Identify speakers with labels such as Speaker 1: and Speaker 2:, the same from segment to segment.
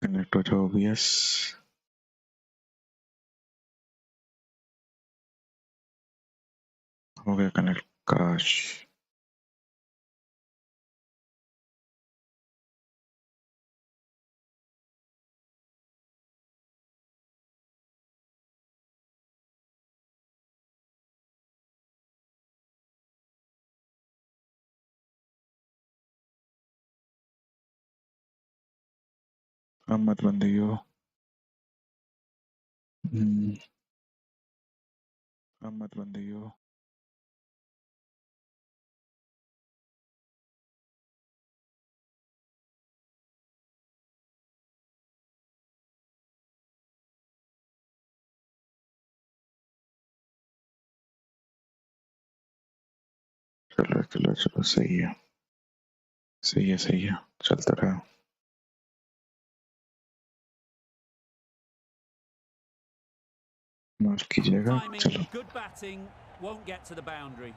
Speaker 1: Connect हो जाओ OBS हो गया कनेक्ट काश अब मत बंदी हो अब मत बंदी हो चलो चलो चलो सही है सही है सही है चलता रहा माफ कीजिएगा चलो
Speaker 2: Good batting, won't get to the boundary.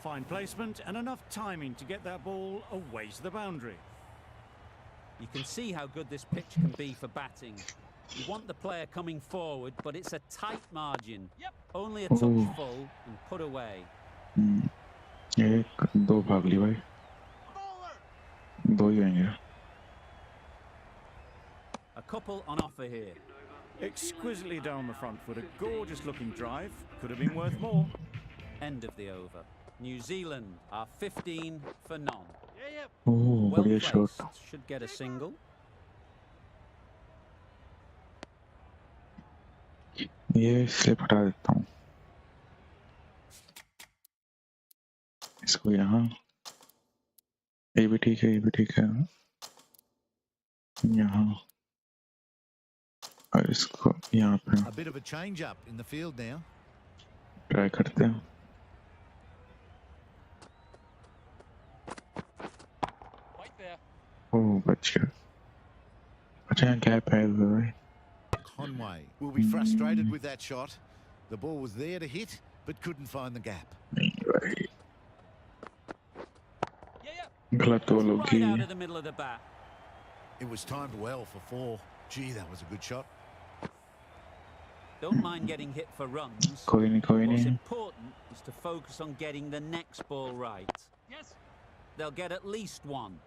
Speaker 3: Fine placement and enough timing to get that ball away to the boundary.
Speaker 2: You can see how good this pitch can be for batting. You want the player coming forward, but it's a tight margin. Only a touch full and put away.
Speaker 1: एक दो भाग ली भाई दो ही आएंगे
Speaker 2: A couple on offer here.
Speaker 3: Exquisitely down the front foot, a gorgeous looking drive. Could have been worth more.
Speaker 2: End of the over. New Zealand are 15 for none.
Speaker 1: Oh
Speaker 2: Well
Speaker 1: बढ़िया shot
Speaker 2: placed, should get a single.
Speaker 1: ये इसलिए हटा देता हूँ इसको यहाँ ये भी ठीक है ये भी ठीक है यहाँ और इसको यहाँ पे
Speaker 4: A bit of a change up in the field now.
Speaker 1: Try करते हैं ओह बच गया अच्छा यहाँ गैप है भाई
Speaker 4: Conway will be frustrated with that shot. The ball was there to hit, but couldn't find the gap.
Speaker 1: नहीं भाई गलत वो लोग
Speaker 2: Right out of the middle of the bat.
Speaker 4: It was timed well for 4. Gee, that was a good shot.
Speaker 2: Don't mind getting hit for runs.
Speaker 1: कोई
Speaker 2: What's
Speaker 1: नहीं
Speaker 2: important is to focus on getting the next ball right. Yes. They'll get at least one.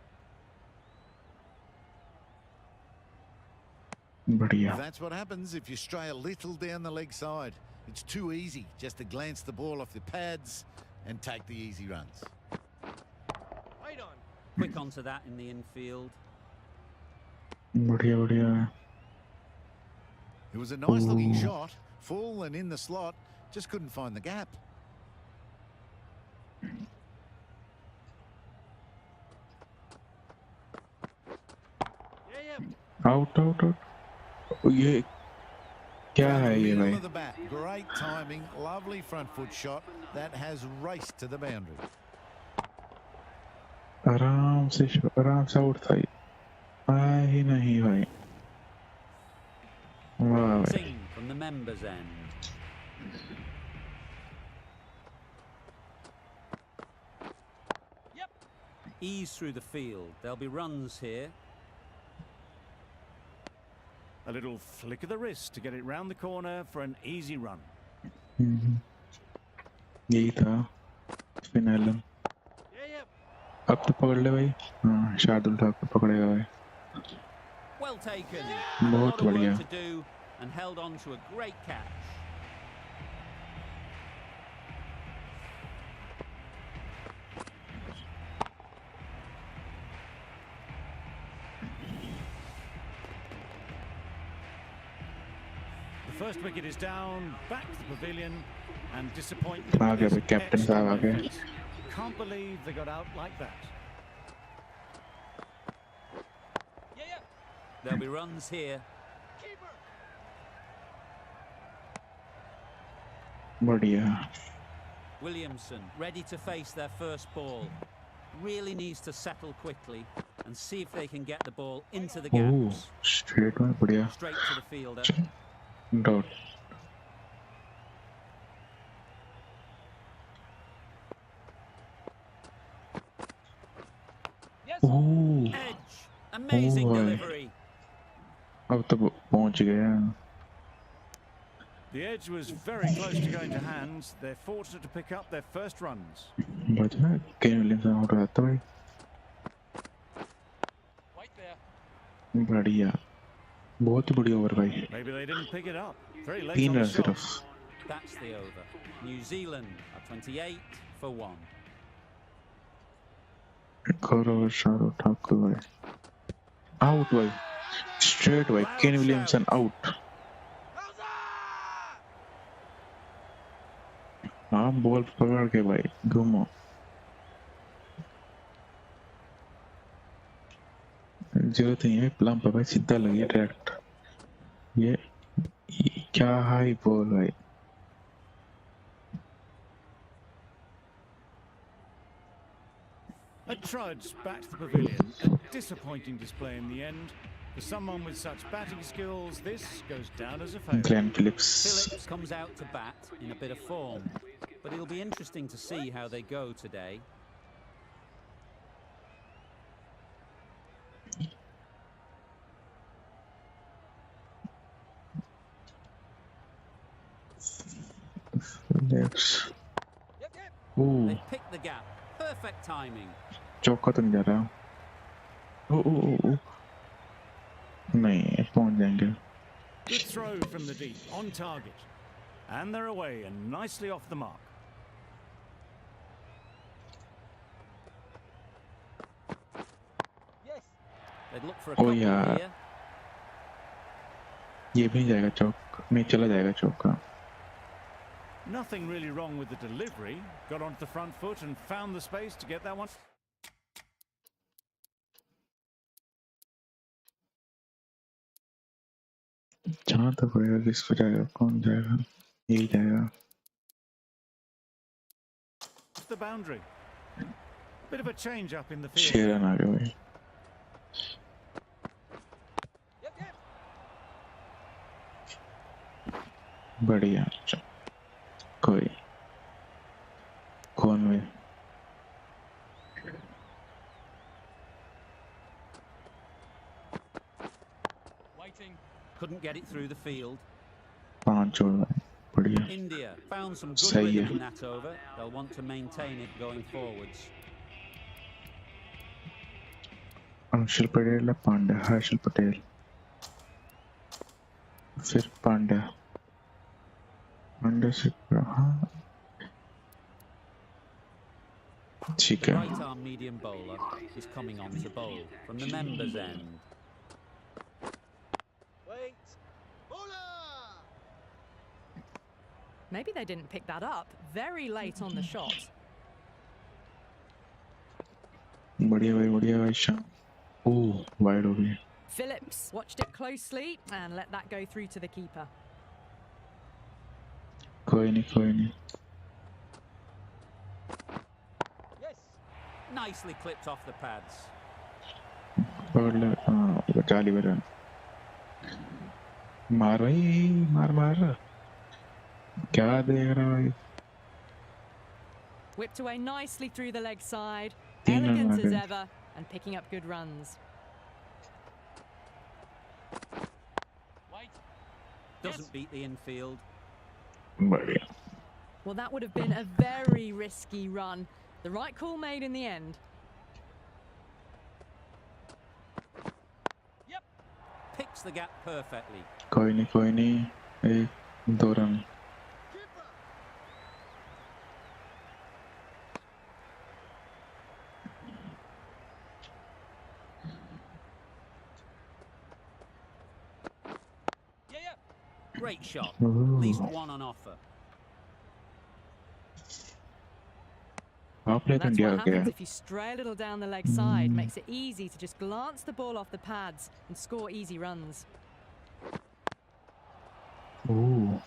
Speaker 1: बढ़िया
Speaker 4: That's what happens if you stray a little down the leg side. It's too easy just to glance the ball off the pads and take the easy runs.
Speaker 2: Right on. Quick onto that in the infield.
Speaker 1: बढ़िया बढ़िया
Speaker 4: It was a nice looking
Speaker 1: Ooh.
Speaker 4: shot, full and in the slot, just couldn't find the gap.
Speaker 1: Out out out ये क्या है ये
Speaker 4: Middle
Speaker 1: भाई
Speaker 4: of the bat, great timing, lovely front foot shot that has raced to the boundary.
Speaker 1: आराम से out था ये आया ही नहीं भाई वाह भाई
Speaker 2: Sing from the members' end. Ease through the field. There'll be runs here.
Speaker 3: A little flick of the wrist to get it round the corner for an easy run.
Speaker 1: यही था फिनाल अब तो पकड़ ले भाई हाँ शार्दुल ठाकुर पकड़ेगा भाई
Speaker 2: Well taken.
Speaker 1: बहुत
Speaker 2: A lot of
Speaker 1: बढ़िया
Speaker 2: work to do and held on to a great catch.
Speaker 3: The first wicket is down, back to the pavilion, and disappointment.
Speaker 1: आ गया
Speaker 3: is
Speaker 1: भाई कैप्टन साहब आ गए
Speaker 3: excellent. Can't believe they got out like that.
Speaker 2: There'll be runs here.
Speaker 1: बढ़िया
Speaker 2: Williamson ready to face their first ball. Really needs to settle quickly and see if they can get the ball into the
Speaker 1: oh
Speaker 2: gaps.
Speaker 1: Straight में बढ़िया
Speaker 2: Straight to the fielder.
Speaker 1: Dot oh
Speaker 2: Edge Amazing
Speaker 1: Oh,
Speaker 2: delivery.
Speaker 1: अब तो पहुंच गया.
Speaker 3: The edge was very close to going to hands. They're fortunate to pick up their first runs.
Speaker 1: बचा Kane Williamson out हो जाता भाई. बढ़िया. बहुत ही बढ़िया ओवर भाई.
Speaker 3: Maybe they didn't pick it up. Very late
Speaker 1: 3
Speaker 3: on the
Speaker 1: run
Speaker 3: shot.
Speaker 1: सिर्फ.
Speaker 2: That's the over. New Zealand are 28 for 1.
Speaker 1: करो शारो ठाकुर भाई. आउट भाई. स्ट्रेट भाई. Kane Williamson out. हाँ बॉल पकड़ के भाई घूमो. जरूरत नहीं है प्लम पर भाई. सीधा लगी है डायरेक्ट. ये क्या हाई बॉल भाई.
Speaker 3: A trudge back to the pavilion. A disappointing display in the end. For someone with such batting skills, this goes down as a failure.
Speaker 1: Glenn Phillips.
Speaker 2: Phillips comes out to bat in a bit of form, but it'll be interesting to see how they go today.
Speaker 1: Phillips. Oh
Speaker 2: They pick the gap. Perfect timing.
Speaker 1: चौका तो नहीं जा रहा. ओ नहीं पहुंच जाएंगे.
Speaker 3: Good throw from the deep, on target. And they're away and nicely off the mark.
Speaker 2: They'd look for a
Speaker 1: Oh,
Speaker 2: couple
Speaker 1: yeah.
Speaker 2: here.
Speaker 1: ये भी नहीं जाएगा चौक. नहीं चला जाएगा चौका.
Speaker 3: Nothing really wrong with the delivery. Got onto the front foot and found the space to get that one.
Speaker 1: जहाँ तक होएगा किस पर जाएगा. कौन जाएगा. यही जाएगा.
Speaker 3: Off the boundary. Bit of a change up in the field.
Speaker 1: 6 run आ गए भाई. बढ़िया. कोई कौन में
Speaker 2: Couldn't get it through the field.
Speaker 1: 5 जोड़ भाई. बढ़िया.
Speaker 2: India found some good
Speaker 1: Sahih
Speaker 2: rhythm
Speaker 1: hai.
Speaker 2: in that over. They'll want to maintain it going forwards.
Speaker 1: Anshul Patel Pandya. Harshal Patel फिर पांड्या. पांड्या से हाँ ठीक
Speaker 2: The
Speaker 1: है.
Speaker 2: right arm medium bowler is coming on to bowl from the members end.
Speaker 5: Maybe they didn't pick that up. Very late on the shot.
Speaker 1: बढ़िया भाई शाम. ओह wide हो गई.
Speaker 5: Phillips watched it closely and let that go through to the keeper.
Speaker 1: कोई नहीं.
Speaker 2: Nicely clipped off the pads.
Speaker 1: पकड़ ले. हाँ बचा ली मेरा. मार भाई मार. क्या देख रहा भाई.
Speaker 5: Whipped away nicely through the leg side.
Speaker 1: 3 run आ
Speaker 5: Elegant as
Speaker 1: गए.
Speaker 5: ever and picking up good runs.
Speaker 2: Doesn't beat the infield.
Speaker 1: बढ़िया.
Speaker 5: Well, that would have been a very risky run. The right call made in the end.
Speaker 2: Picks the gap perfectly.
Speaker 1: कोई नहीं. 1-2 run.
Speaker 2: Great shot. At least one on offer.
Speaker 1: आप ले तो
Speaker 5: That's
Speaker 1: India
Speaker 5: what
Speaker 1: आ गया.
Speaker 5: happens if you stray a little down the leg side. Makes it easy to just glance the ball off the pads and score easy runs.
Speaker 1: Oh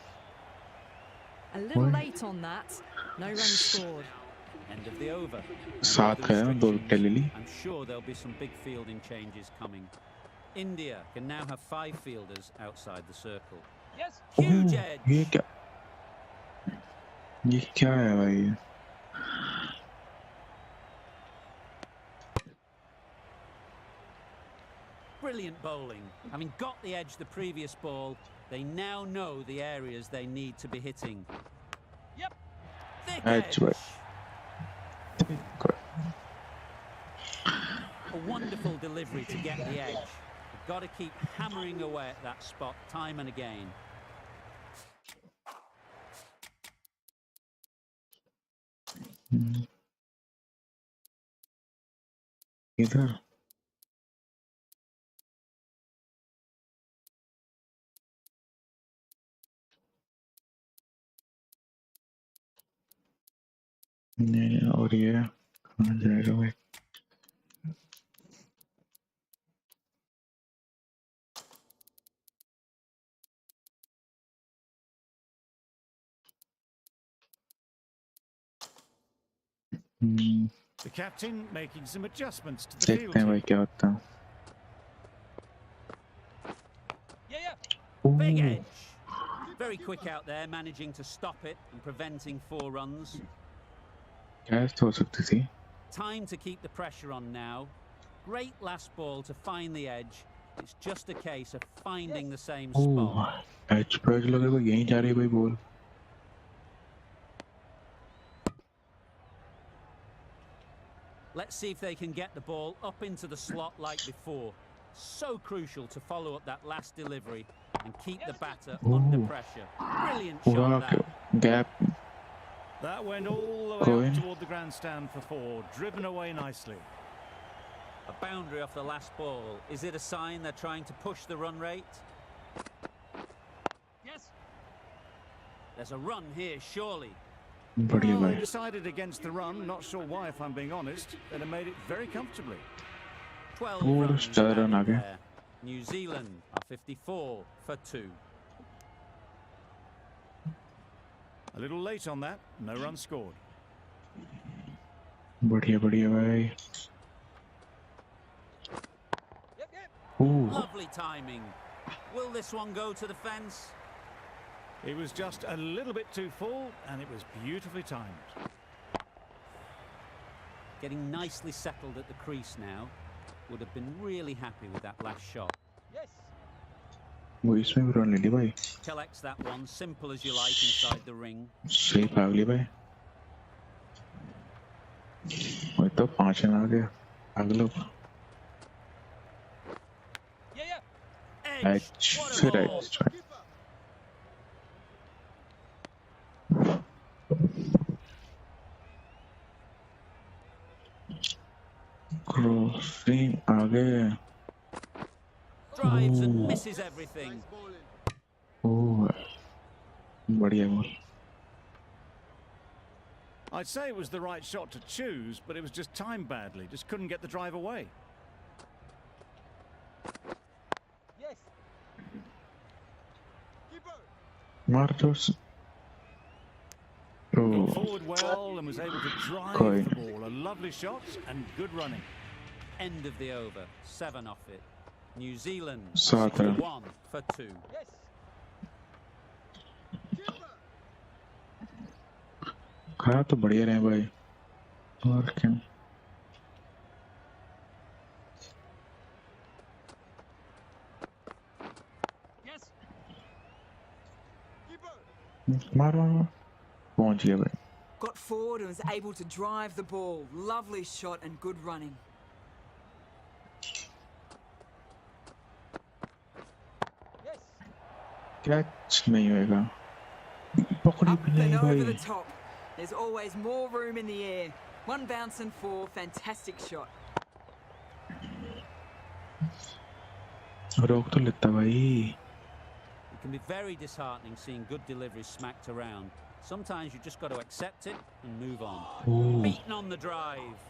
Speaker 5: A little
Speaker 1: Why?
Speaker 5: late on that. No runs scored.
Speaker 2: End of the over.
Speaker 1: 7 है 2 wicket ले ली.
Speaker 2: I'm sure there'll be some big fielding changes coming. India can now have 5 fielders outside the circle. Yes, huge edge.
Speaker 1: ये क्या है भाई.
Speaker 2: Brilliant bowling. Having got the edge the previous ball, they now know the areas they need to be hitting. Yep. Thick edge. A wonderful delivery to get the edge. You've got to keep hammering away at that spot time and again.
Speaker 1: इधर नहीं और ये कहाँ जाएगा भाई
Speaker 3: The captain making some adjustments to the
Speaker 1: देखते
Speaker 3: field.
Speaker 1: हैं भाई क्या होता है
Speaker 2: Big edge. Very quick out there, managing to stop it and preventing 4 runs.
Speaker 1: Catch हो सकती थी
Speaker 2: Time to keep the pressure on now. Great last ball to find the edge. It's just a case of finding the same spot.
Speaker 1: H पे लग रहा है यहीं जा रही है भाई ball
Speaker 2: Let's see if they can get the ball up into the slot like before. So crucial to follow up that last delivery and keep the batter under pressure. Brilliant shot that.
Speaker 1: Gap.
Speaker 3: That went all the way up toward the grandstand for 4, driven away nicely.
Speaker 2: A boundary off the last ball. Is it a sign they're trying to push the run rate? Yes. There's a run here, surely.
Speaker 3: Well, they decided against the run. Not sure why, if I'm being honest. And have made it very comfortably.
Speaker 2: 12 runs there. New Zealand are 54 for 2.
Speaker 3: A little late on that. No run scored.
Speaker 1: बढ़िया बढ़िया भाई
Speaker 2: Lovely timing. Will this one go to the fence?
Speaker 3: It was just a little bit too full, and it was beautifully timed.
Speaker 2: Getting nicely settled at the crease now. Would have been really happy with that last shot.
Speaker 1: वो इसमें भी run ले ली भाई
Speaker 2: Collects that one, simple as you like, inside the ring.
Speaker 1: सही भाग ली भाई वो तो 5 रन आ गया अगला
Speaker 2: Edge. What a
Speaker 1: फिर
Speaker 2: ball.
Speaker 1: एच क्रॉसिंग आगे
Speaker 2: Drives and misses everything.
Speaker 1: बढ़िया ball
Speaker 3: I'd say it was the right shot to choose, but it was just timed badly. Just couldn't get the drive away.
Speaker 1: मार जोश
Speaker 3: Got forward well and was able to drive the ball. A lovely shot and good running.
Speaker 2: End of the over. 7 off it. New Zealand
Speaker 1: 7
Speaker 2: 61 for 2.
Speaker 1: खा तो बढ़िया रहे भाई और क्या मार मार पहुंच गया भाई
Speaker 6: Got forward and was able to drive the ball. Lovely shot and good running.
Speaker 1: Catch नहीं होएगा पकड़ी
Speaker 6: Up
Speaker 1: भी नहीं
Speaker 6: and over
Speaker 1: भाई
Speaker 6: the top. There's always more room in the air. 1 bounce and 4. Fantastic shot.
Speaker 1: रोक तो लेता भाई
Speaker 2: It can be very disheartening seeing good deliveries smacked around. Sometimes you just got to accept it and move on. Beaten on the drive.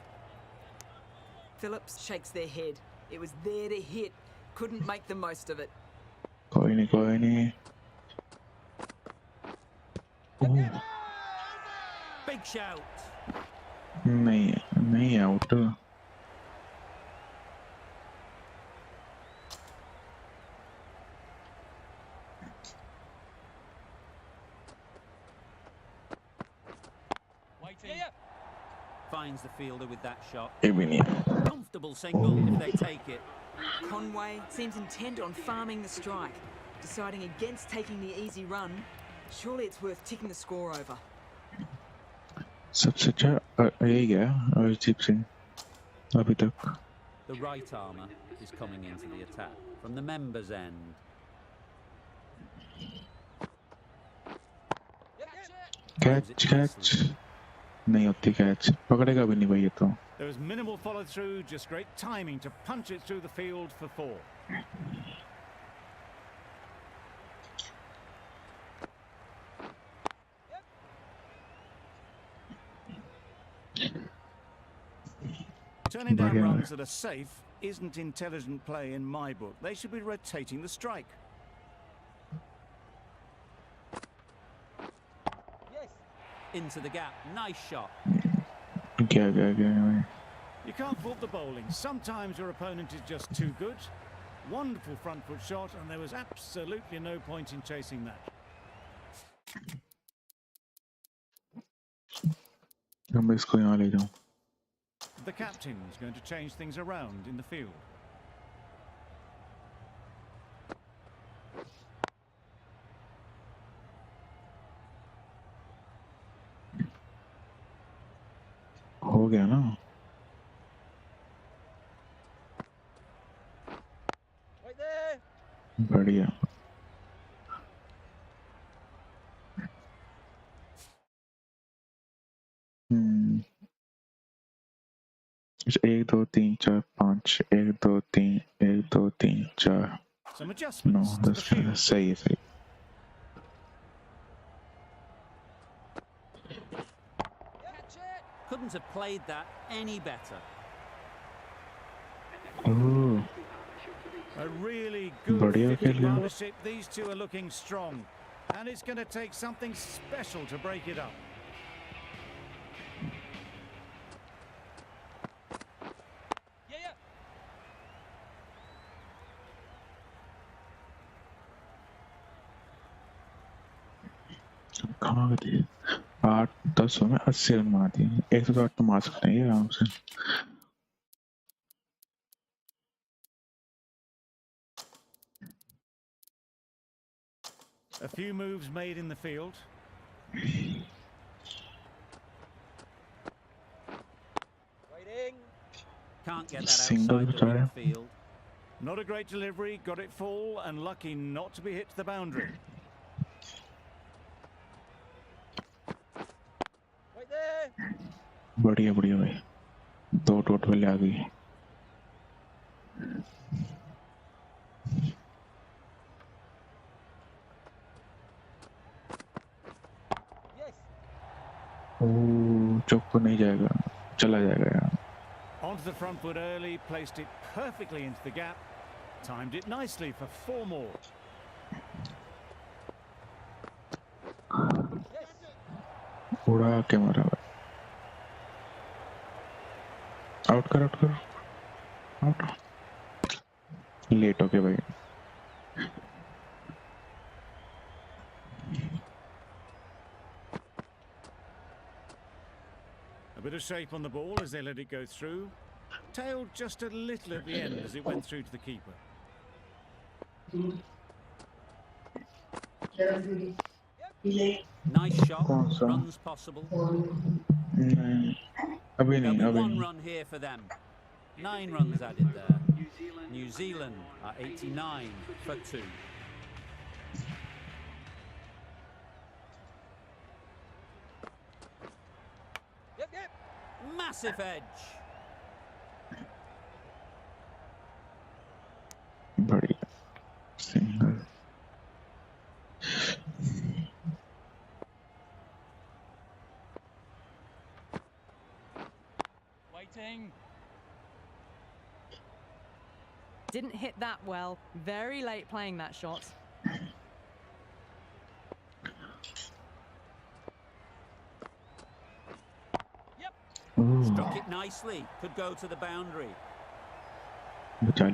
Speaker 6: Phillips shakes their head. It was there to hit. Couldn't make the most of it.
Speaker 1: कोई नहीं
Speaker 2: Big shout.
Speaker 1: नहीं out
Speaker 2: Finds the fielder with that shot.
Speaker 1: ये भी नहीं
Speaker 2: Comfortable single if they take it.
Speaker 6: Conway seems intent on farming the strike, deciding against taking the easy run. Surely it's worth ticking the score over.
Speaker 1: सबसे अच्छा यही गया अर्शदीप सिंह अभी तक.
Speaker 2: The right armour is coming into the attack from the members' end.
Speaker 1: Catch नहीं होती catch. पकड़ेगा भी नहीं भाई ये तो.
Speaker 3: There was minimal follow through, just great timing to punch it through the field for 4. Turning down runs that are safe isn't intelligent play in my book. They should be rotating the strike.
Speaker 2: Into the gap, nice shot.
Speaker 1: गया.
Speaker 3: You can't fault the bowling. Sometimes your opponent is just too good. Wonderful front foot shot, and there was absolutely no point in chasing that.
Speaker 1: मैं इसको यहाँ ले जाऊँ.
Speaker 3: The captain's going to change things around in the field.
Speaker 1: हो गया ना. बढ़िया. एक दो तीन चार पाँच. एक दो तीन 4.
Speaker 3: Some
Speaker 1: No,
Speaker 3: adjustments to the
Speaker 1: that's
Speaker 3: field.
Speaker 1: सही.
Speaker 2: Couldn't have played that any better.
Speaker 1: Oh,
Speaker 3: A really good
Speaker 1: बढ़िया
Speaker 3: 50
Speaker 1: खेल लिया.
Speaker 3: partnership. These two are looking strong. And it's going to take something special to break it up.
Speaker 1: कहाँ गई? 8-10 में 80 run मार दिए. 108 तो मार सकते हैं ये आराम से.
Speaker 3: A few moves made in the field.
Speaker 2: Can't get that
Speaker 1: Single
Speaker 2: outside the
Speaker 1: try.
Speaker 2: right field.
Speaker 3: Not a great delivery, got it full and lucky not to be hit to the boundary.
Speaker 1: बढ़िया भाई. 2 total आ गई. चौक नहीं जाएगा. चला जाएगा यार.
Speaker 3: Onto the front foot early, placed it perfectly into the gap. Timed it nicely for 4 more.
Speaker 1: उड़ा के मारा. आउट कर. आउट. लेट हो गया भाई.
Speaker 3: A bit of shape on the ball as they let it go through. Tailed just a little at the end as it went through to the keeper.
Speaker 2: Nice shot.
Speaker 1: कौन सा?
Speaker 2: Runs possible.
Speaker 1: नहीं, अभी
Speaker 2: There'll
Speaker 1: नहीं.
Speaker 2: be
Speaker 1: अभी
Speaker 2: one
Speaker 1: नहीं.
Speaker 2: run here for them. 9 runs added there. New Zealand are 89 for 2. Massive edge.
Speaker 1: बढ़िया. Single.
Speaker 5: Didn't hit that well. Very late playing that shot.
Speaker 2: Struck it nicely. Could go to the boundary.
Speaker 1: बचा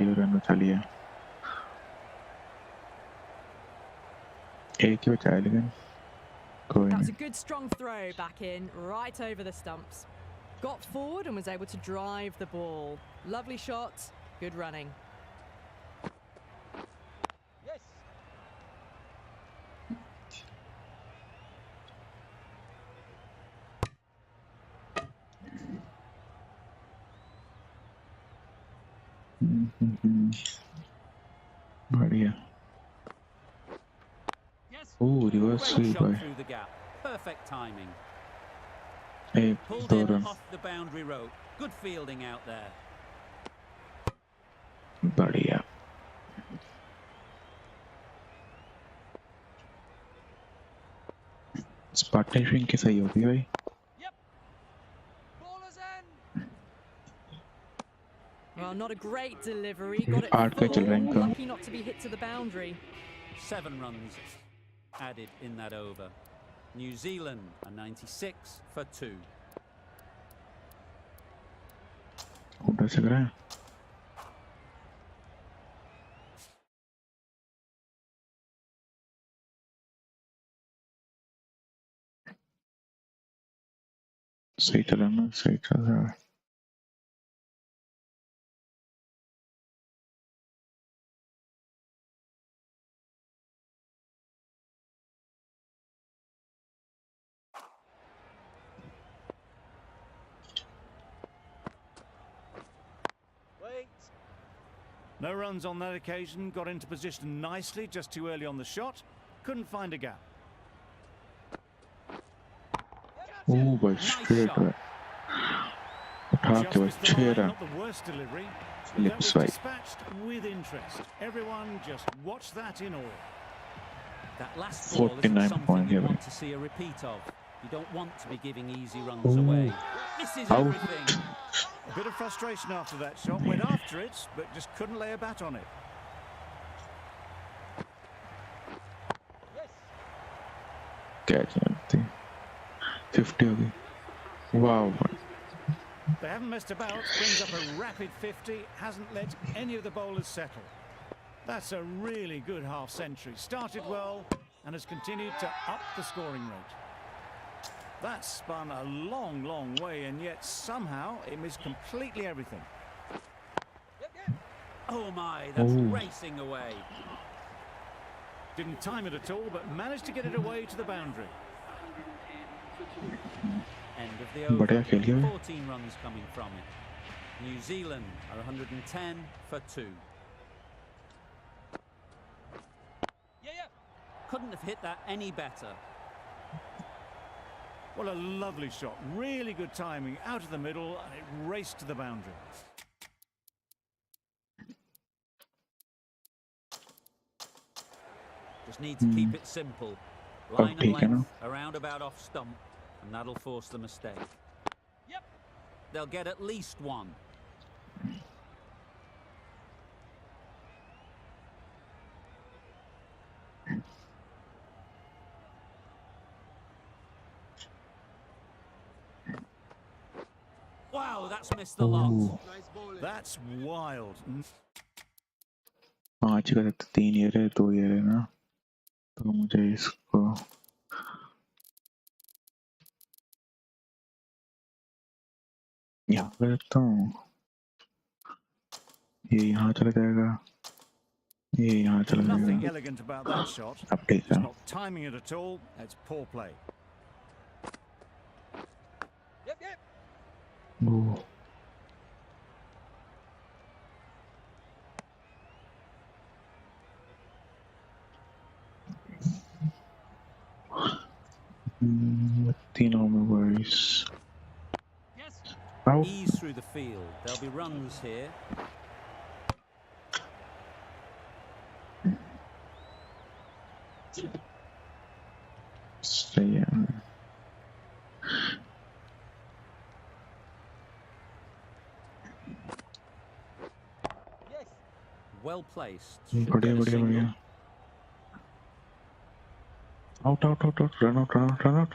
Speaker 1: लिया. एक ही बचाया लेकिन कोई
Speaker 5: That was
Speaker 1: नहीं.
Speaker 5: a good strong throw back in, right over the stumps. Got forward and was able to drive the ball. Lovely shot, good running.
Speaker 1: बढ़िया। ओह reverse
Speaker 2: Great
Speaker 1: SVEEP
Speaker 2: shot
Speaker 1: है।
Speaker 2: through the gap. Perfect timing.
Speaker 1: एक
Speaker 2: Pulled
Speaker 1: दो
Speaker 2: in
Speaker 1: run.
Speaker 2: off the boundary rope. Good fielding out there.
Speaker 1: बढ़िया। Partnership की सही होगी भाई।
Speaker 5: Well, not a great delivery. Got it
Speaker 1: 8 का चल रहा है
Speaker 5: full.
Speaker 1: इनका।
Speaker 5: Lucky not to be hit to the boundary.
Speaker 2: 7 runs added in that over. New Zealand are 96 for 2.
Speaker 1: उधर से करें। सही चल रहा है, सही चल रहा है।
Speaker 3: No runs on that occasion, got into position nicely, just too early on the shot. Couldn't find a gap.
Speaker 1: ओह भाई
Speaker 2: Nice
Speaker 1: स्ट्रेट
Speaker 2: shot.
Speaker 1: है। उठा के
Speaker 3: Just
Speaker 1: भाई
Speaker 3: missed the
Speaker 1: 6
Speaker 3: line,
Speaker 1: run.
Speaker 3: not the worst delivery. But that was
Speaker 1: Swipe.
Speaker 3: dispatched with interest. Everyone just watched that in awe.
Speaker 2: That last ball isn't
Speaker 1: 49
Speaker 2: something
Speaker 1: point
Speaker 2: you
Speaker 1: here.
Speaker 2: want to see a repeat of. You don't want to be giving easy runs
Speaker 1: Ooh.
Speaker 2: away. Misses
Speaker 1: Out.
Speaker 2: everything.
Speaker 3: A bit of frustration after that shot. Went after it, but just couldn't lay a bat on it.
Speaker 1: Catch नहीं 50 हो गई। वाह
Speaker 3: They haven't messed about. Brings up a rapid 50. Hasn't let any of the bowlers settle. That's a really good half century. Started well and has continued to up the scoring rate. That's spun a long, long way, and yet somehow it missed completely everything.
Speaker 2: Oh my, that's
Speaker 1: Ooh.
Speaker 2: racing away.
Speaker 3: Didn't time it at all, but managed to get it away to the boundary.
Speaker 2: End of the over.
Speaker 1: बढ़िया खेल गया भाई।
Speaker 2: 14 runs coming from it. New Zealand are 110 for 2. Couldn't have hit that any better.
Speaker 3: What a lovely shot. Really good timing. Out of the middle, and it raced to the boundary.
Speaker 2: Just need to keep it simple.
Speaker 1: अब
Speaker 2: Line and
Speaker 1: ठीक है ना?
Speaker 2: length, around about off stump, and that'll force the mistake. They'll get at least one. Wow, that's missed the lot.
Speaker 1: Oh
Speaker 3: That's wild.
Speaker 1: 5 का तो 3 ये रहे 2 ये रहे ना, तो मुझे इसको यहाँ पे रखता हूँ। ये यहाँ चला जाएगा, ये यहाँ चला
Speaker 3: Nothing
Speaker 1: जाएगा।
Speaker 3: elegant about that shot.
Speaker 1: अब ठीक
Speaker 3: It's
Speaker 1: है।
Speaker 3: not timing it at all. It's poor play.
Speaker 1: ओह तीनों में boys out.
Speaker 2: Ease through the field. There'll be runs here.
Speaker 1: सही है।
Speaker 2: Well placed. Should
Speaker 1: बढ़िया
Speaker 2: get a
Speaker 1: बढ़िया
Speaker 2: single.
Speaker 1: बढ़िया। Out out out out, run out run out run out.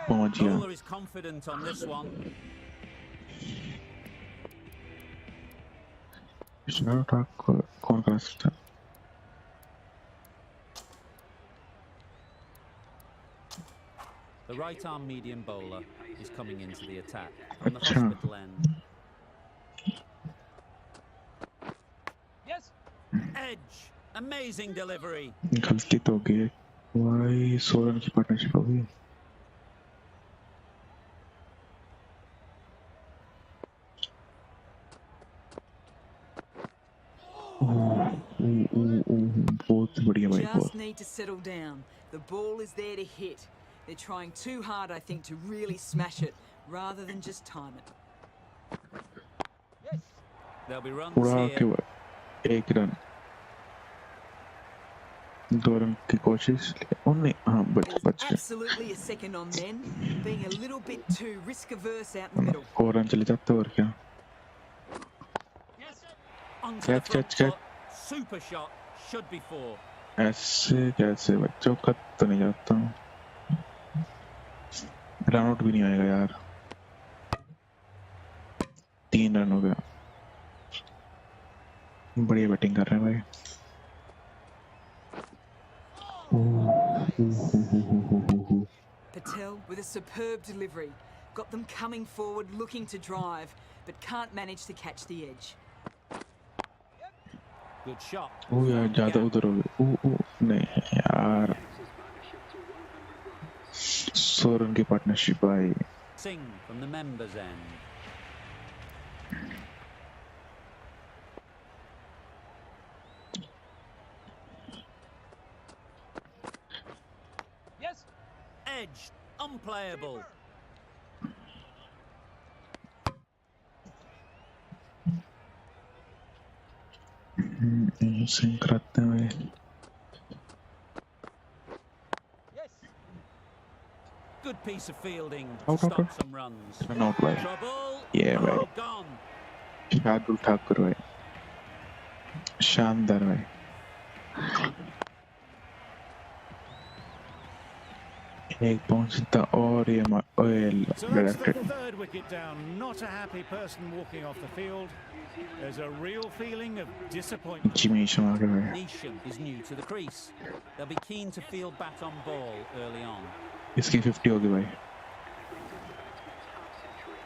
Speaker 1: पहुंच गया।
Speaker 2: Bowler is confident on this one.
Speaker 1: Shot आपको कौन कर सकता है?
Speaker 2: The right arm medium bowler is coming into the attack from the
Speaker 1: अच्छा।
Speaker 2: hospital end. Edge. Amazing delivery.
Speaker 1: गलती तो हो गई है भाई, 16 रन की पार्टनरशिप हो गई। बहुत बढ़िया भाई
Speaker 6: Just need to settle down. The ball is there to hit. They're trying too hard, I think, to really smash it, rather than just time it.
Speaker 2: There'll be runs
Speaker 1: उड़ा के
Speaker 2: here.
Speaker 1: एक run 2 run की कोशिश only हाँ बच
Speaker 6: There's
Speaker 1: गए
Speaker 6: absolutely a second on then, being a little bit too risk-averse out in the middle.
Speaker 1: और run चले जाते और क्या
Speaker 2: Onto the
Speaker 1: Catch,
Speaker 2: front
Speaker 1: catch, catch.
Speaker 2: foot. Super shot. Should be 4.
Speaker 1: ऐसे कैसे बच्चों का तो नहीं जाता रन आउट भी नहीं आएगा यार 3 रन हो गया बढ़िया बैटिंग कर रहे हैं भाई
Speaker 6: Patel with a superb delivery. Got them coming forward, looking to drive, but can't manage to catch the edge.
Speaker 2: Good shot.
Speaker 1: ओ यार ज्यादा उधर हो गए ओ नहीं यार 100 रन की पार्टनरशिप भाई
Speaker 2: Sing from the members' end. Yes. Edge. Unplayable.
Speaker 1: Singh कराते हैं भाई
Speaker 2: Good piece of fielding to
Speaker 1: Out, out,
Speaker 2: stop
Speaker 1: out.
Speaker 2: some runs.
Speaker 1: Run out भाई
Speaker 2: Trouble.
Speaker 1: Yeah,
Speaker 2: Oh,
Speaker 1: right.
Speaker 2: gone.
Speaker 1: Shardul Thakur भाई शानदार भाई एक पहुंचता और ये oil
Speaker 3: So that's the
Speaker 1: directed
Speaker 3: third wicket down. Not a happy person walking off the field. There's a real feeling of disappointment.
Speaker 1: Jimmy Sharma के भाई
Speaker 2: Nisham is new to the crease. They'll be keen to field bat on ball early on.
Speaker 1: इसकी 50 होगी भाई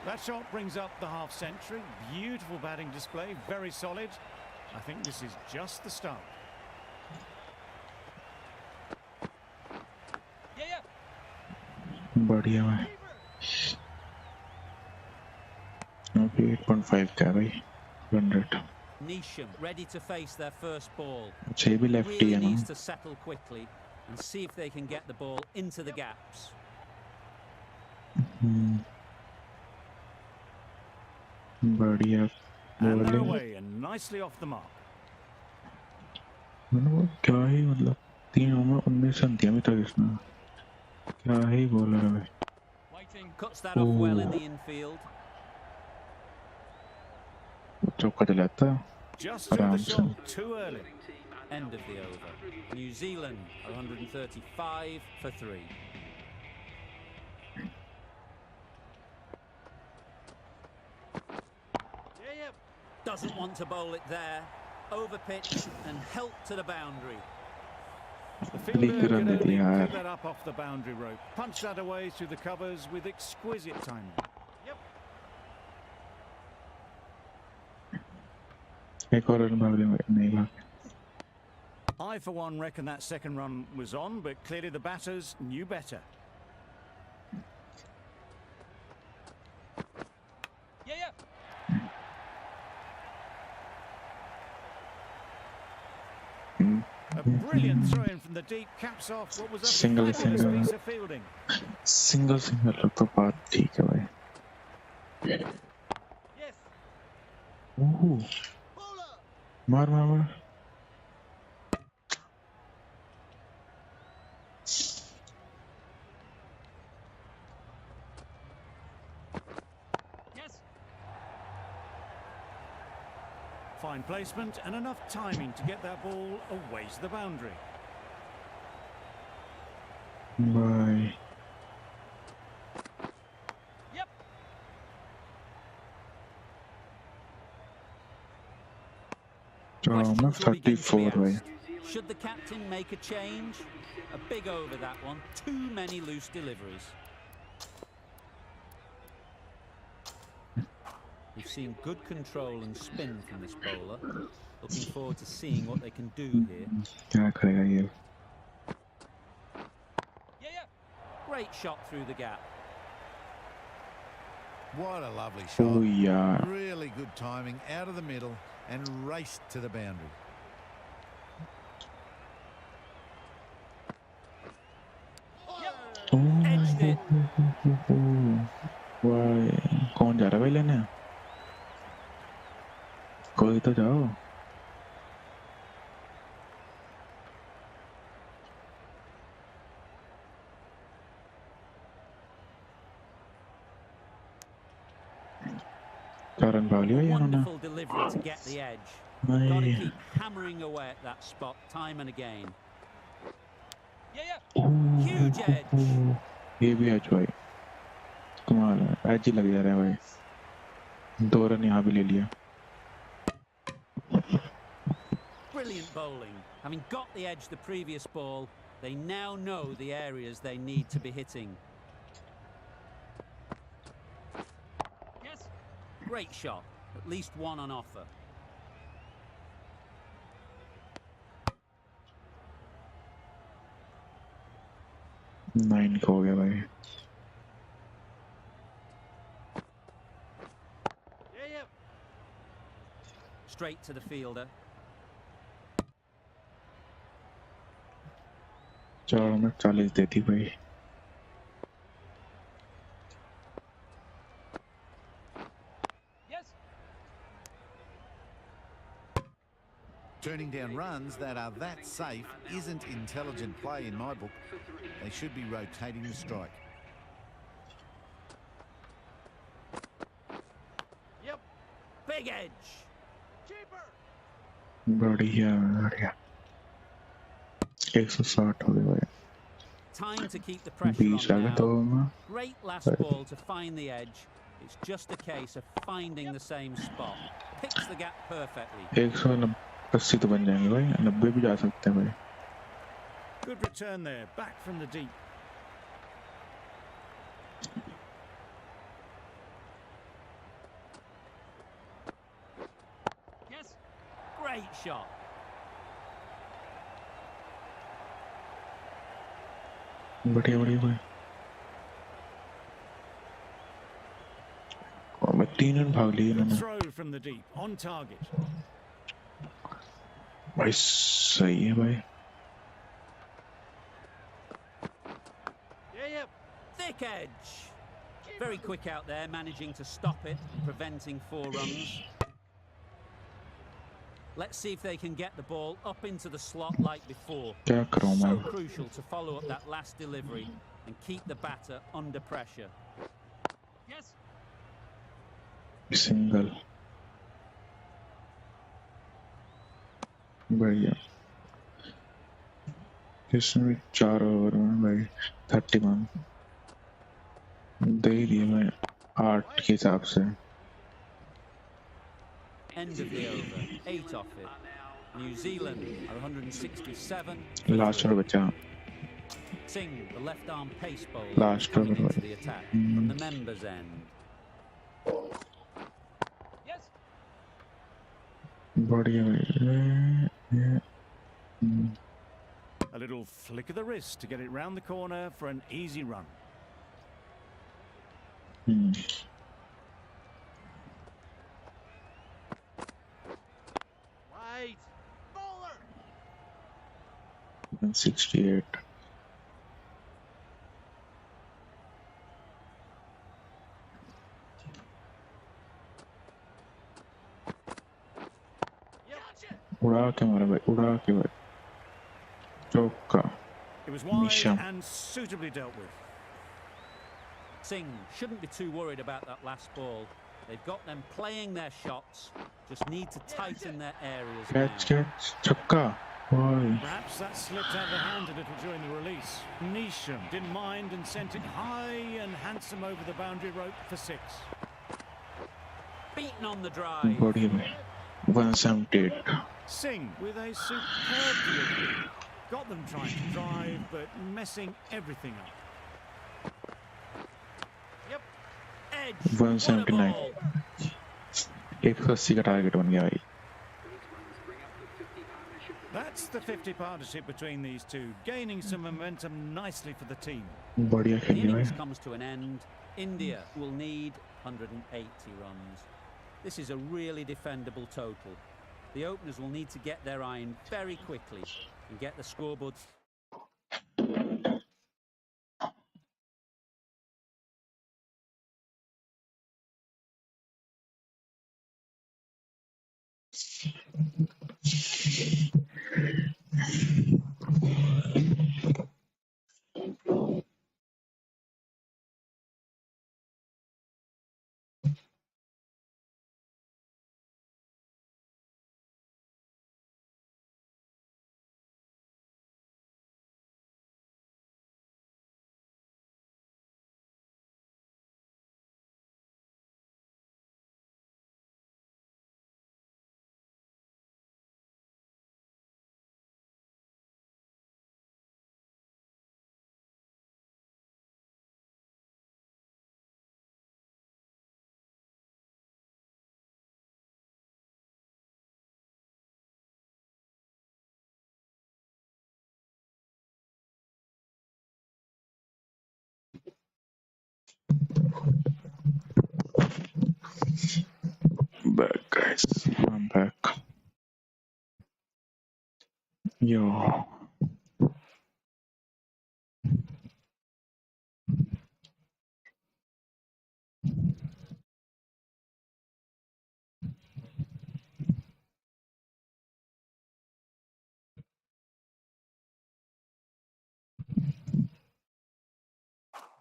Speaker 3: That shot brings up the half century. Beautiful batting display, very solid. I think this is just the start.
Speaker 1: बढ़िया भाई okay 8.5 का भाई 100
Speaker 2: Nisham ready to face their first ball.
Speaker 1: अच्छा ये भी लेफ्टी
Speaker 2: Really
Speaker 1: है ना
Speaker 2: needs to settle quickly and see if they can get the ball into the gaps.
Speaker 1: बढ़िया
Speaker 3: And they're
Speaker 1: bowling
Speaker 3: away and nicely off the mark.
Speaker 1: मतलब क्या ही मतलब 3 over 19 run दिया अभी तक इसने क्या ही बॉलर है भाई
Speaker 2: Cuts that off well in the infield.
Speaker 1: चौका चलाता
Speaker 3: Just threw the
Speaker 1: आराम से
Speaker 3: shot too early.
Speaker 2: End of the over. New Zealand are 135 for 3. Doesn't want to bowl it there. Over pitch and help to the boundary.
Speaker 3: The fielder
Speaker 1: League
Speaker 3: could
Speaker 1: run
Speaker 3: only
Speaker 1: did he
Speaker 3: pick
Speaker 1: have?
Speaker 3: that up off the boundary rope. Punch that away through the covers with exquisite timing.
Speaker 1: एक और run भाग नहीं भाग
Speaker 3: I, for one, reckon that second run was on, but clearly the batters knew better. A brilliant throw in from the deep caps off what was a
Speaker 1: Single,
Speaker 3: fabulous
Speaker 1: single.
Speaker 3: piece of fielding.
Speaker 1: Single तो बात ठीक है भाई ओह मार मार मार
Speaker 3: Fine placement and enough timing to get that ball away to the boundary.
Speaker 1: भाई
Speaker 2: Questions will begin to be
Speaker 1: 34 भाई
Speaker 2: asked. Should the captain make a change? A big over that one. Too many loose deliveries. We've seen good control and spin from this bowler. Looking forward to seeing what they can do here.
Speaker 1: क्या करेगा ये
Speaker 2: Great shot through the gap.
Speaker 4: What a lovely
Speaker 1: O
Speaker 4: shot.
Speaker 1: यार
Speaker 4: Really good timing out of the middle and raced to the boundary.
Speaker 2: Edged it.
Speaker 1: भाई कौन जा रहा है भाई लेने? कोई तो जाओ. Karan भाग लिया यार उन्होंने.
Speaker 2: Wonderful delivery to get the edge. Got to
Speaker 1: नहीं.
Speaker 2: keep hammering away at that spot time and again. Huge edge.
Speaker 1: ये भी एज भाई. कमाल है. एज ही लग जा रहा है भाई. 2 रन यहाँ भी ले लिया.
Speaker 2: Brilliant bowling. Having got the edge the previous ball, they now know the areas they need to be hitting. Great shot. At least one on offer.
Speaker 1: 9 हो गया भाई.
Speaker 2: Straight to the fielder.
Speaker 1: 4 में 40 देती भाई.
Speaker 4: Turning down runs that are that safe isn't intelligent play in my book. They should be rotating the strike.
Speaker 2: Big edge.
Speaker 1: बढ़िया बढ़िया. 160 हो गया भाई.
Speaker 2: Time to keep the pressure
Speaker 1: 20 uh
Speaker 2: on
Speaker 1: गया तो
Speaker 2: now.
Speaker 1: में.
Speaker 2: Great last ball to find the edge. It's just a case of finding the same spot. Picks the gap perfectly.
Speaker 1: 180 तो बन जाएंगे भाई. 90 भी जा सकते हैं भाई.
Speaker 3: Good return there, back from the deep.
Speaker 2: Great shot.
Speaker 1: बढ़िया बढ़िया भाई. और मैं 3 रन भाग लिए
Speaker 3: Good
Speaker 1: इन्होंने.
Speaker 3: throw from the deep, on target.
Speaker 1: भाई सही है भाई.
Speaker 2: Thick edge. Very quick out there, managing to stop it, preventing 4 runs. Let's see if they can get the ball up into the slot like before.
Speaker 1: क्या करूँ
Speaker 2: So
Speaker 1: मैं?
Speaker 2: crucial to follow up that last delivery and keep the batter under pressure.
Speaker 1: Single. बढ़िया. इसमें 4 over में भाई 31 दे ही दिए मैं 8 के हिसाब से.
Speaker 2: End of the over, 8 off it. New Zealand are 167.
Speaker 1: Last over बचा.
Speaker 2: Singh, the left arm pace bowler,
Speaker 1: Last
Speaker 2: coming
Speaker 1: over,
Speaker 2: into the attack from the members' end.
Speaker 1: बढ़िया भाई.
Speaker 3: A little flick of the wrist to get it round the corner for an easy run.
Speaker 7: Right. Bowler.
Speaker 1: 168. उड़ा के मारा भाई. उड़ा के भाई. चौका.
Speaker 3: It was wide
Speaker 1: Misha.
Speaker 3: and suitably dealt with.
Speaker 2: Singh shouldn't be too worried about that last ball. They've got them playing their shots, just need to tighten their areas now.
Speaker 1: Catch catch छक्का. भाई.
Speaker 3: Perhaps that slipped out of the hand a little during the release. Nisham didn't mind and sent it high and handsome over the boundary rope for 6.
Speaker 2: Beaten on the drive.
Speaker 1: बढ़िया भाई. 178.
Speaker 3: Singh with a superb delivery. Got them trying to drive, but messing everything up.
Speaker 2: Edge.
Speaker 1: 179.
Speaker 2: What a ball.
Speaker 1: 180 का target बन गया भाई.
Speaker 3: That's the 50 partnership between these two, gaining some momentum nicely for the team.
Speaker 1: बढ़िया
Speaker 2: The
Speaker 1: खेली भाई.
Speaker 2: innings comes to an end. India will need 180 runs. This is a really defendable total. The openers will need to get their iron very quickly and get the scoreboard
Speaker 1: Back, guys. I'm back. Yo.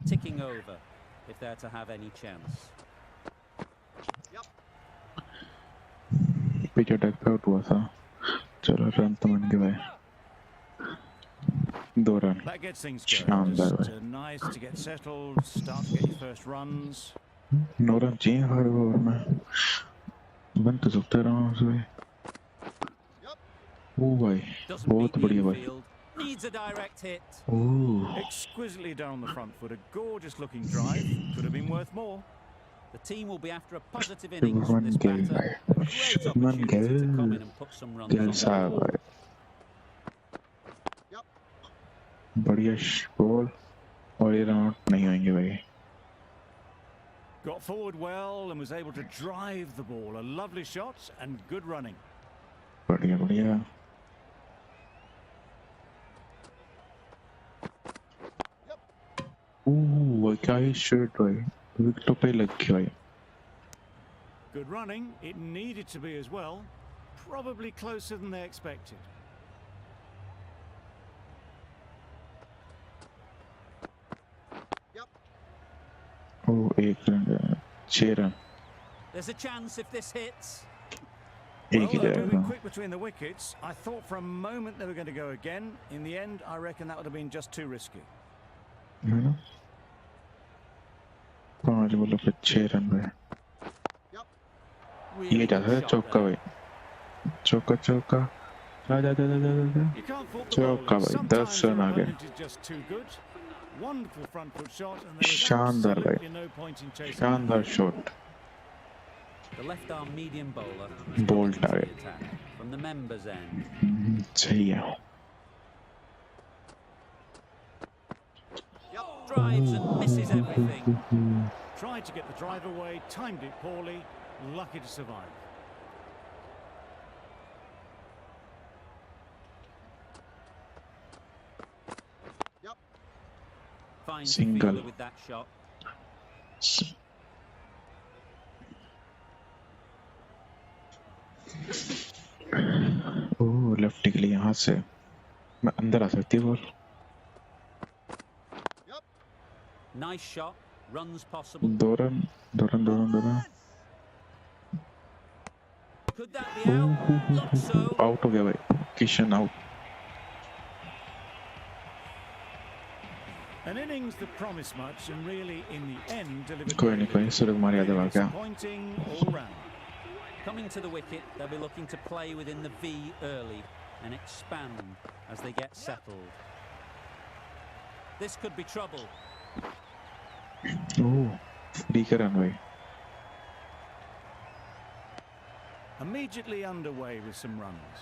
Speaker 2: Ticking over, if they're to have any chance.
Speaker 1: पीछे duck out हुआ था चलो run तो बन गए 2 run
Speaker 3: That gets things going.
Speaker 1: शानदार
Speaker 3: Just nice to get settled, start to get your first runs.
Speaker 1: 9 run चाहिए हर over में बन तो सकते आराम से ओ भाई
Speaker 2: Doesn't
Speaker 1: बहुत
Speaker 2: beat the
Speaker 1: बढ़िया भाई
Speaker 2: infield. Needs a direct hit.
Speaker 1: Oh
Speaker 3: Exquisitely done on the front foot. A gorgeous looking drive. Could have been worth more.
Speaker 2: The team will be after a positive innings from this
Speaker 1: Shubman Gill
Speaker 2: batter.
Speaker 1: भाई
Speaker 2: Great
Speaker 1: Shubman
Speaker 2: opportunity to come
Speaker 1: Gill
Speaker 2: in and put some runs on
Speaker 1: जलसा
Speaker 2: the board.
Speaker 1: भाई बढ़िया ball और ये run out नहीं होंगे भाई
Speaker 3: Got forward well and was able to drive the ball. A lovely shot and good running.
Speaker 1: बढ़िया बढ़िया ओह क्या ही शॉट भाई विकेट पे लग गया भाई
Speaker 3: Good running. It needed to be as well. Probably closer than they expected.
Speaker 1: Oh 1 run 6 run
Speaker 2: There's a chance if this hits.
Speaker 1: एक
Speaker 3: Well,
Speaker 1: ही
Speaker 3: they're moving
Speaker 1: जाएगा
Speaker 3: quick between the wickets. I thought for a moment they were going to go again. In the end, I reckon that would have been just too risky.
Speaker 1: है ना 5 बॉलों पे 6 run भाई
Speaker 2: Really
Speaker 1: ये
Speaker 2: good
Speaker 1: जाता है
Speaker 2: shot
Speaker 1: चौका
Speaker 2: there.
Speaker 1: भाई चौका चौका जा जा जा जा जा
Speaker 3: You can't fault the
Speaker 1: चौका
Speaker 3: bowlers.
Speaker 1: भाई 10
Speaker 3: Sometimes
Speaker 1: रन
Speaker 3: their
Speaker 1: आ गए
Speaker 3: opponent is just too good. Wonderful front foot shot, and there was
Speaker 1: शानदार भाई
Speaker 3: absolutely no point in chasing.
Speaker 1: शानदार shot
Speaker 2: The left arm medium bowler
Speaker 1: Bold
Speaker 2: into the
Speaker 1: target.
Speaker 2: attack from the members end.
Speaker 1: सही है
Speaker 2: Drives and misses everything.
Speaker 3: Tried to get the drive away, timed it poorly, lucky to survive.
Speaker 2: Finds the
Speaker 1: Single.
Speaker 2: fielder with that shot.
Speaker 1: Oh left के लिए यहाँ से मैं अंदर आ सकती है ball
Speaker 2: Nice shot. Runs possible.
Speaker 1: 2 run 2 run 2 run 2 run
Speaker 2: Could that be out? Looks so.
Speaker 1: Out हो गया भाई Kishan out
Speaker 3: An innings that promised much and really, in the end, delivered
Speaker 1: कोई
Speaker 3: very
Speaker 1: नहीं कोई
Speaker 3: little.
Speaker 1: सूर्य कुमार यादव आ गया
Speaker 3: Disappointing all round.
Speaker 2: Coming to the wicket, they'll be looking to play within the V early and expand as they get settled. This could be trouble.
Speaker 1: Oh free का run भाई
Speaker 3: Immediately underway with some runs.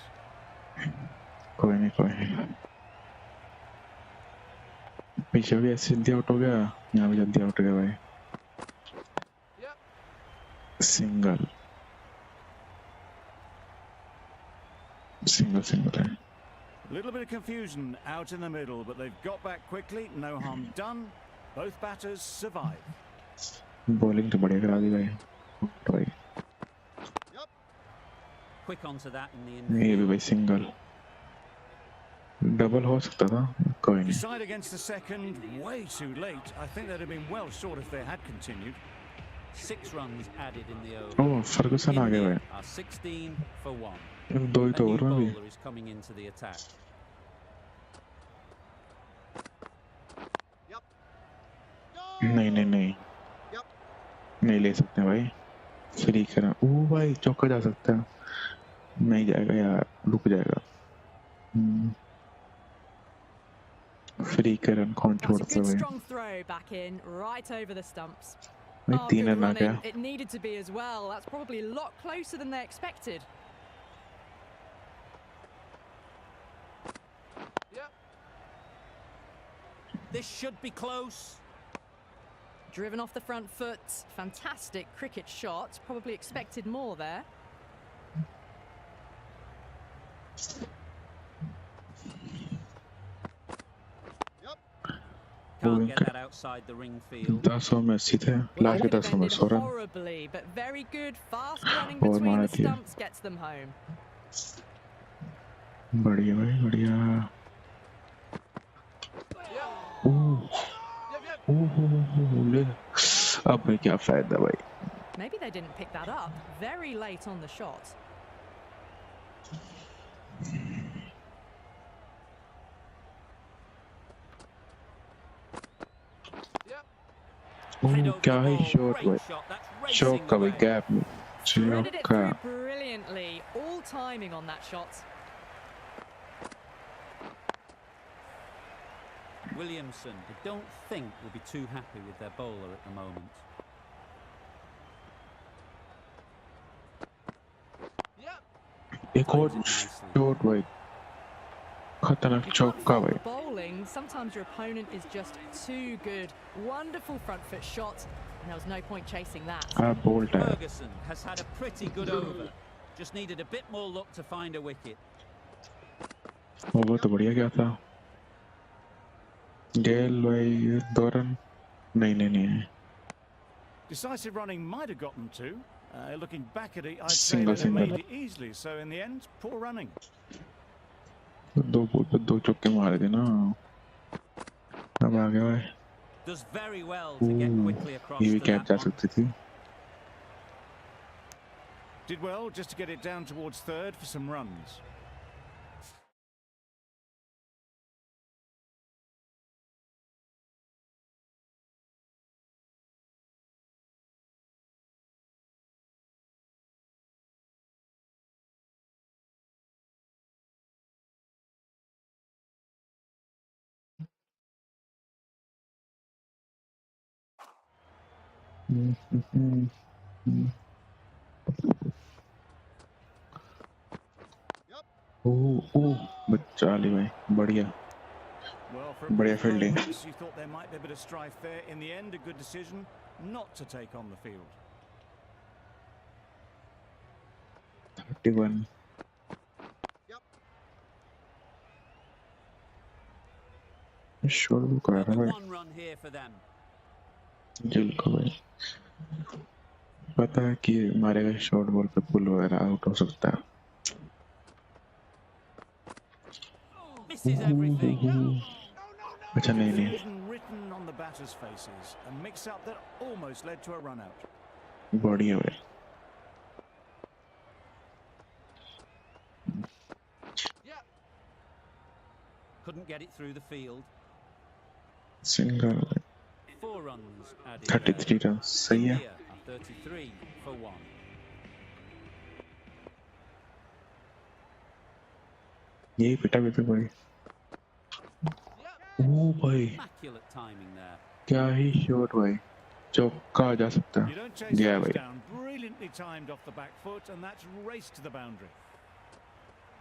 Speaker 1: कोई नहीं पीछे भी ऐसे जल्दी out हो गया यहाँ भी जल्दी आउट हो गया भाई सिंगल सिंगल सिंगल है
Speaker 3: A little bit of confusion out in the middle, but they've got back quickly. No harm done. Both batters survive.
Speaker 1: Bowling तो बढ़िया करा दी भाई
Speaker 2: quick onto that in the
Speaker 1: ये भी
Speaker 2: infield.
Speaker 1: भाई सिंगल डबल हो सकता था कोई नहीं
Speaker 3: Decide against the second, way too late. I think they'd have been well short if they had continued.
Speaker 2: 6 runs added in the over.
Speaker 1: Oh Ferguson आ गया
Speaker 2: India
Speaker 1: भाई
Speaker 2: are 16 for 1.
Speaker 1: दो ही
Speaker 2: A
Speaker 1: तो
Speaker 2: new
Speaker 1: ओवर में भी
Speaker 2: bowler is coming into the attack.
Speaker 1: नहीं नहीं नहीं नहीं ले सकते भाई फ्री करा ओह भाई चौका जा सकता है नहीं जाएगा यार रुक जाएगा फ्री करन कौन
Speaker 5: That's a
Speaker 1: छोड़ता
Speaker 5: good
Speaker 1: भाई
Speaker 5: strong throw back in, right over the stumps.
Speaker 1: भाई
Speaker 5: Oh,
Speaker 1: तीन
Speaker 5: good
Speaker 1: रन आ गया
Speaker 5: running. It needed to be as well. That's probably a lot closer than they expected.
Speaker 2: This should be close.
Speaker 5: Driven off the front foot. Fantastic cricket shot. Probably expected more there.
Speaker 2: Can't get that outside the ring field.
Speaker 1: 10 में अच्छी थे
Speaker 5: Well,
Speaker 1: last
Speaker 5: that
Speaker 1: के
Speaker 5: could have
Speaker 1: 10 में
Speaker 5: ended
Speaker 1: 100 run
Speaker 5: horribly, but very good, fast running
Speaker 1: बहुत
Speaker 5: between
Speaker 1: मारा
Speaker 5: the
Speaker 1: थी
Speaker 5: stumps gets them home.
Speaker 1: बढ़िया भाई बढ़िया ले अब भाई क्या फायदा भाई
Speaker 5: Maybe they didn't pick that up. Very late on the shot.
Speaker 2: Head over
Speaker 1: क्या
Speaker 2: the
Speaker 1: है
Speaker 2: ball.
Speaker 1: शॉट
Speaker 2: Great
Speaker 1: भाई
Speaker 2: shot. That's
Speaker 1: शॉट
Speaker 2: racing
Speaker 1: का भाई
Speaker 2: away.
Speaker 1: गैप में
Speaker 5: Threaded it
Speaker 1: चौका
Speaker 5: through brilliantly. All timing on that shot.
Speaker 2: Williamson, I don't think will be too happy with their bowler at the moment.
Speaker 1: एक और shot भाई खतरनाक
Speaker 5: You can't
Speaker 1: चौका
Speaker 5: fault
Speaker 1: भाई
Speaker 5: the bowling. Sometimes your opponent is just too good. Wonderful front foot shot, and there was no point chasing that.
Speaker 1: आप bolt है
Speaker 2: Ferguson has had a pretty good over. Just needed a bit more luck to find a wicket.
Speaker 1: वो तो बढ़िया क्या था गेल भाई 2 run नहीं नहीं नहीं
Speaker 3: Decisive running might have gotten two. Looking back at it, I'd say
Speaker 1: Single,
Speaker 3: they'd have made
Speaker 1: single.
Speaker 3: it easily. So in the end, poor running.
Speaker 1: दो बॉल पे 2 चौके मारे थे ना अब आ गया भाई
Speaker 2: Does very well to get quickly across
Speaker 1: ये भी
Speaker 2: to
Speaker 1: कैप
Speaker 2: that
Speaker 1: जा
Speaker 2: one.
Speaker 1: सकती थी
Speaker 3: Did well just to get it down towards third for some runs.
Speaker 1: ओह ओह बच्चा अली भाई बढ़िया
Speaker 3: Well, for a
Speaker 1: बढ़िया
Speaker 3: brief
Speaker 1: fielding
Speaker 3: moment, you thought there might be a bit of strife there. In the end, a good decision not to take on the field.
Speaker 1: 31 shot भी कर रहा
Speaker 2: Another
Speaker 1: भाई
Speaker 2: 1 run here for them.
Speaker 1: जिल को भाई पता है कि मारेगा शॉर्ट बॉल पे पुल वगैरह आउट हो सकता है
Speaker 2: Misses everything.
Speaker 1: अच्छा नहीं नहीं
Speaker 3: Confusion written on the batters' faces. A mix-up that almost led to a run-out.
Speaker 1: बढ़िया भाई
Speaker 2: Couldn't get it through the field.
Speaker 1: Single
Speaker 2: 4 runs added.
Speaker 1: 33 run सही है
Speaker 2: India are 33 for 1.
Speaker 1: यही पिटा भी था भाई ओ भाई
Speaker 2: Immaculate timing there.
Speaker 1: क्या ही शॉट भाई चौका जा सकता
Speaker 3: You don't
Speaker 1: है
Speaker 3: chase
Speaker 1: गया
Speaker 3: those
Speaker 1: भाई
Speaker 3: down. Brilliantly timed off the back foot, and that's raced to the boundary.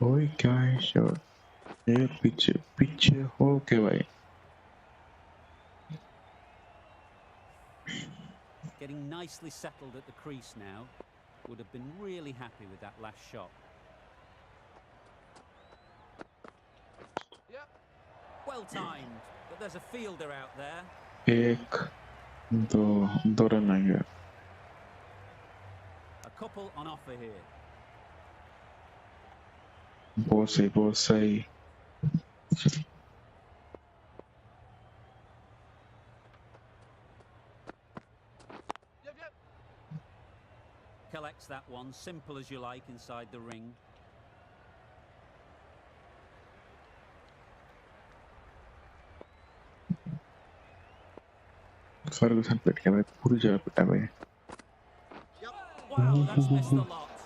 Speaker 1: ओए क्या है शॉट ये पीछे पीछे हो के भाई
Speaker 2: Getting nicely settled at the crease now. Would have been really happy with that last shot. Well timed, but there's a fielder out there.
Speaker 1: एक दो रन आएंगे
Speaker 2: A couple on offer here.
Speaker 1: बहुत सही बहुत सही.
Speaker 2: Collects that one, simple as you like, inside the ring.
Speaker 1: Ferguson पिट गया भाई, पूरी जगह पिटा भाई.
Speaker 2: Wow, that's missed a lot.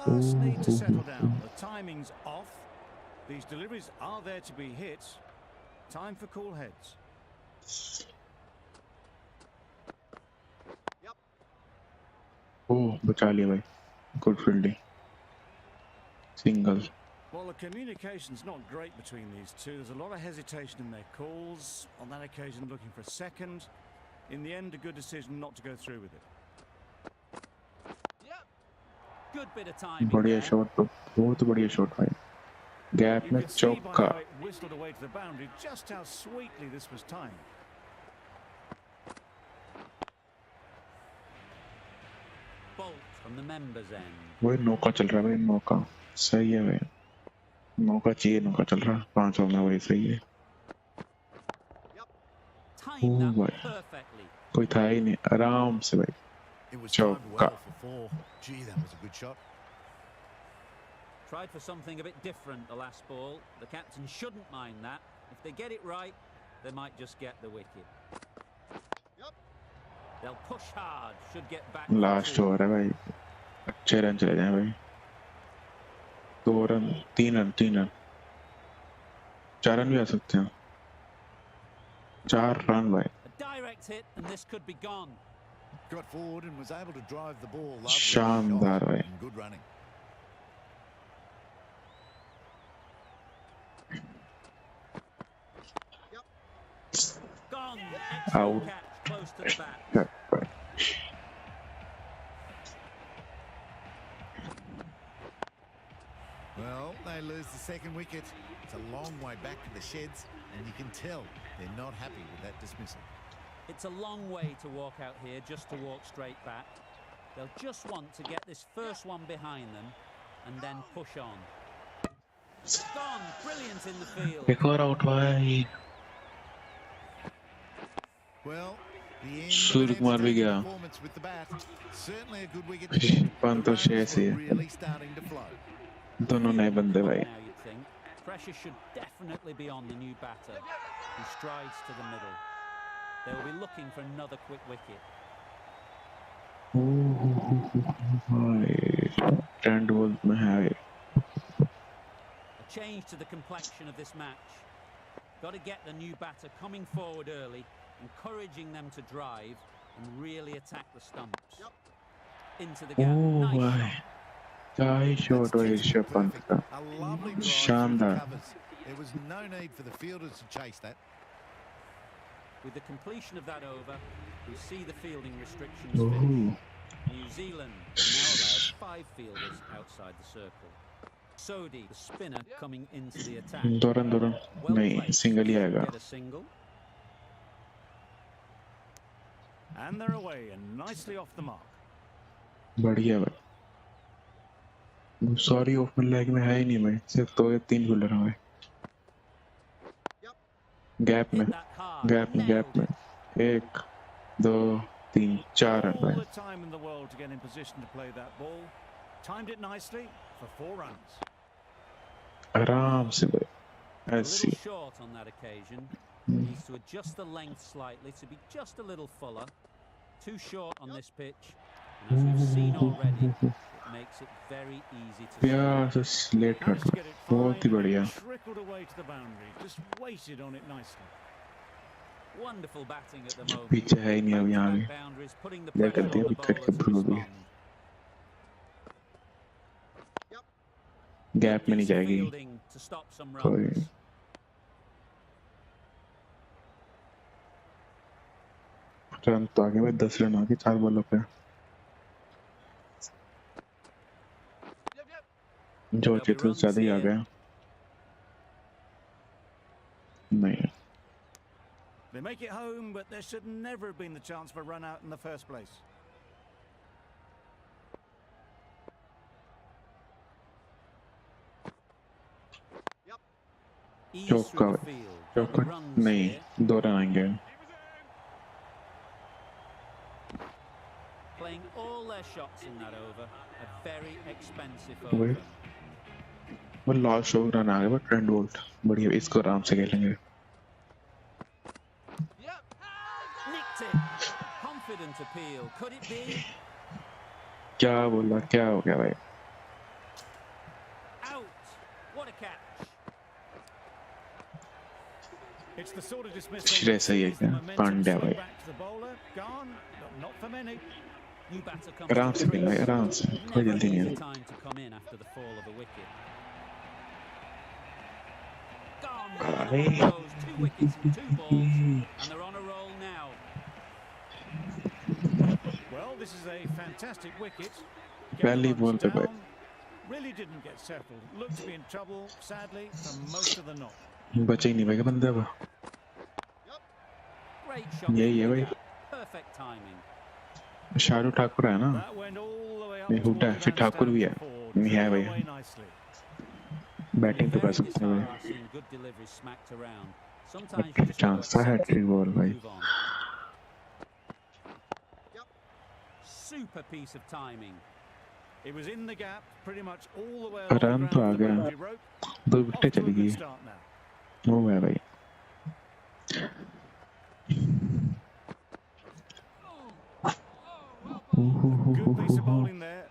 Speaker 3: Just need to settle down. The timing's off. These deliveries are there to be hit. Time for cool heads.
Speaker 1: ओह बचा लिया भाई. Good fielding. Single.
Speaker 3: Well, the communication's not great between these two. There's a lot of hesitation in their calls. On that occasion, looking for a second. In the end, a good decision not to go through with it.
Speaker 2: Good bit of timing
Speaker 1: बढ़िया
Speaker 2: there.
Speaker 1: Shot, तो बहुत बढ़िया shot भाई. Gap
Speaker 3: You
Speaker 1: में
Speaker 3: can see by
Speaker 1: चौका.
Speaker 3: how it whistled away to the boundary just how sweetly this was timed.
Speaker 2: Bolt from the members end.
Speaker 1: वही नौका चल रहा है भाई. नौका सही है भाई. नौका चाहिए, नौका चल रहा है 5 ओवर में. वही सही है.
Speaker 2: Timed that
Speaker 1: boy.
Speaker 2: perfectly.
Speaker 1: कोई था ही नहीं. आराम से भाई.
Speaker 4: It was timed
Speaker 1: चौका.
Speaker 4: well for 4. Gee, that was a good shot.
Speaker 2: Tried for something a bit different the last ball. The captain shouldn't mind that. If they get it right, they might just get the wicket. They'll push hard, should get back.
Speaker 1: Last over है भाई. अच्छे run चले जाए भाई. 2 run, 3 run, 3 run, 4 run भी आ सकते हैं. 4 run भाई.
Speaker 2: A direct hit and this could be gone.
Speaker 4: Got forward and was able to drive the ball. Lovely
Speaker 1: शानदार
Speaker 4: shot
Speaker 1: भाई.
Speaker 4: and good running.
Speaker 2: Gone.
Speaker 1: Out.
Speaker 2: Excellent catch, close to the bat.
Speaker 1: Yeah, भाई.
Speaker 4: Well, they lose the second wicket. It's a long way back to the sheds, and you can tell they're not happy with that dismissal.
Speaker 2: It's a long way to walk out here just to walk straight back. They'll just want to get this first one behind them and then push on. Gone. Brilliant in the field.
Speaker 1: एक और out भाई.
Speaker 4: Well, the end
Speaker 1: Surya
Speaker 4: of an
Speaker 1: Kumar भी
Speaker 4: outstanding
Speaker 1: गया.
Speaker 4: performance with the bat. Certainly a good wicket. The
Speaker 1: Pant तो
Speaker 4: runs
Speaker 1: शेष ही
Speaker 4: were
Speaker 1: है.
Speaker 4: really starting to flow.
Speaker 1: दोनों नए बंदे भाई.
Speaker 2: Now you'd think. Pressure should definitely be on the new batter, who strides to the middle. They'll be looking for another quick wicket.
Speaker 1: भाई 10 ball में है.
Speaker 2: A change to the complexion of this match. Got to get the new batter coming forward early, encouraging them to drive and really attack the stumps. Into the gap.
Speaker 1: Oh
Speaker 2: Nice
Speaker 1: भाई.
Speaker 2: shot.
Speaker 1: क्या ही shot भाई ऋषभ पंत का.
Speaker 4: A lovely drive through the
Speaker 1: शानदार.
Speaker 4: covers. There was no need for the fielders to chase that.
Speaker 2: With the completion of that over, we see the fielding restrictions
Speaker 1: oh.
Speaker 2: finish. New Zealand now allows 5 fielders outside the circle. Sodhi, the spinner, coming into the attack.
Speaker 1: दो run
Speaker 2: Well
Speaker 1: नहीं,
Speaker 2: placed.
Speaker 1: Single ही आएगा.
Speaker 2: Get a single.
Speaker 3: And they're away and nicely off the mark.
Speaker 1: बढ़िया भाई. Sorry of में leg में है ही नहीं भाई. सिर्फ 2 या 3 बॉलर हैं भाई. गैप में,
Speaker 2: Hit that hard.
Speaker 1: गैप में, गैप
Speaker 2: Nailed
Speaker 1: में.
Speaker 2: it.
Speaker 1: 1 2 3 4 रन
Speaker 3: All
Speaker 1: भाई.
Speaker 3: the time in the world to get in position to play that ball. Timed it nicely for 4 runs.
Speaker 1: आराम से भाई.
Speaker 2: A
Speaker 1: ऐसी.
Speaker 2: little short on that occasion. Needs to adjust the length slightly to be just a little fuller. Too short on this pitch. And as we've seen already, it makes it very easy to
Speaker 1: प्यार से slate हट
Speaker 3: Managed to
Speaker 1: भाई.
Speaker 3: get it
Speaker 1: बहुत ही
Speaker 3: fine,
Speaker 1: बढ़िया.
Speaker 3: trickled away to the boundary. Just waited on it nicely.
Speaker 2: Wonderful batting at the moment.
Speaker 1: पीछे है ही नहीं अब यहाँ
Speaker 2: Back-to-back
Speaker 1: भी.
Speaker 2: boundaries, putting the
Speaker 1: क्या
Speaker 2: pressure
Speaker 1: करते हैं
Speaker 2: on the
Speaker 1: विकेट के
Speaker 2: bowler to
Speaker 1: थ्रू भी.
Speaker 2: respond.
Speaker 1: गैप में नहीं
Speaker 2: Decent
Speaker 1: जाएगी.
Speaker 2: fielding to stop some
Speaker 1: कोई.
Speaker 2: runs.
Speaker 1: रन तो आगे भाई. 10 रन आगे 4 बॉलों पे. जो चित्र ज्यादा ही आ गया. नहीं.
Speaker 3: They make it home, but there should never have been the chance for a run out in the first place.
Speaker 2: Ease
Speaker 1: चौका
Speaker 2: through the
Speaker 1: भाई,
Speaker 2: field.
Speaker 1: चौका
Speaker 2: Runs
Speaker 1: नहीं,
Speaker 2: here.
Speaker 1: 2 रन आएंगे।
Speaker 2: Playing all their shots in that over. A very expensive
Speaker 1: वही,
Speaker 2: over.
Speaker 1: वो last over run आ गया, but Trent Boult बढ़िया, इसको आराम से खेलेंगे।
Speaker 2: Nicked it. Confident appeal. Could it be?
Speaker 1: क्या बोला, क्या हो गया भाई?
Speaker 2: Out. What a catch.
Speaker 3: It's the sort of dismissal
Speaker 1: श्रेय
Speaker 3: that
Speaker 1: सही है
Speaker 3: sees the
Speaker 1: क्या?
Speaker 3: momentum
Speaker 1: पांड्या
Speaker 3: swing
Speaker 1: भाई,
Speaker 3: back to the bowler. Gone, but not for many.
Speaker 2: New batter comes
Speaker 1: आराम
Speaker 2: to
Speaker 1: से
Speaker 2: the
Speaker 1: खेलना है,
Speaker 2: crease.
Speaker 1: आराम से, कोई
Speaker 2: Never
Speaker 1: जल्दी नहीं
Speaker 2: easy
Speaker 1: है।
Speaker 2: time to come in after the fall of a wicket. Gone.
Speaker 1: अरे
Speaker 2: One goes. 2 wickets and 2 balls, and they're on a roll now.
Speaker 3: Well, this is a fantastic wicket.
Speaker 1: पहली ball पे भाई,
Speaker 3: Down, really didn't get settled. Looked to be in trouble, sadly, for most of the knock.
Speaker 1: बचे ही नहीं भाई बंदे अब।
Speaker 2: Great shot.
Speaker 1: यही है
Speaker 2: through the
Speaker 1: भाई,
Speaker 2: gap. Perfect timing.
Speaker 1: Shahrukh Thakur है ना,
Speaker 3: That went all the way up
Speaker 1: नहीं हुड्डा है,
Speaker 3: towards
Speaker 1: फिर
Speaker 3: the
Speaker 1: ठाकुर भी है,
Speaker 3: outstanding forward.
Speaker 1: नहीं है
Speaker 3: Driven
Speaker 1: भाई,
Speaker 3: away nicely.
Speaker 1: बैटिंग तो कर
Speaker 2: Very
Speaker 1: सकते हैं भाई।
Speaker 2: disheartening seeing good delivery smacked around. Sometimes you just got
Speaker 1: chance
Speaker 2: to
Speaker 1: था
Speaker 2: accept
Speaker 1: hat trick
Speaker 2: it
Speaker 1: ball
Speaker 2: and
Speaker 1: भाई।
Speaker 2: move on. Super piece of timing.
Speaker 3: It was in the gap, pretty much all the way
Speaker 1: run
Speaker 3: along the
Speaker 1: तो आ
Speaker 3: ground of the
Speaker 1: गया,
Speaker 3: boundary rope.
Speaker 1: 2
Speaker 3: Off
Speaker 1: विकेटें
Speaker 3: to a
Speaker 1: चली
Speaker 3: good
Speaker 1: गई,
Speaker 3: start now.
Speaker 1: वो है भाई।
Speaker 3: Good piece of bowling there.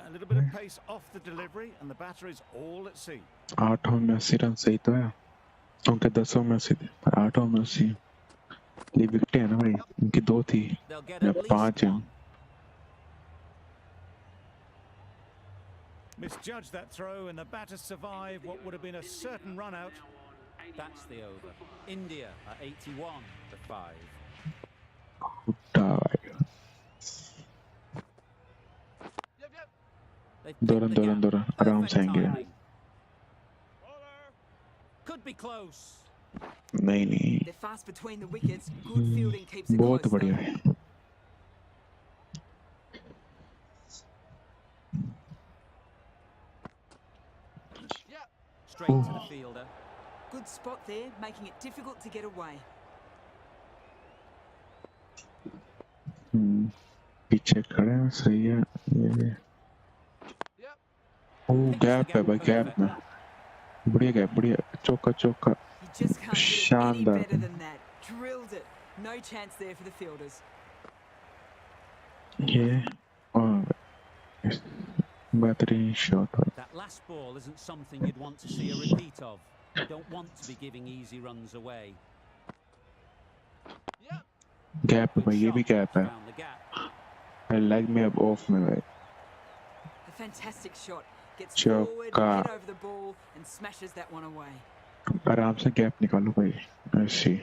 Speaker 3: A little bit of pace off the delivery, and the batter is all at sea.
Speaker 1: 8 में 80 run सही तो है, उनके 10 में 80 थे, पर 8 में 80 ये विकेट है ना भाई, उनकी 2 थी
Speaker 2: They'll get
Speaker 1: या
Speaker 2: at least
Speaker 1: 5 है।
Speaker 2: one.
Speaker 3: Misjudged that throw, and the batter survived what would have been a certain run out.
Speaker 2: That's the over. India are 81 for 5.
Speaker 1: Hooda भाई,
Speaker 2: They've
Speaker 1: 2
Speaker 2: picked
Speaker 1: run
Speaker 2: the
Speaker 1: 2 run
Speaker 2: gap.
Speaker 1: 2 run आराम
Speaker 2: Perfect
Speaker 1: से आएंगे।
Speaker 2: timing. Could be close.
Speaker 1: नहीं नहीं,
Speaker 6: They're fast between the wickets. Good fielding keeps it
Speaker 1: बहुत
Speaker 6: close.
Speaker 1: बढ़िया
Speaker 6: though.
Speaker 1: है।
Speaker 2: Straight to the fielder.
Speaker 6: Good spot there, making it difficult to get away.
Speaker 1: पीछे खड़े हैं, सही है ये। ओ गैप है भाई, गैप में बढ़िया गैप, बढ़िया, चौका चौका,
Speaker 6: You just can't hit it any
Speaker 1: शानदार।
Speaker 6: better than that. Drilled it. No chance there for the fielders.
Speaker 1: ये बेहतरीन शॉट है।
Speaker 2: That last ball isn't something you'd want to see a repeat of. You don't want to be giving easy runs away.
Speaker 1: Gap है
Speaker 2: Good
Speaker 1: भाई, ये भी
Speaker 2: shot.
Speaker 1: Gap है।
Speaker 2: Found the gap.
Speaker 1: Leg में अब ऑफ में भाई,
Speaker 6: A fantastic shot. Gets
Speaker 1: Chokka.
Speaker 6: forward, head over the ball, and smashes that one away.
Speaker 1: आराम से गैप निकालो भाई, ऐसे।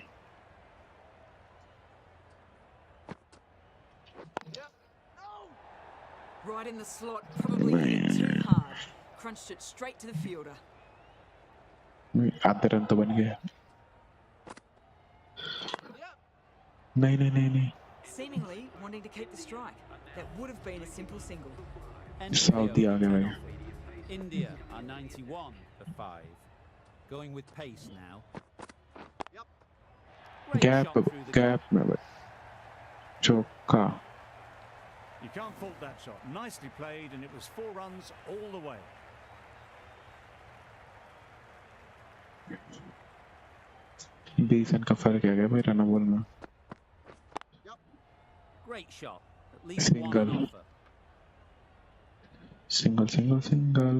Speaker 6: Right in the slot, probably hit it too hard. Crunched it straight to the fielder.
Speaker 1: आधे run तो बन गए। नहीं नहीं नहीं नहीं,
Speaker 6: Seemingly wanting to keep the strike. That would have been a simple single.
Speaker 2: End of the
Speaker 1: Saudi
Speaker 2: over,
Speaker 1: आ गए
Speaker 2: 10
Speaker 1: भाई।
Speaker 2: off. India are 91 for 5. Going with pace now. Great
Speaker 1: gap
Speaker 2: shot through the gap.
Speaker 1: Gap में भाई, चौका।
Speaker 3: You can't fault that shot. Nicely played, and it was 4 runs all the way.
Speaker 1: बीस run का फर्क आ गया भाई रन बॉल में।
Speaker 2: Great shot. At least one
Speaker 1: Single.
Speaker 2: on offer.
Speaker 1: Single single single.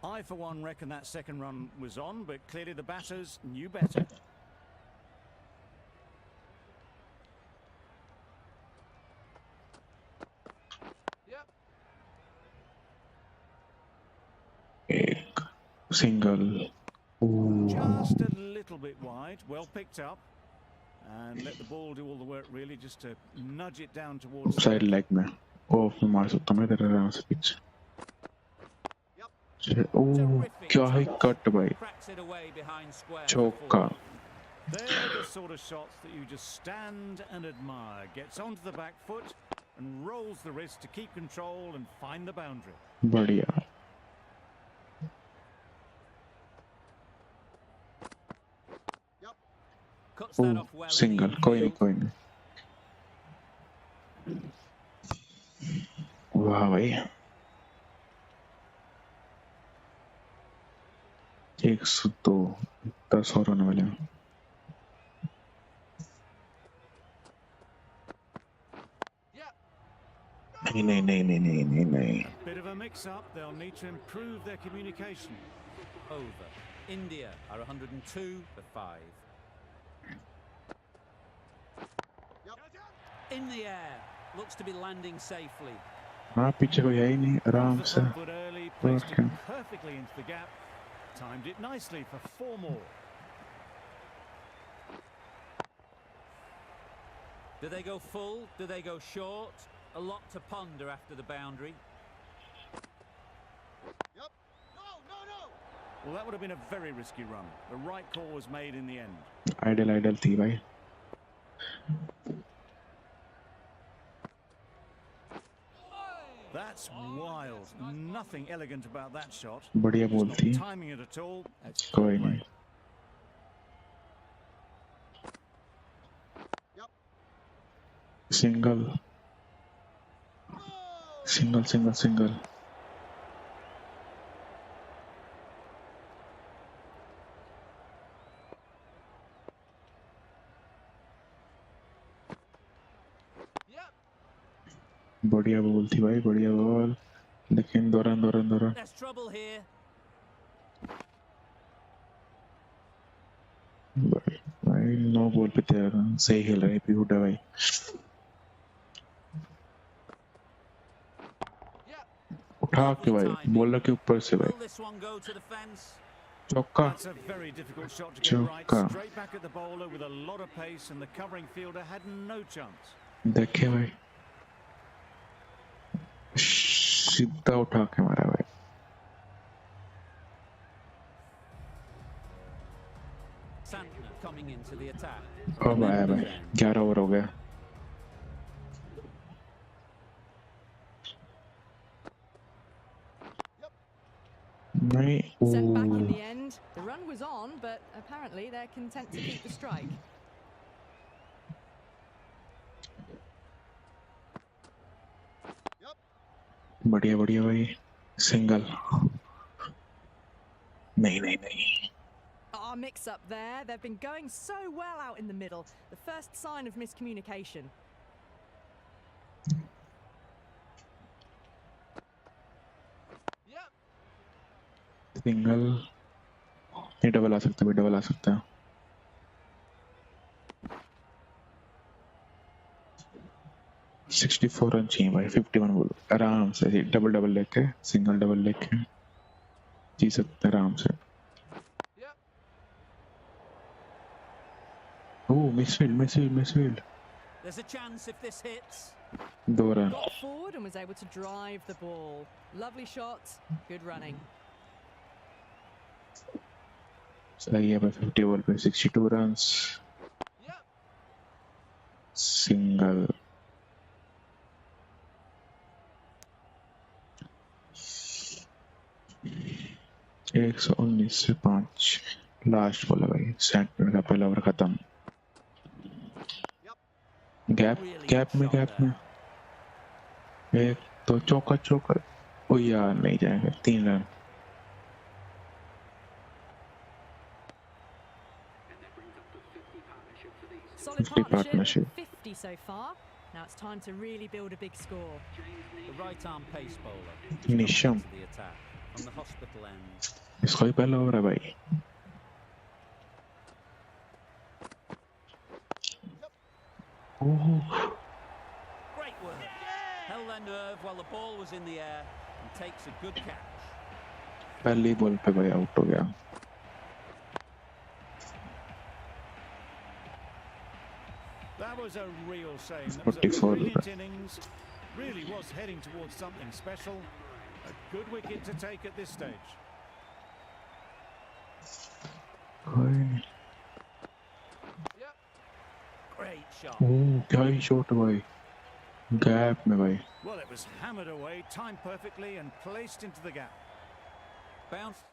Speaker 3: I, for one, reckon that second run was on, but clearly the batters knew better.
Speaker 1: एक single.
Speaker 3: Just a little bit wide. Well picked up. And let the ball do all the work, really, just to nudge it down towards...
Speaker 1: side leg में of में मार सकता मैं तेरे आराम से pitch. ओ
Speaker 2: Terrific
Speaker 1: क्या है
Speaker 2: touch.
Speaker 1: कट भाई,
Speaker 2: Cracks it away behind square. for
Speaker 1: चौका।
Speaker 2: 4.
Speaker 3: They're the sort of shots that you just stand and admire. Gets onto the back foot and rolls the wrist to keep control and find the boundary.
Speaker 1: बढ़िया।
Speaker 2: Cuts that off well in the
Speaker 1: single कोई नहीं
Speaker 2: infield.
Speaker 1: कोई नहीं वाह भाई 102 10 और होने वाले हैं नहीं नहीं नहीं नहीं नहीं नहीं नहीं
Speaker 3: A bit of a mix-up. They'll need to improve their communication.
Speaker 2: Over. India are 102 for 5. In the air. Looks to be landing safely.
Speaker 1: हाँ पीछे कोई है ही नहीं आराम
Speaker 3: Off the
Speaker 1: से
Speaker 3: front foot early, placed
Speaker 1: Okay.
Speaker 3: it perfectly into the gap. Timed it nicely for 4 more.
Speaker 2: Do they go full? Do they go short? A lot to ponder after the boundary.
Speaker 7: Yep. No, no, no.
Speaker 3: Well, that would have been a very risky run. The right call was made in the end.
Speaker 1: आइडल थी भाई
Speaker 3: That's wild. Nothing elegant about that shot.
Speaker 1: बढ़िया
Speaker 3: Just
Speaker 1: ball
Speaker 3: not
Speaker 1: थी
Speaker 3: timing it at all. It's
Speaker 1: कोई
Speaker 3: well
Speaker 1: नहीं
Speaker 3: played.
Speaker 1: Single single single single बढ़िया ball थी भाई बढ़िया बॉल लेकिन दौरान दौरान दौरान
Speaker 2: There's trouble here.
Speaker 1: भाई नो बॉल पे तैयार सही खेल रहा है पीहुटा भाई उठा के भाई बॉलर के ऊपर से भाई
Speaker 2: Will this one go to the fence?
Speaker 1: चौका
Speaker 3: That's a very difficult shot to get right.
Speaker 1: चौका
Speaker 3: Straight back at the bowler with a lot of pace, and the covering fielder had no chance.
Speaker 1: देखे भाई सीधा उठा के मारा भाई
Speaker 2: Santner coming into the attack.
Speaker 1: अब आया भाई 11 ओवर हो गया नहीं
Speaker 5: Sent back in the end. The run was on, but apparently they're content to keep the strike.
Speaker 1: बढ़िया बढ़िया भाई सिंगल नहीं नहीं नहीं
Speaker 5: Ah, mix up there. They've been going so well out in the middle. The first sign of miscommunication.
Speaker 1: Single ये double आ सकता है double आ सकता है 64 रन चाहिए भाई 51 बोल आराम से डबल डबल लेके सिंगल डबल लेके जी सकते हैं आराम से oh misfield
Speaker 2: There's a chance if this hits.
Speaker 1: 2 run
Speaker 5: Got forward and was able to drive the ball. Lovely shot. Good running.
Speaker 1: सही है भाई 50 बॉल पे 62 रन सिंगल एक 119 से 5 लास्ट बॉल है भाई सेंटर का पहला ओवर खत्म गैप में एक तो चौका ओ यार नहीं जाएगा 3 run
Speaker 5: Solid
Speaker 1: 50
Speaker 5: partnership. 50 so far. Now it's time to really build a big score.
Speaker 2: The right arm pace bowler.
Speaker 1: Nisham.
Speaker 2: To the attack from the hospital end.
Speaker 1: इसका ही पहला ओवर है भाई
Speaker 2: Great work. Held their nerve while the ball was in the air and takes a good catch.
Speaker 1: पहली ball पे भाई out हो गया
Speaker 3: That was a real shame. That was a
Speaker 1: 44
Speaker 3: brilliant innings. Really was heading towards something special. A good wicket to take at this stage.
Speaker 2: Great shot.
Speaker 1: क्या ही shot भाई gap में भाई
Speaker 3: Well, it was hammered away, timed perfectly and placed into the gap.
Speaker 2: Bounce.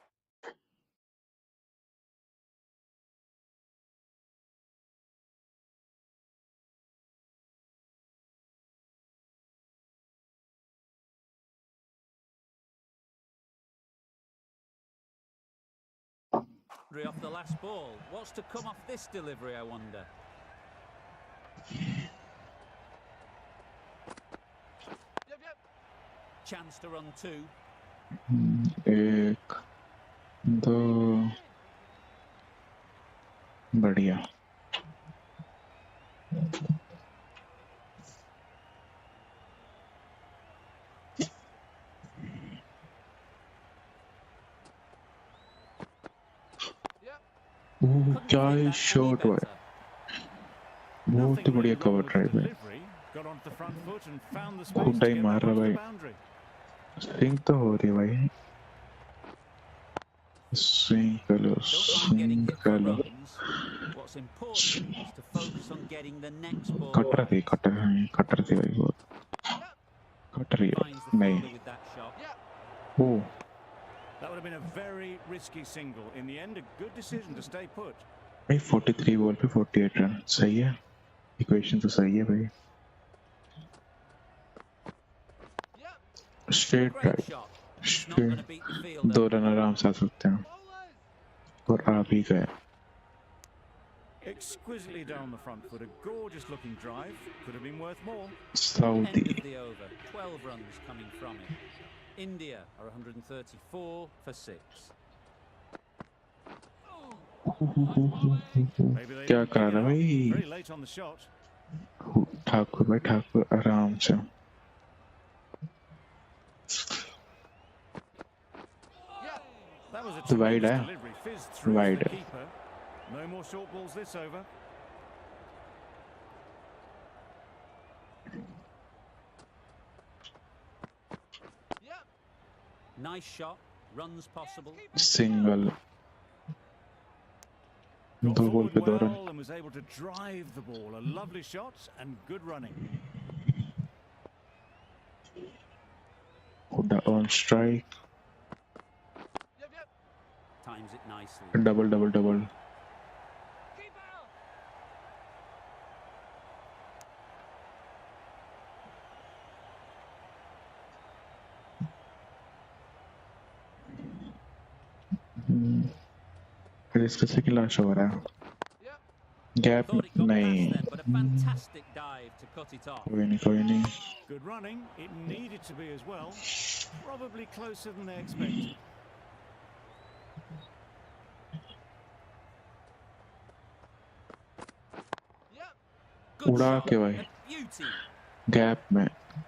Speaker 2: boundary off the last ball. What's to come off this delivery, I wonder? Chance to run two.
Speaker 1: एक दो बढ़िया क्या ही shot हुआ है बहुत ही बढ़िया cover drive है खुदा ही मार रहा भाई स्विंग तो हो रही है भाई स्विंग कर लो स्विंग कर लो कटर थी भाई बहुत कट रही है नहीं ओ
Speaker 3: That would have been a very risky single. In the end, a good decision to stay put.
Speaker 1: भाई 43 बॉल पे 48 रन सही है इक्वेशन तो सही है भाई स्ट्रेट ड्राइव 2 रन आराम से आ सकते हैं और आ भी गए
Speaker 3: Exquisitely down the front foot, a gorgeous looking drive. Could have been worth more.
Speaker 1: Saudi
Speaker 2: End of the over. 12 runs coming from it. India are 134 for 6.
Speaker 1: क्या कर रहा है भाई
Speaker 3: Very late on the shot.
Speaker 1: Thakur भाई ठाकुर आराम से
Speaker 3: That was a
Speaker 1: तो wide
Speaker 3: tremendous
Speaker 1: है
Speaker 3: delivery. Fizzed through
Speaker 1: wide
Speaker 3: the
Speaker 1: है
Speaker 3: keeper. No more short balls this over.
Speaker 2: Nice shot. Runs possible.
Speaker 1: Single
Speaker 3: Got
Speaker 1: दो बॉल
Speaker 3: forward
Speaker 1: पे 2 run
Speaker 3: well and was able to drive the ball. A lovely shot and good running.
Speaker 1: खुदा on strike
Speaker 2: Times it nicely.
Speaker 1: Double double double फिर इसका second last over है gap
Speaker 2: Thought it got
Speaker 1: नहीं
Speaker 2: past them, but a fantastic dive to cut it off.
Speaker 1: कोई नहीं
Speaker 3: Good running. It needed to be as well. Probably closer than they expected.
Speaker 2: Good
Speaker 1: उड़ा
Speaker 2: shot.
Speaker 1: के भाई
Speaker 2: A beauty.
Speaker 1: Gap में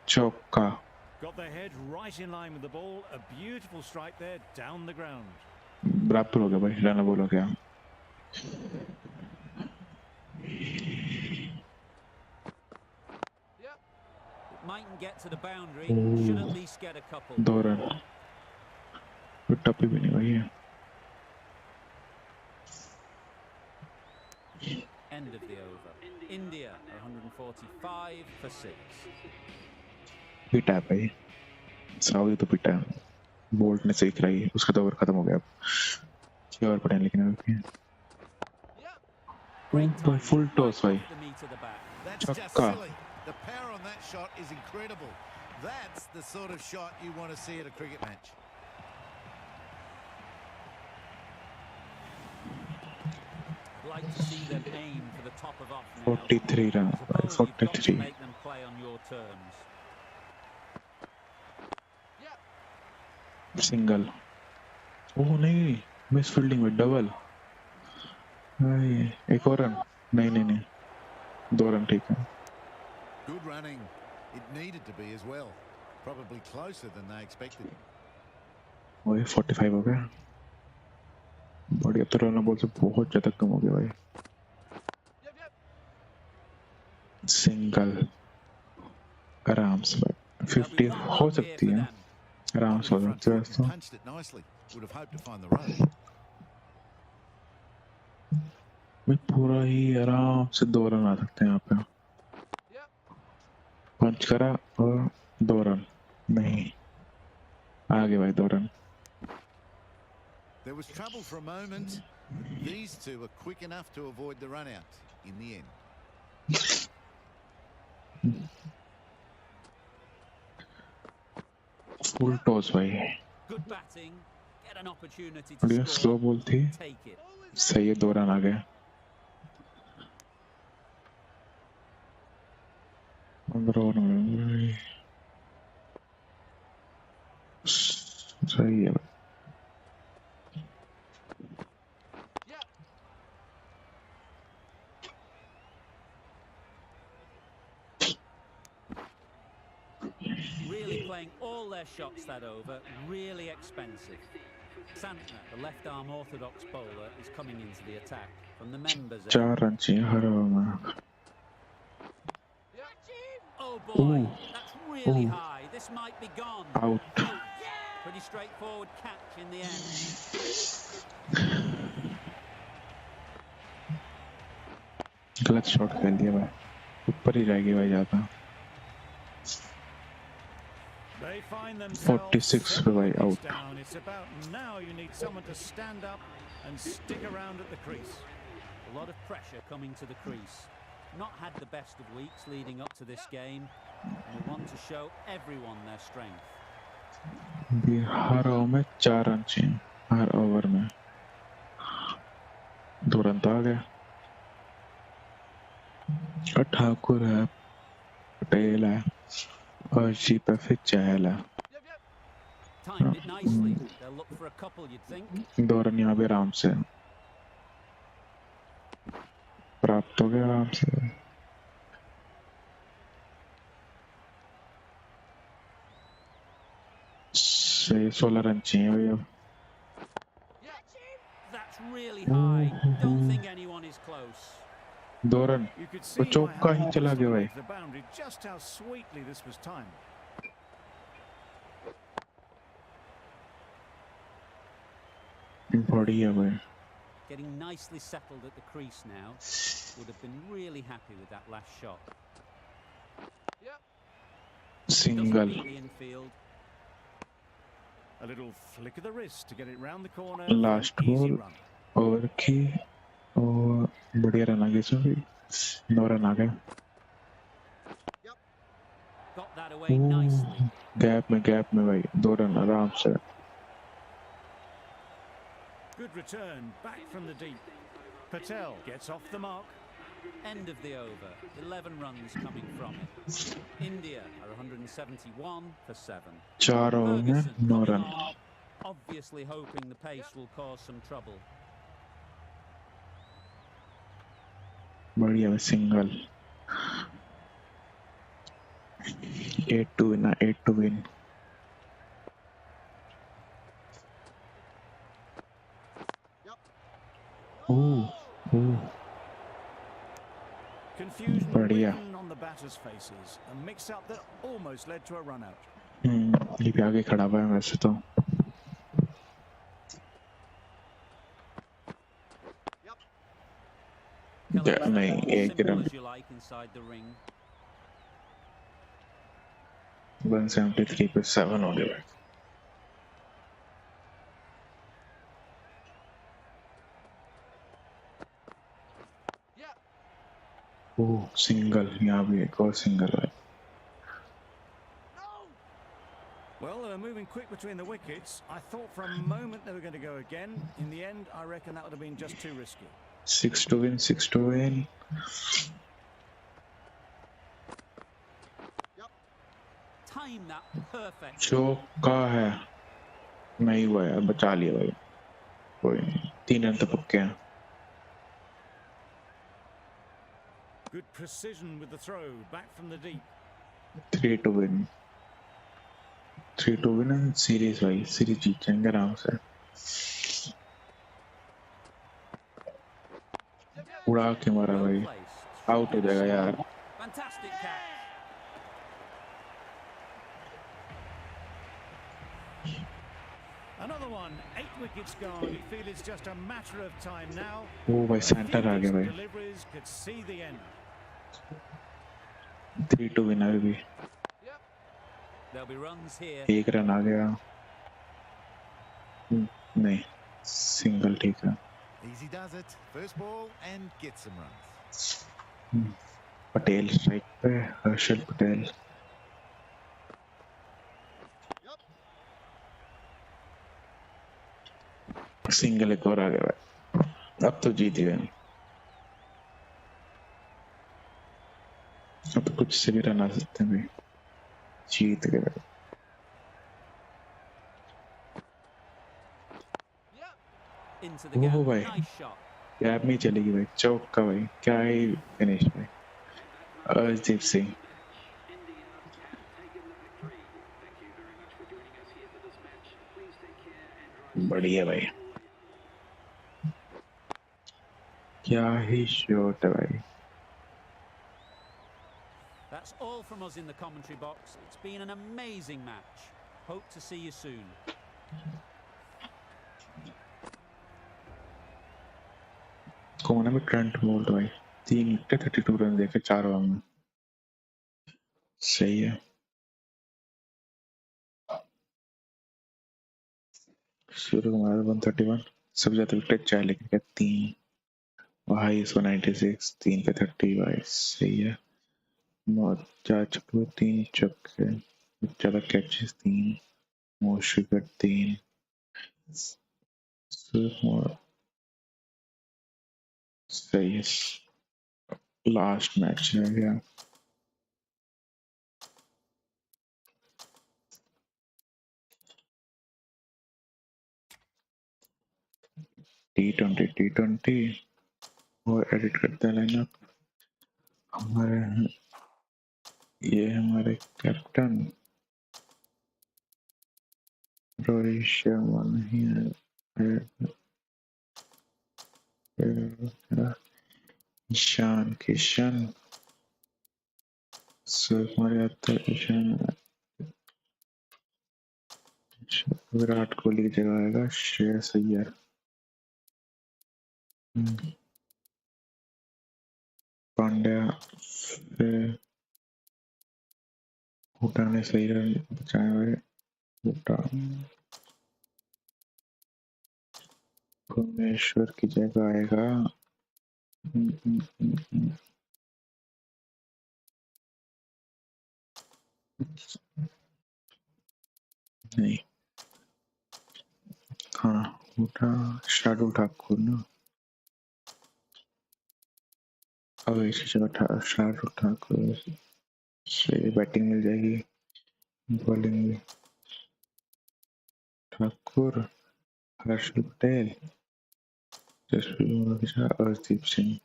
Speaker 1: चौका
Speaker 3: Got their head right in line with the ball. A beautiful strike there down the ground.
Speaker 1: बराबर हो गया भाई run ball हो गया
Speaker 2: Mightn't get to the boundary. Should at least get a couple.
Speaker 1: 2 run कोई टप्पी भी नहीं भाई है
Speaker 2: End of the over. India are 145 for 6.
Speaker 1: पिटा है भाई सऊदी तो पिटा है बोल्ट ने सही कराई उसका तो ओवर खत्म हो गया अब 6 ओवर पड़े लेकिन अभी भाई फुल टॉस भाई
Speaker 2: The knee to the back.
Speaker 4: That's just
Speaker 1: Chakka.
Speaker 4: silly. The power on that shot is incredible. That's the sort of shot you want to see at a cricket match.
Speaker 2: I'd like to see them aim for the top of off now.
Speaker 1: 43 run
Speaker 2: Suppose you've got to
Speaker 1: 43
Speaker 2: make them play on your terms.
Speaker 1: Single oh नहीं miss fielding में double एक और run नहीं 2 run ठीक है
Speaker 4: Good running. It needed to be as well. Probably closer than they expected.
Speaker 1: वही 45 हो गया बढ़िया तो रन बॉल से बहुत ज्यादा कम हो गया भाई सिंगल आराम से 50 हो सकती है आराम से हो सकती है तो
Speaker 4: Punched it nicely. Would have hoped to find the road.
Speaker 1: मैं पूरा ही आराम से 2 रन आ सकते हैं यहाँ पे पंच करा और 2 रन नहीं आगे भाई 2 run
Speaker 4: There was trouble for a moment. These two were quick enough to avoid the run out in the end.
Speaker 1: Full toss भाई
Speaker 2: Good batting. Get get an opportunity to
Speaker 1: बढ़िया स्लो
Speaker 2: score,
Speaker 1: बॉल थी,
Speaker 2: take it.
Speaker 1: सही है, 2 run आ गए। 15 over में सही है।
Speaker 2: Really playing all their shots that over, really expensive. Santner, the left arm orthodox bowler, is coming into the attack from the members'
Speaker 1: 4
Speaker 2: end.
Speaker 1: Run चाहिए हर over में।
Speaker 2: Oh boy, that's really high. This might be gone.
Speaker 1: Out.
Speaker 2: Pretty straightforward catch in the end.
Speaker 1: गलत shot खेल दिया भाई, ऊपर ही जाएगी भाई ज़्यादा। 46 पे भाई out.
Speaker 3: It's about now you need someone to stand up and stick around at the crease.
Speaker 2: A lot of pressure coming to the crease. Not had the best of weeks leading up to this game, and we want to show everyone their strength.
Speaker 1: Her over में 4 run चाहिए, हर over में 2 run तो आ गए। ठाकुर है, पटेल है, और जी पे फिर चहल है।
Speaker 2: Timed it nicely. They'll look for a couple, you'd think.
Speaker 1: 2 run यहाँ भी आराम से प्राप्त हो गए, आराम से। से 16 रन चाहिए भाई अब।
Speaker 2: That's really high. Don't think anyone is close.
Speaker 1: 2 run तो चौका ही चला गया भाई।
Speaker 3: The boundary, just how sweetly this was timed.
Speaker 1: बढ़िया भाई।
Speaker 2: Getting nicely settled at the crease now. Would have been really happy with that last shot.
Speaker 1: Single.
Speaker 2: Doesn't beat the infield.
Speaker 3: A little flick of the wrist to get it round the corner.
Speaker 1: Last
Speaker 3: Easy
Speaker 1: ball
Speaker 3: run.
Speaker 1: Over की, और बढ़िया run आ गए इसमें भी, 9 run आ गए।
Speaker 2: Got that away nicely.
Speaker 1: Gap में भाई 2 run आराम से।
Speaker 3: Good return back from the deep. Patel gets off the mark.
Speaker 2: End of the over. 11 runs coming from it. India are 171 for 7.
Speaker 1: 4 over में
Speaker 2: Ferguson
Speaker 1: 9
Speaker 2: coming
Speaker 1: run.
Speaker 2: on, obviously hoping the pace will cause some trouble.
Speaker 1: बढ़िया single. 8 to win, 8 to win।
Speaker 3: Confusion
Speaker 1: बढ़िया।
Speaker 3: written on the batters' faces. A mix-up that almost led to a run-out.
Speaker 1: ये भी आगे खड़ा हुआ है वैसे तो। नहीं, एक run.
Speaker 2: Simple as you like inside the ring.
Speaker 1: 173 पे 7 हो गए। ओह सिंगल, यहाँ भी एक और सिंगल है।
Speaker 3: Well, they were moving quick between the wickets. I thought for a moment they were going to go again. In the end, I reckon that would have been just too risky.
Speaker 1: 6 to win, 6 to win।
Speaker 2: Time that perfect.
Speaker 1: चौका है, नहीं हुआ यार, बचा लिया भाई, कोई नहीं, 3 रन तो पक्के हैं।
Speaker 3: Good precision with the throw back from the deep.
Speaker 1: 3 to win, 3 to win and series भाई, सीरीज जीत जाएंगे आराम से। उड़ा के मारा भाई, आउट हो जाएगा यार।
Speaker 2: Fantastic catch.
Speaker 3: Another one, 8 wickets gone. You feel it's just a matter of time now.
Speaker 1: ओ भाई सेंटर आ गया भाई।
Speaker 3: Deliveries could see the end.
Speaker 1: 3 to win अभी भी।
Speaker 2: There'll be runs here.
Speaker 1: 1 run आ गया। नहीं, सिंगल ठीक है।
Speaker 4: Easy does it. First ball and gets some runs.
Speaker 1: Patel strike पे, हर्षल पटेल। सिंगल एक और आ गया भाई, अब तो जीत गए। अब तो कुछ से भी रन आ सकते हैं भाई, जीत गए भाई।
Speaker 2: Into the
Speaker 1: oh
Speaker 2: gap.
Speaker 1: भाई,
Speaker 2: Nice shot.
Speaker 1: गैप में चलेगी भाई, चौका भाई, क्या ही फिनिश भाई, अर्शदीप सिंह। बढ़िया भाई, क्या ही शॉट है भाई।
Speaker 2: That's all from us in the commentary box. It's been an amazing match. Hope to see you soon.
Speaker 1: कौन है भाई? ट्रेंट बोल्ट भाई, 3 विकेट 32 रन देके 4 ओवर में, सही है। सूर्य कुमार 131, सबसे ज्यादा विकेट 4 लेके गया 3, हाई इसको 96, 3 पे 30 भाई, सही है। 4 छक्के 3 चक्के, ज्यादा catches 3, most wicket 3, Surya Kumar सही है। लास्ट मैच है गया, T20 और एडिट करते हैं लाइनअप। हमारे ये हमारे कैप्टन रोहित शर्मा नहीं है, ईशान किशन, सूर्य कुमार यादव, ईशान, विराट कोहली की जगह आएगा श्रेयस अय्यर। पांड्या फिर हुडा ने सही रन बचाए हुए, हुडा भुवनेश्वर की जगह आएगा नहीं, हाँ हुडा, शार्दुल ठाकुर ना, अब इसकी जगह शार्दुल ठाकुर से बैटिंग मिल जाएगी, बॉलिंग में ठाकुर, हर्षल पटेल, जसप्रीत बुमराह के साथ अर्शदीप सिंह।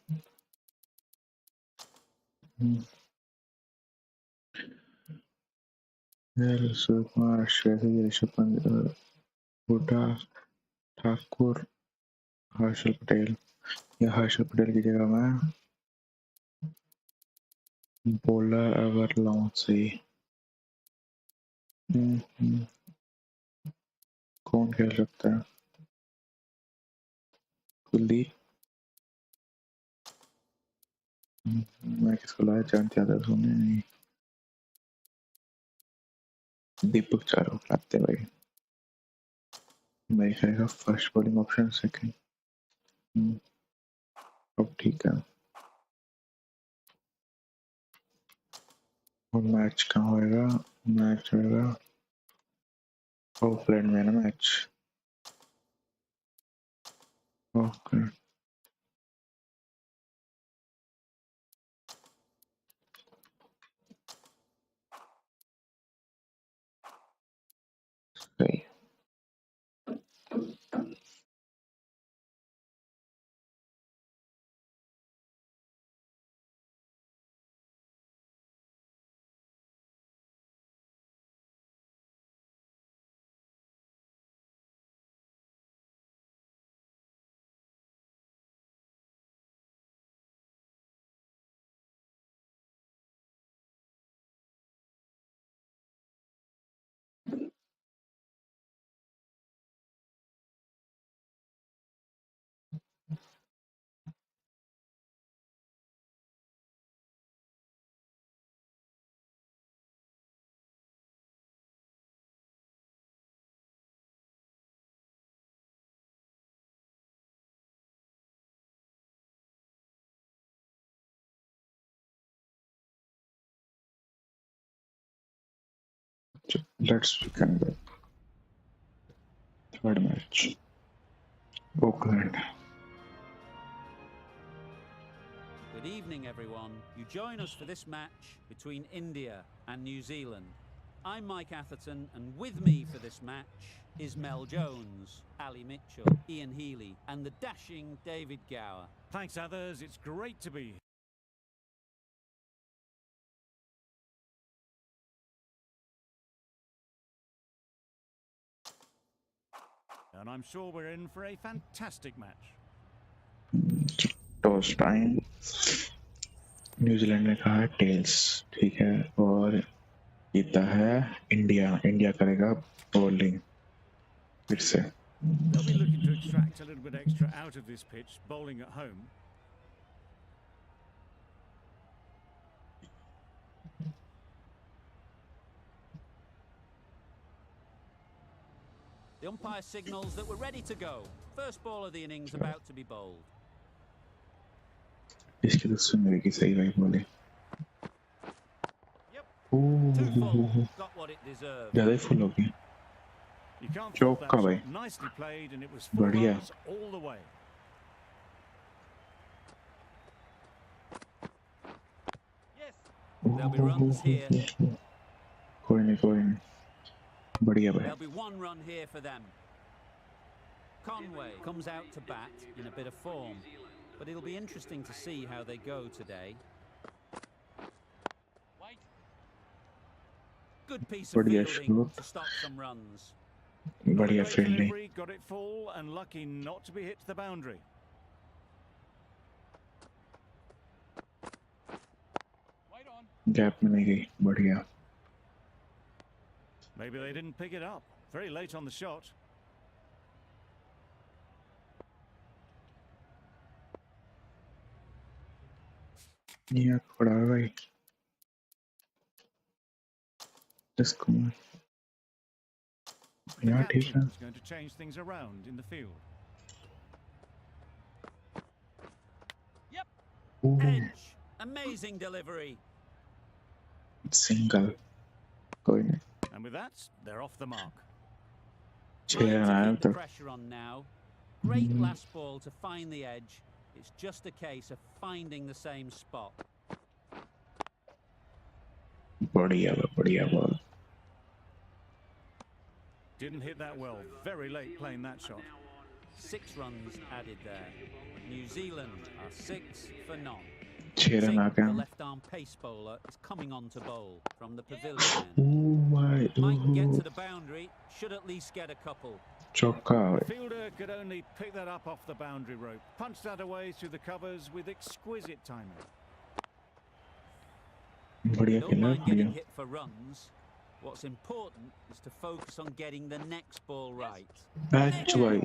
Speaker 1: सूर्य कुमार, श्रेयस अय्यर, ऋषभ पंत, हुडा, ठाकुर, हर्षल पटेल। या हर्षल पटेल की जगह मैं बॉलर अगर लाऊं सही, कौन खेल सकता है? कुलदीप, मैं किसको लाया? जयंत यादव सोने नहीं, दीपक चारों लाते हैं भाई। मैं खेलेगा फर्स्ट बॉलिंग ऑप्शन सेकंड, अब ठीक है। और मैच कहाँ होएगा? मैच होएगा ऑकलैंड में ना मैच, ओके सही। Let's begin the third match. Oakland.
Speaker 2: Good evening, everyone. You join us for this match between India and New Zealand. I'm Mike Atherton, and with me for this match is Mel Jones, Ali Mitchell, Ian Healy, and the dashing David Gower.
Speaker 3: Thanks, others. It's great to be here. And I'm sure we're in for a fantastic match.
Speaker 1: Toss time New Zealand ने कहा है tales, ठीक है, और जीता है India. India करेगा bowling फिर से।
Speaker 3: They'll be looking to extract a little bit extra out of this pitch, bowling at home.
Speaker 2: The umpire signals that we're ready to go. First ball of the innings about to be bowled.
Speaker 1: इसकी तो सुन रही सही भाई बोले।
Speaker 2: Too full, got what it deserved.
Speaker 1: ज़्यादा ही full हो गया।
Speaker 3: You can't fault that
Speaker 1: चौका भाई।
Speaker 3: shot. Nicely played, and it was full
Speaker 1: बढ़िया।
Speaker 3: runs all the way.
Speaker 2: There'll be runs here.
Speaker 1: कोई नहीं बढ़िया भाई।
Speaker 2: There'll be one run here for them. Conway comes out to bat in a bit of form, but it'll be interesting to see how they go today. Good piece of fielding to stop some runs.
Speaker 1: बढ़िया
Speaker 3: Great
Speaker 1: fielding.
Speaker 3: delivery, got it full, and lucky not to be hit to the boundary.
Speaker 1: Gap में नहीं गई, बढ़िया।
Speaker 3: Maybe they didn't pick it up. Very late on the shot.
Speaker 1: ये खड़ा है भाई। इसको यार ठीक है।
Speaker 3: Captain's going to change things around in the field.
Speaker 2: Edge, amazing delivery.
Speaker 1: Single कोई नहीं।
Speaker 3: And with that, they're off the mark.
Speaker 2: Trying
Speaker 1: run
Speaker 2: to
Speaker 1: आया
Speaker 2: keep the
Speaker 1: तो
Speaker 2: pressure on now. Great last ball to find the edge. It's just a case of finding the same spot.
Speaker 1: बढ़िया ball.
Speaker 3: Didn't hit that well. Very late playing that shot.
Speaker 2: 6 runs added there. New Zealand are 6 for none.
Speaker 1: 6 run आ
Speaker 2: The
Speaker 1: गए।
Speaker 2: left-arm pace bowler is coming on to bowl from the pavilion.
Speaker 1: भाई
Speaker 2: Might get to the boundary, should at least get a couple.
Speaker 1: चौका भाई।
Speaker 3: Fielder could only pick that up off the boundary rope. Punched that away through the covers with exquisite timing.
Speaker 1: बढ़िया
Speaker 2: Don't
Speaker 1: खेला
Speaker 2: mind getting
Speaker 1: बढ़िया।
Speaker 2: hit for runs. What's important is to focus on getting the next ball right.
Speaker 1: Match भाई।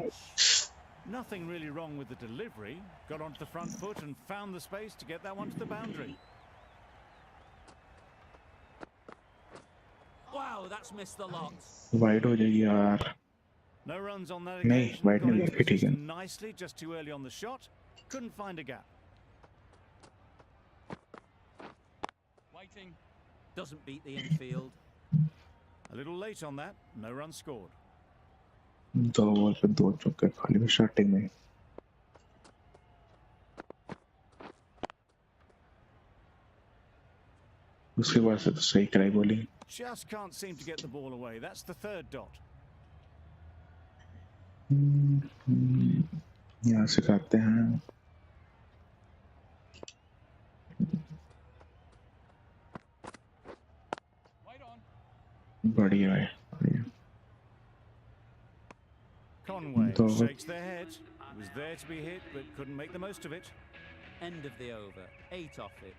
Speaker 3: Nothing really wrong with the delivery. Got onto the front foot and found the space to get that one to the boundary.
Speaker 2: Wow, that's missed the lot.
Speaker 1: Wide हो जाएगी यार।
Speaker 3: No runs on that
Speaker 1: नहीं,
Speaker 3: occasion.
Speaker 1: wide
Speaker 3: Got
Speaker 1: नहीं,
Speaker 3: into
Speaker 1: ठीक है।
Speaker 3: position nicely, just too early on the shot. Couldn't find a gap.
Speaker 2: Doesn't beat the infield.
Speaker 3: A little late on that. No runs scored.
Speaker 1: 2 ball पे 2 चौके खाली में starting में। उसके बाद से तो सही कराई bowling.
Speaker 3: Just can't seem to get the ball away. That's the third dot.
Speaker 1: यहाँ से खाते हैं। बढ़िया है बढ़िया।
Speaker 3: Conway
Speaker 1: तो
Speaker 3: shakes their head. He was there to be hit, but couldn't make the most of it.
Speaker 2: End of the over, 8 off it.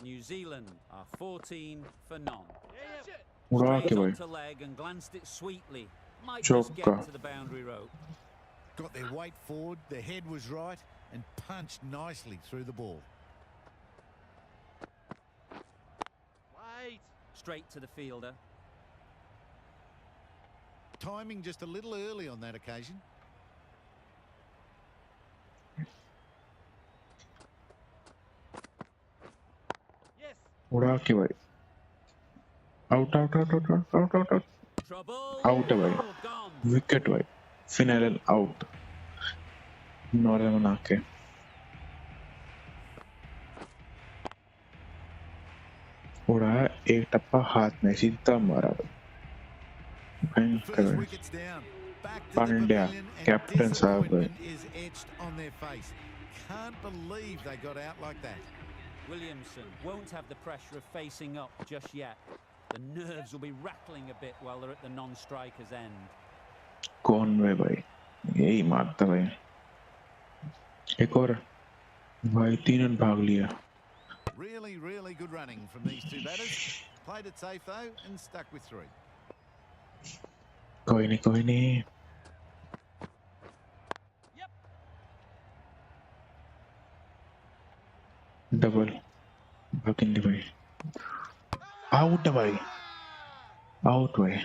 Speaker 2: New Zealand are 14 for none.
Speaker 1: उड़ा
Speaker 2: Straight
Speaker 1: के भाई।
Speaker 2: onto leg and glanced it sweetly. Might just get
Speaker 1: चौका।
Speaker 2: to the boundary rope.
Speaker 4: Got their weight forward, their head was right, and punched nicely through the ball.
Speaker 2: Straight to the fielder.
Speaker 4: Timing just a little early on that occasion.
Speaker 1: उड़ा के भाई। Out out out out out out out out
Speaker 2: Trouble.
Speaker 1: Out है भाई।
Speaker 2: Oh, gone.
Speaker 1: Wicket भाई। Phenyl out. Norway बना के उड़ाया एक टप्पा हाथ में सीधा मारा
Speaker 4: The
Speaker 1: भयंकर
Speaker 4: first
Speaker 1: है।
Speaker 4: wicket's down. Back to the
Speaker 1: Pandya
Speaker 4: pavilion and
Speaker 1: captain साहब
Speaker 4: disappointment is etched on their face. Can't believe they got out like that.
Speaker 2: Williamson won't have the pressure of facing up just yet. The nerves will be rattling a bit while they're at the non-striker's end.
Speaker 1: कौन है भाई यही मारता भाई एक और भाई तीन रन भाग लिया
Speaker 4: Really good running from these two batters. Played it safe though and stuck with 3.
Speaker 1: कोई नहीं डबल भागेंगे भाई आउट है भाई आउट भाई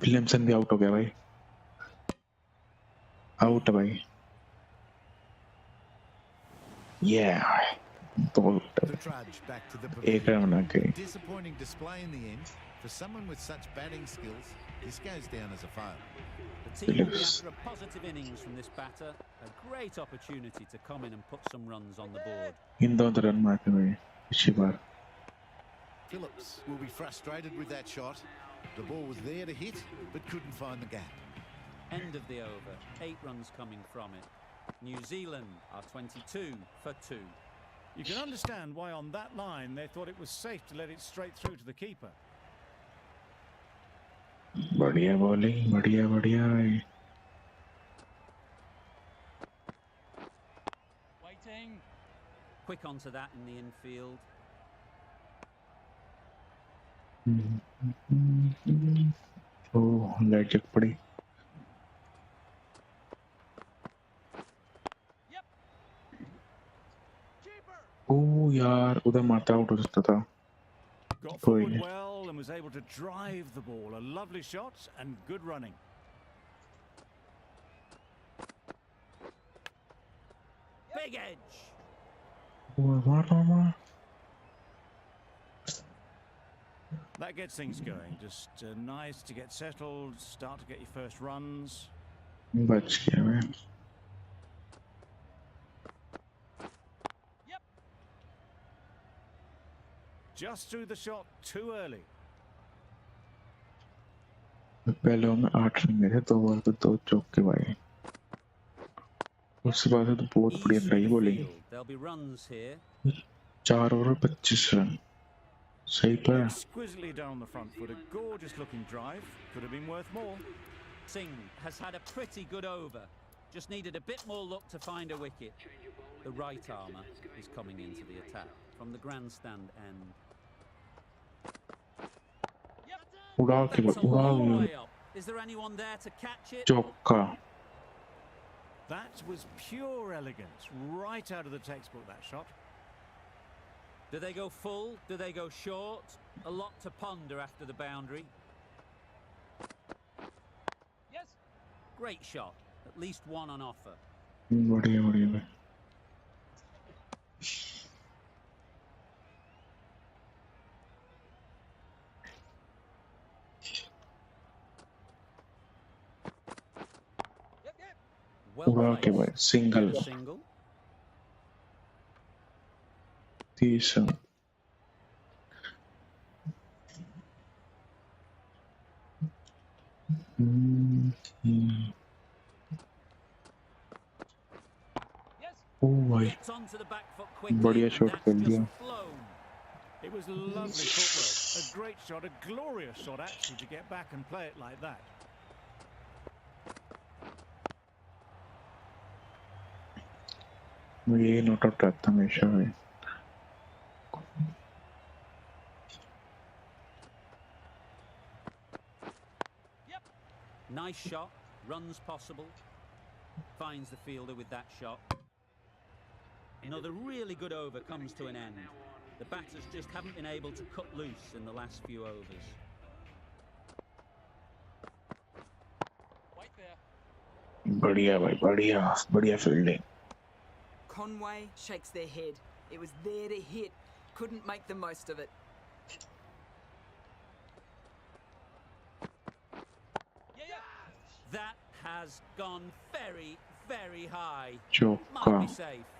Speaker 1: विलियमसन भी आउट हो गया भाई आउट है भाई तो
Speaker 4: The trudge back to the
Speaker 1: एक
Speaker 4: pavilion.
Speaker 1: रन बना के
Speaker 4: Disappointing display in the end. For someone with such batting skills, this goes down as a fail.
Speaker 2: The team will be after a positive innings from this batter. A great opportunity to come in and put some runs on the board.
Speaker 1: इन दोनों run मारते भाई इसी बार
Speaker 4: Phillips will be frustrated with that shot. The ball was there to hit, but couldn't find the gap.
Speaker 2: End of the over. 8 runs coming from it. New Zealand are 22 for 2.
Speaker 3: You can understand why on that line they thought it was safe to let it straight through to the keeper.
Speaker 1: बढ़िया bowling बढ़िया भाई
Speaker 2: Waiting. Quick onto that in the infield.
Speaker 1: Oh light जग पड़ी ओह यार उधर मारता out हो सकता था
Speaker 3: Got
Speaker 1: कोई
Speaker 3: forward
Speaker 1: नहीं
Speaker 3: well and was able to drive the ball. A lovely shot and good running.
Speaker 2: Big edge.
Speaker 1: मार
Speaker 3: That gets things going. Just nice to get settled, start to get your first runs.
Speaker 1: बच गया मैं
Speaker 3: Just threw the shot too early.
Speaker 1: पहले में 8 run गए थे 2 ball पे 2 चौके भाई उसके बाद तो बहुत
Speaker 2: Ease
Speaker 1: बढ़िया
Speaker 2: through
Speaker 1: रही
Speaker 2: the
Speaker 1: bowling
Speaker 2: field. There'll be runs here.
Speaker 1: 4 over 25 run सही तो है
Speaker 3: Exquisitely done on the front foot. A gorgeous looking drive. Could have been worth more.
Speaker 2: Singh has had a pretty good over. Just needed a bit more luck to find a wicket. The right armour is coming into the attack from the grandstand end.
Speaker 1: उड़ा के
Speaker 2: That's a
Speaker 1: उड़ा
Speaker 2: long way up. Is there anyone there to catch it?
Speaker 1: चौका
Speaker 3: That was pure elegance. Right out of the textbook, that shot.
Speaker 2: Do they go full? Do they go short? A lot to ponder after the boundary. Yes. Great shot. At least one on offer.
Speaker 1: बढ़िया भाई
Speaker 2: Well
Speaker 1: उड़ा के
Speaker 2: placed.
Speaker 1: भाई single
Speaker 2: Single.
Speaker 1: 30 run ओ भाई
Speaker 2: Gets onto the back foot quickly.
Speaker 1: बढ़िया
Speaker 2: and
Speaker 1: shot
Speaker 2: that's
Speaker 1: कर
Speaker 2: just
Speaker 1: दिया
Speaker 2: flown.
Speaker 3: It was lovely footwork. A great shot, a glorious shot actually to get back and play it like that.
Speaker 1: ये not out रहता हमेशा भाई
Speaker 2: Nice shot. Runs possible. Finds the fielder with that shot. Another really good over comes to an end. The batters just haven't been able to cut loose in the last few overs.
Speaker 1: बढ़िया भाई बढ़िया बढ़िया fielding
Speaker 6: Conway shakes their head. It was there to hit. Couldn't make the most of it.
Speaker 2: That has gone very, very high. Might
Speaker 1: चौका
Speaker 2: be safe.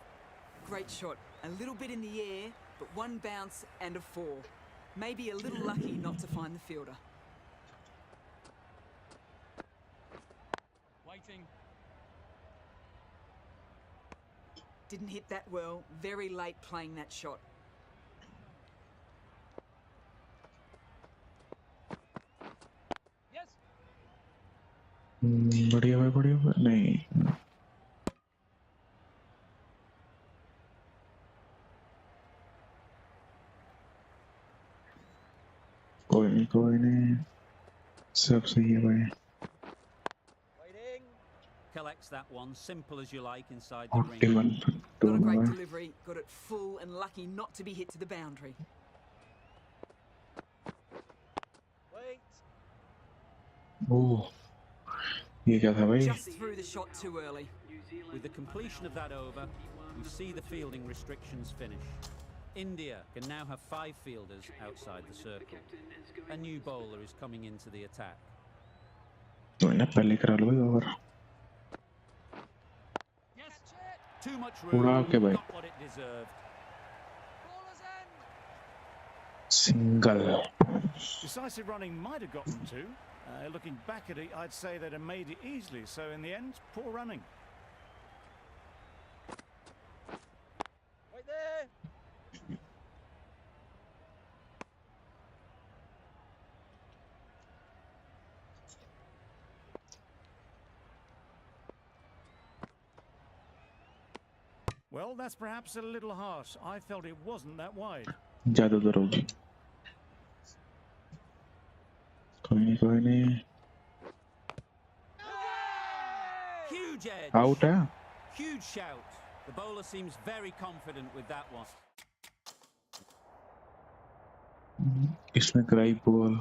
Speaker 6: Great shot. A little bit in the air, but one bounce and a 4. Maybe a little lucky not to find the fielder.
Speaker 7: Waiting.
Speaker 6: Didn't hit that well. Very late playing that shot.
Speaker 7: Yes.
Speaker 1: बढ़िया भाई नहीं कोई नहीं सब सही है भाई
Speaker 7: Waiting.
Speaker 2: Collects that one, simple as you like, inside the ring.
Speaker 1: 41
Speaker 6: Not a great delivery. Got it full and lucky not to be hit to the boundary.
Speaker 7: Wait.
Speaker 1: ओह ये क्या था भाई
Speaker 6: Just threw the shot too early.
Speaker 2: With the completion of that over, we see the fielding restrictions finish. India can now have 5 fielders outside the circle. A new bowler is coming into the attack.
Speaker 1: तो इन्हें पहले करा लो भाई over
Speaker 7: Yes.
Speaker 2: Too much room,
Speaker 1: उड़ा के भाई
Speaker 2: got what it deserved.
Speaker 7: Baller's end.
Speaker 1: Single
Speaker 3: Decisive running might have gotten two. Looking back at it, I'd say they'd have made it easily. So in the end, poor running.
Speaker 7: Wait there.
Speaker 3: Well, that's perhaps a little harsh. I felt it wasn't that wide.
Speaker 1: ज्यादा दूर होगी कोई नहीं
Speaker 2: Huge edge.
Speaker 1: Out है
Speaker 2: Huge shout. The bowler seems very confident with that one.
Speaker 1: इसमें कराई ball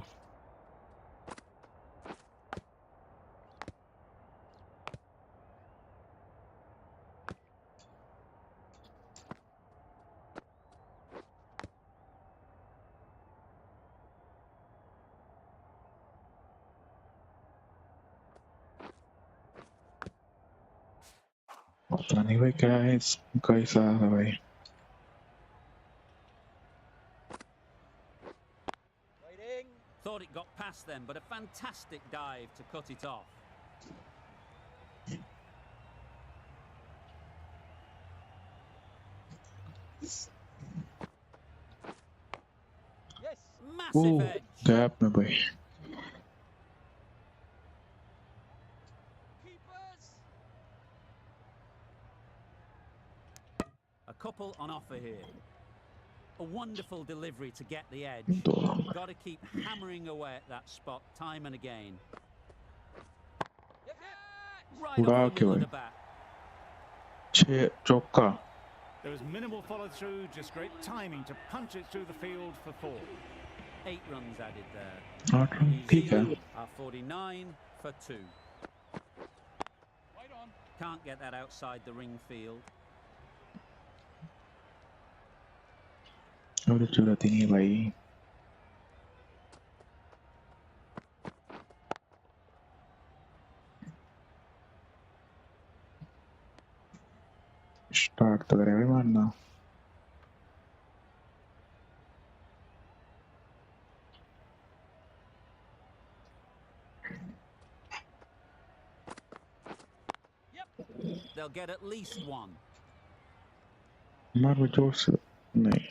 Speaker 1: पता नहीं भाई क्या है कैसा है भाई
Speaker 7: Waiting.
Speaker 2: Thought it got past them, but a fantastic dive to cut it off.
Speaker 7: Yes.
Speaker 2: Massive edge.
Speaker 1: Gap में भाई
Speaker 7: Keepers.
Speaker 2: A couple on offer here. A wonderful delivery to get the edge.
Speaker 1: तो
Speaker 2: Got to keep hammering away at that spot time and again.
Speaker 7: Yep.
Speaker 2: Right
Speaker 1: उड़ा
Speaker 2: off the
Speaker 1: के
Speaker 2: middle of
Speaker 1: भाई
Speaker 2: the bat.
Speaker 1: 6 चौका
Speaker 3: There was minimal follow-through, just great timing to punch it through the field for 4.
Speaker 2: 8 runs added there.
Speaker 1: 8 run
Speaker 2: New
Speaker 1: ठीक है
Speaker 2: Zealand are 49 for 2.
Speaker 7: Wait on.
Speaker 2: Can't get that outside the ring field.
Speaker 1: और जरूरत ही नहीं भाई start तो करेगा भाई मारना
Speaker 2: They'll get at least one.
Speaker 1: मार वो जोर से नहीं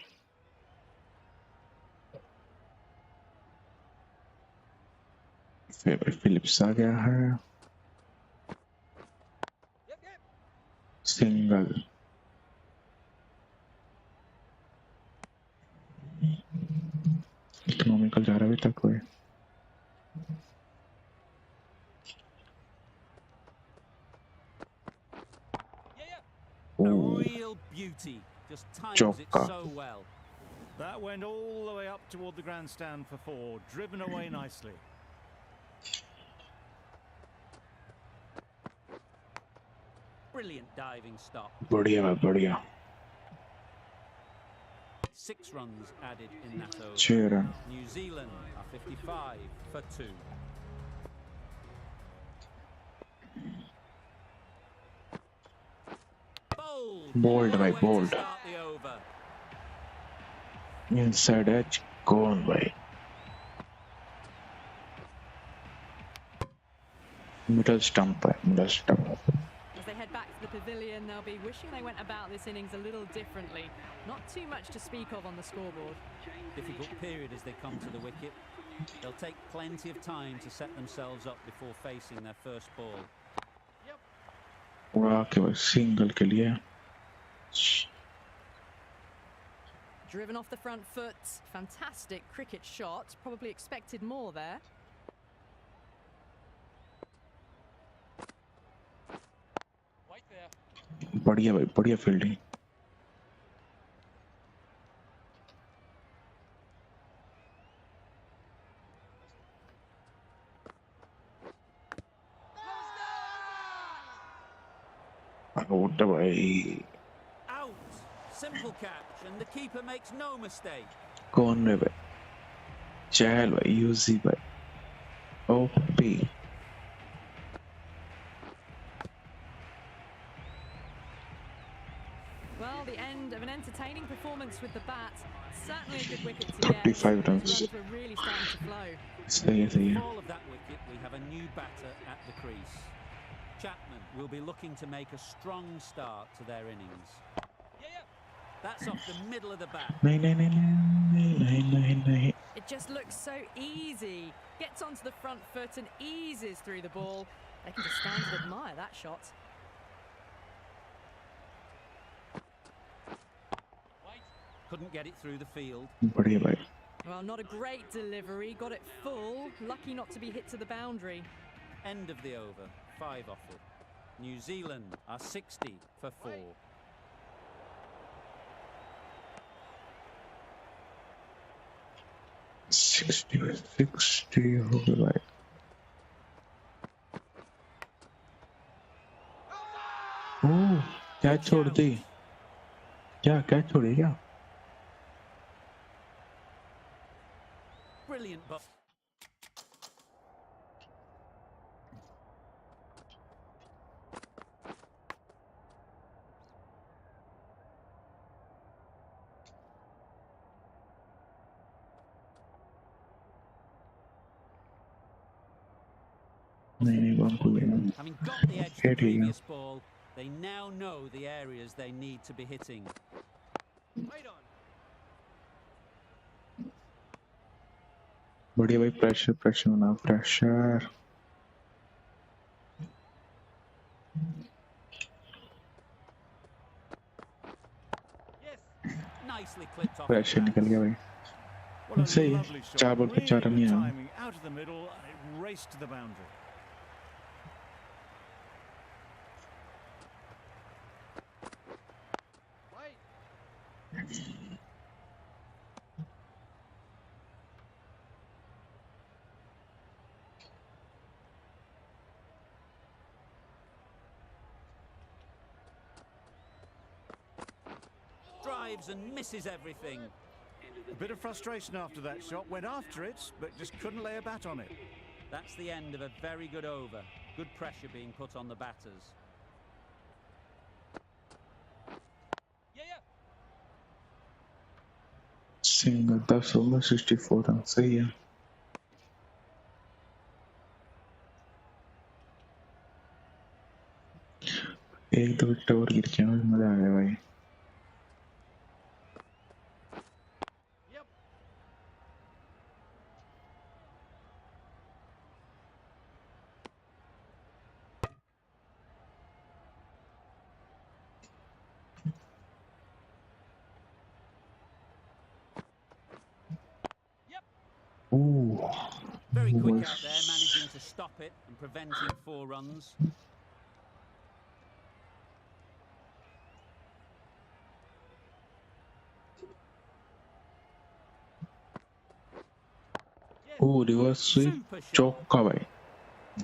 Speaker 1: फिलिप्स आ गया है
Speaker 7: Yep. Yep.
Speaker 1: सिंगल इकोनॉमिकल जा रहा है अभी तक कोई
Speaker 7: Yeah. Yeah.
Speaker 2: A
Speaker 1: oh
Speaker 2: real beauty. Just times it
Speaker 1: Chocka.
Speaker 2: so well.
Speaker 3: That went all the way up toward the grandstand for 4, driven away nicely.
Speaker 2: Brilliant diving stop.
Speaker 1: बढ़िया भाई बढ़िया
Speaker 2: 6 runs added in that over.
Speaker 1: 6 run
Speaker 2: New Zealand are 55 for 2.
Speaker 1: Bowled भाई
Speaker 2: What a way to
Speaker 1: bowled
Speaker 2: start the over.
Speaker 1: Inside edge कौन भाई middle stump है middle stump
Speaker 5: As they head back to the pavilion, they'll be wishing they went about this innings a little differently. Not too much to speak of on the scoreboard.
Speaker 2: Difficult period as they come to the wicket. They'll take plenty of time to set themselves up before facing their first ball.
Speaker 1: वाह के भाई single के लिए
Speaker 5: Driven off the front foot. Fantastic cricket shot. Probably expected more there.
Speaker 7: Right there.
Speaker 1: बढ़िया भाई बढ़िया fielding out भाई
Speaker 2: Out! Simple catch, and the keeper makes no mistake.
Speaker 1: कौन है भाई चहल भाई यूजी भाई OP
Speaker 5: Well, the end of an entertaining performance with the bat. Certainly a good wicket to get.
Speaker 1: 55 runs.
Speaker 5: Runs were really starting to flow.
Speaker 1: सही है सही है
Speaker 2: Fall of that wicket, we have a new batter at the crease. Chapman will be looking to make a strong start to their innings.
Speaker 7: Yeah, yeah.
Speaker 2: That's off the middle of the bat.
Speaker 1: नहीं नहीं नहीं नहीं नहीं नहीं नहीं
Speaker 5: It just looks so easy. Gets onto the front foot and eases through the ball. They can just stand and admire that shot.
Speaker 2: Couldn't get it through the field.
Speaker 1: बढ़िया भाई
Speaker 5: Well, not a great delivery. Got it full. Lucky not to be hit to the boundary.
Speaker 2: End of the over. 5 offered. New Zealand are 60 for 4.
Speaker 1: Sixty हो गया भाई ओह क्या छोड़ दी क्या छोड़ी क्या
Speaker 2: Brilliant ball.
Speaker 1: नहीं बाबू
Speaker 2: Having got the edge to the
Speaker 1: Hit here.
Speaker 2: previous ball, they now know the areas they need to be hitting.
Speaker 7: Right on.
Speaker 1: बढ़िया भाई प्रेशर बना pressure
Speaker 7: Yes.
Speaker 2: Nicely clipped off.
Speaker 1: Pressure
Speaker 2: the
Speaker 1: निकल
Speaker 2: pads.
Speaker 1: गया भाई
Speaker 3: What a
Speaker 1: सही है
Speaker 3: lovely shot.
Speaker 1: 4 ball पे 4 run ही
Speaker 3: Really good
Speaker 1: आया
Speaker 3: timing out of the middle and it raced to the boundary.
Speaker 7: Right.
Speaker 2: Drives and misses everything.
Speaker 3: A bit of frustration after that shot. Went after it, but just couldn't lay a bat on it.
Speaker 2: That's the end of a very good over. Good pressure being put on the batters.
Speaker 7: Yeah, yeah.
Speaker 1: Single 10 over 64 run सही है एक दो wicket और गिर के मजा आ गया भाई
Speaker 7: Yep.
Speaker 1: Ooh,
Speaker 2: Very quick
Speaker 1: was-
Speaker 2: out there, managing to stop it and preventing 4 runs.
Speaker 1: ooh, reverse sweep
Speaker 2: Super shot.
Speaker 1: चौका भाई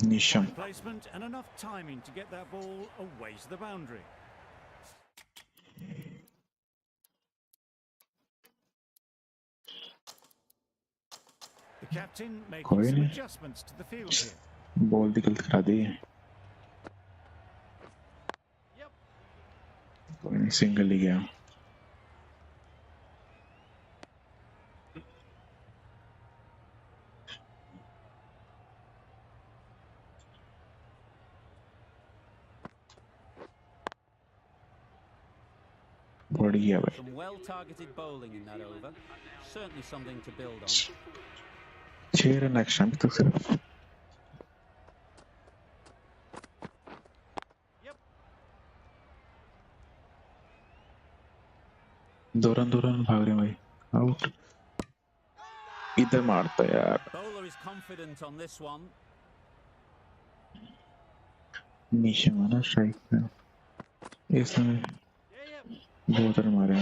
Speaker 1: Neesham
Speaker 3: Fine placement and enough timing to get that ball away to the boundary. The captain making
Speaker 1: कोई
Speaker 3: some
Speaker 1: नहीं।
Speaker 3: adjustments to the field here.
Speaker 1: Ball दी गलत करा दी
Speaker 7: Yep.
Speaker 1: Single ही गया। बढ़िया भाई।
Speaker 2: Some well-targeted bowling in that over. Certainly something to build on.
Speaker 1: 6 run action तो सिर्फ
Speaker 7: Yep.
Speaker 1: दो रन भाग रहे भाई। आउट। इधर मारता यार।
Speaker 2: Bowler is confident on this one.
Speaker 1: नीचे मारा स्ट्राइक पे। इसमें
Speaker 7: Yeah, yeah.
Speaker 1: 2 रन मारे।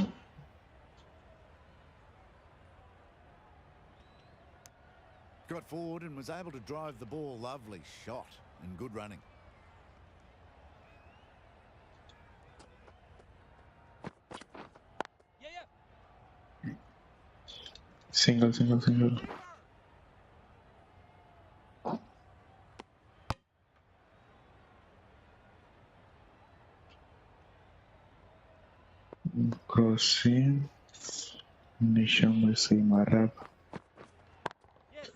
Speaker 4: Got forward and was able to drive the ball. Lovely shot and good running.
Speaker 7: Yeah, yeah.
Speaker 1: Single. Crossing निशा में से मारा।
Speaker 7: Yes.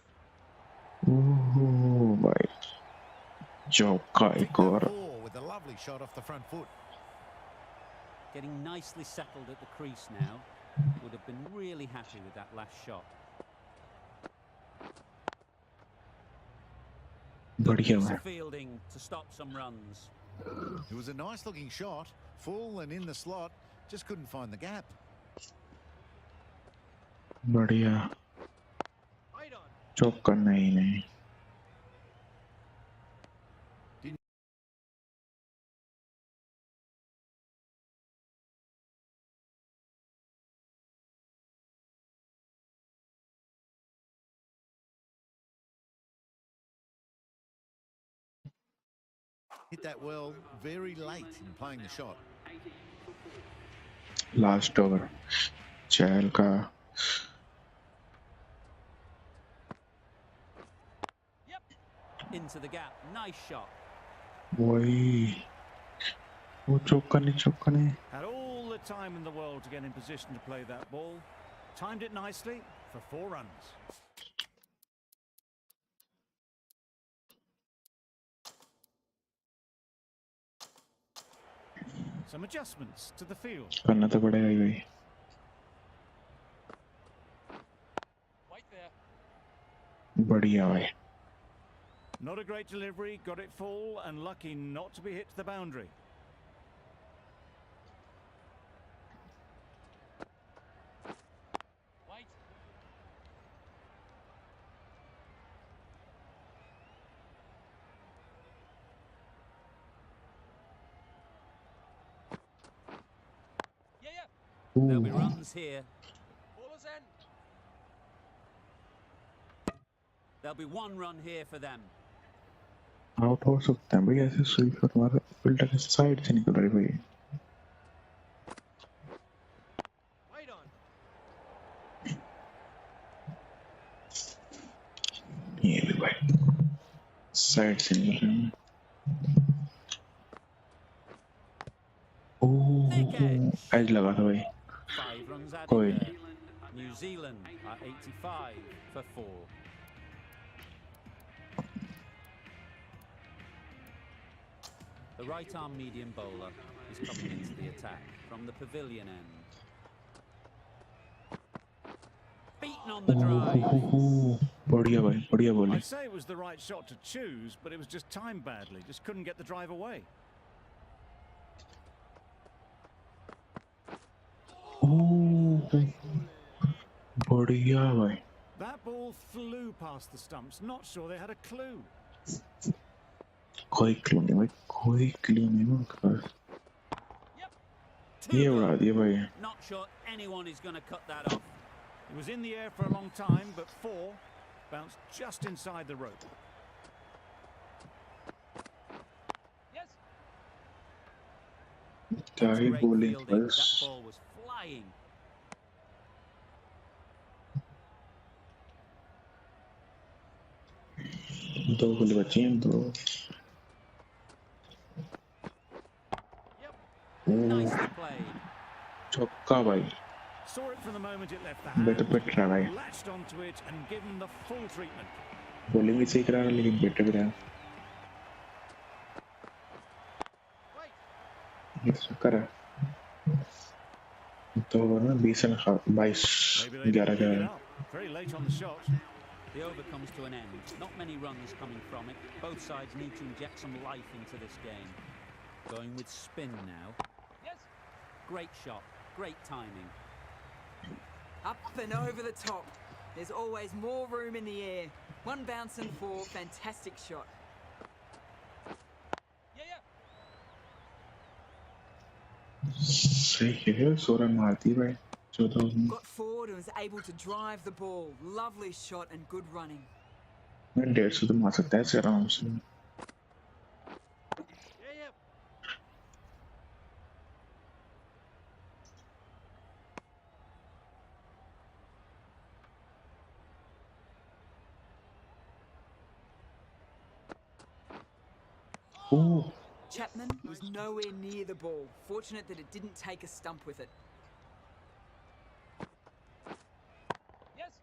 Speaker 1: ओह भाई चौका
Speaker 4: Picked
Speaker 1: एक
Speaker 4: up
Speaker 1: और।
Speaker 4: 4 with a lovely shot off the front foot.
Speaker 2: Getting nicely settled at the crease now. Would have been really happy with that last shot. Good
Speaker 1: बढ़िया
Speaker 2: piece
Speaker 1: भाई।
Speaker 2: of fielding to stop some runs.
Speaker 4: It was a nice looking shot, full and in the slot, just couldn't find the gap.
Speaker 1: बढ़िया
Speaker 7: Right on.
Speaker 1: चौका नहीं।
Speaker 4: Hit that well very late in playing the shot.
Speaker 1: Last over Chahal का।
Speaker 2: Into the gap. Nice shot.
Speaker 1: वही वो चौका नहीं।
Speaker 3: Had all the time in the world to get in position to play that ball. Timed it nicely for 4 runs. Some adjustments to the field.
Speaker 1: करना तो पड़ेगा ही भाई।
Speaker 7: Right there.
Speaker 1: बढ़िया भाई।
Speaker 3: Not a great delivery, got it full and lucky not to be hit to the boundary.
Speaker 7: Right. Yeah, yeah.
Speaker 2: There'll be runs here.
Speaker 7: Bowler's end.
Speaker 2: There'll be 1 run here for them.
Speaker 1: Out हो सकते हैं भाई ऐसे SVEEP कर मारा fielder के side से निकल रही भाई।
Speaker 7: Right on.
Speaker 1: ये भी भाई साइड से निकल रहे हैं। ओह एज लगा था भाई।
Speaker 2: 5 runs added
Speaker 1: कोई
Speaker 2: there. New Zealand are 85 for 4. The right-arm medium bowler is coming into the attack from the pavilion end. Beaten on the drive.
Speaker 1: बढ़िया भाई बढ़िया बोली।
Speaker 3: I'd say it was the right shot to choose, but it was just timed badly. Just couldn't get the drive away.
Speaker 1: बढ़िया भाई।
Speaker 3: That ball flew past the stumps. Not sure they had a clue.
Speaker 1: कोई clue नहीं भाई कोई clue नहीं उनके पास।
Speaker 2: Too
Speaker 1: ये
Speaker 2: good.
Speaker 1: उड़ा दिया भाई।
Speaker 2: Not sure anyone is going to cut that off.
Speaker 3: It was in the air for a long time, but 4 bounced just inside the rope.
Speaker 7: Yes.
Speaker 1: क्या ही
Speaker 2: Great
Speaker 1: बोलिंग
Speaker 2: fielding.
Speaker 1: बस।
Speaker 2: That ball was flying.
Speaker 1: दो गोली बची हैं दो।
Speaker 7: Yep.
Speaker 2: Nicely played.
Speaker 1: चौका भाई
Speaker 3: Saw it from the moment it left the
Speaker 1: बेटे
Speaker 3: hand,
Speaker 1: पिट रहा भाई
Speaker 3: latched onto it and given the full treatment.
Speaker 1: Bowling भी सीख रहा है लेकिन बेटे भी रहा
Speaker 7: Wait.
Speaker 1: ये चक्कर है तो ना 20 and 22
Speaker 3: Maybe they didn't
Speaker 1: 11
Speaker 3: pick it
Speaker 1: 11
Speaker 3: up. Very late on the shot.
Speaker 2: The over comes to an end. Not many runs coming from it. Both sides need to inject some life into this game. Going with spin now.
Speaker 7: Yes.
Speaker 2: Great shot. Great timing.
Speaker 6: Up and over the top. There's always more room in the air. One bounce and four. Fantastic shot.
Speaker 7: Yeah, yeah.
Speaker 1: सही है 16 मारती भाई 14
Speaker 6: Got forward and was able to drive the ball. Lovely shot and good running.
Speaker 1: मैं 150 तो मार सकता है ऐसे आराम से
Speaker 7: Yeah, yeah.
Speaker 1: Oh
Speaker 6: Chapman was nowhere near the ball. Fortunate that it didn't take a stump with it.
Speaker 7: Yes.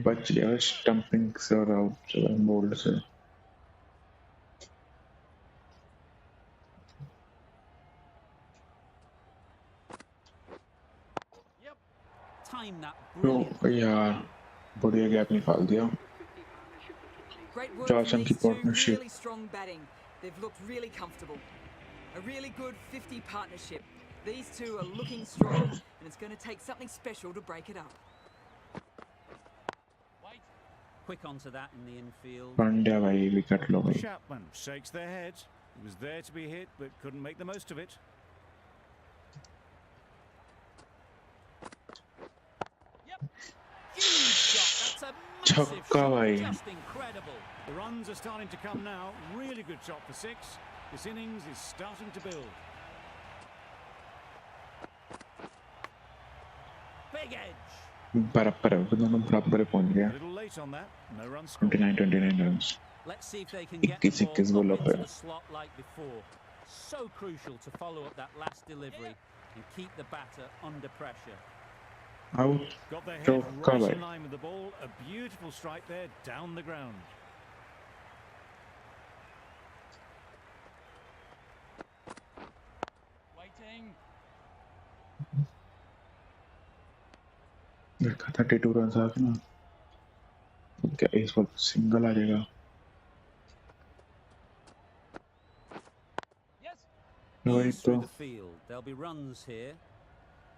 Speaker 1: बच गया स्टंपिंग से और आउट से बोल्ड से
Speaker 7: Yep.
Speaker 2: Time that
Speaker 1: तो
Speaker 2: brilliantly.
Speaker 1: यार बढ़िया गैप निकाल दिया
Speaker 6: Great work
Speaker 1: Josh
Speaker 6: from
Speaker 1: and
Speaker 6: these
Speaker 1: keep
Speaker 6: two.
Speaker 1: partnership.
Speaker 6: Really strong batting. They've looked really comfortable. A really good 50 partnership. These two are looking strong, and it's going to take something special to break it up.
Speaker 7: Wait.
Speaker 2: Quick onto that in the infield.
Speaker 1: Pandya भाई wicket लो भाई
Speaker 3: Chapman shakes their head. He was there to be hit, but couldn't make the most of it.
Speaker 7: Yep.
Speaker 2: Huge shot. That's a massive
Speaker 1: छक्का
Speaker 2: shot.
Speaker 1: भाई
Speaker 2: Just incredible.
Speaker 3: The runs are starting to come now. Really good shot for 6. This innings is starting to build.
Speaker 2: Big edge.
Speaker 1: बराबर है वो दोनों बराबर पहुंच
Speaker 3: A
Speaker 1: गया
Speaker 3: little late on that. No run scored.
Speaker 1: 29 runs
Speaker 2: Let's see if they can get the
Speaker 1: 21
Speaker 2: ball
Speaker 1: ball
Speaker 2: up
Speaker 1: up
Speaker 2: into
Speaker 1: है
Speaker 2: the slot like before. So crucial to follow up that last delivery and keep the batter under pressure.
Speaker 1: Out
Speaker 3: Got their head
Speaker 1: चौका
Speaker 3: right
Speaker 1: भाई
Speaker 3: in line with the ball. A beautiful strike there down the ground.
Speaker 7: Waiting.
Speaker 1: देखा था 32 run आ गए ना क्या इस बार single आ जाएगा
Speaker 7: Yes.
Speaker 1: वही
Speaker 2: Ease
Speaker 1: तो
Speaker 2: through the field. There'll be runs here.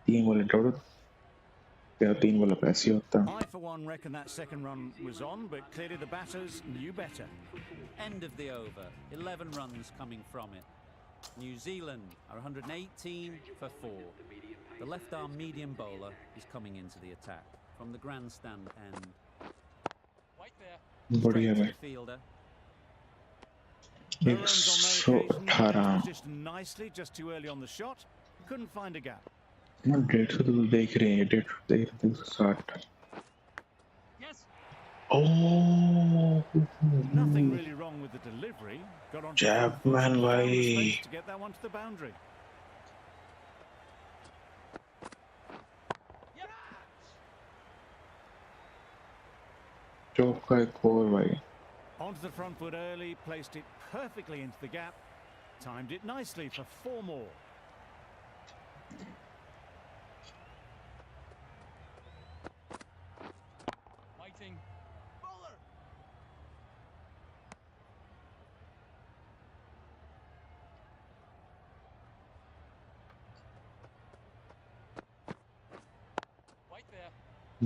Speaker 1: 3 ball total क्या 3 बॉल पे ऐसे होता
Speaker 3: I, for one, reckon that second run was on, but clearly the batters knew better.
Speaker 2: End of the over. 11 runs coming from it. New Zealand are 118 for 4. The left-arm medium bowler is coming into the attack from the grandstand end.
Speaker 7: Wait there.
Speaker 1: बढ़िया
Speaker 2: Straight to
Speaker 1: भाई
Speaker 2: the fielder.
Speaker 3: No runs on that occasion.
Speaker 1: 118
Speaker 3: Positioned nicely, just too early on the shot. Couldn't find a gap.
Speaker 1: ना 150 तो देख रहे हैं 150 देख रहे हैं 160
Speaker 7: Yes.
Speaker 1: Oh
Speaker 3: Nothing really wrong with the delivery. Got on
Speaker 1: Chapman
Speaker 3: found the
Speaker 1: भाई
Speaker 3: space to get that one to the boundary.
Speaker 7: Yep.
Speaker 1: चौका एक और भाई
Speaker 3: Onto the front foot early, placed it perfectly into the gap. Timed it nicely for 4 more.
Speaker 7: Waiting. Bowler. Wait there.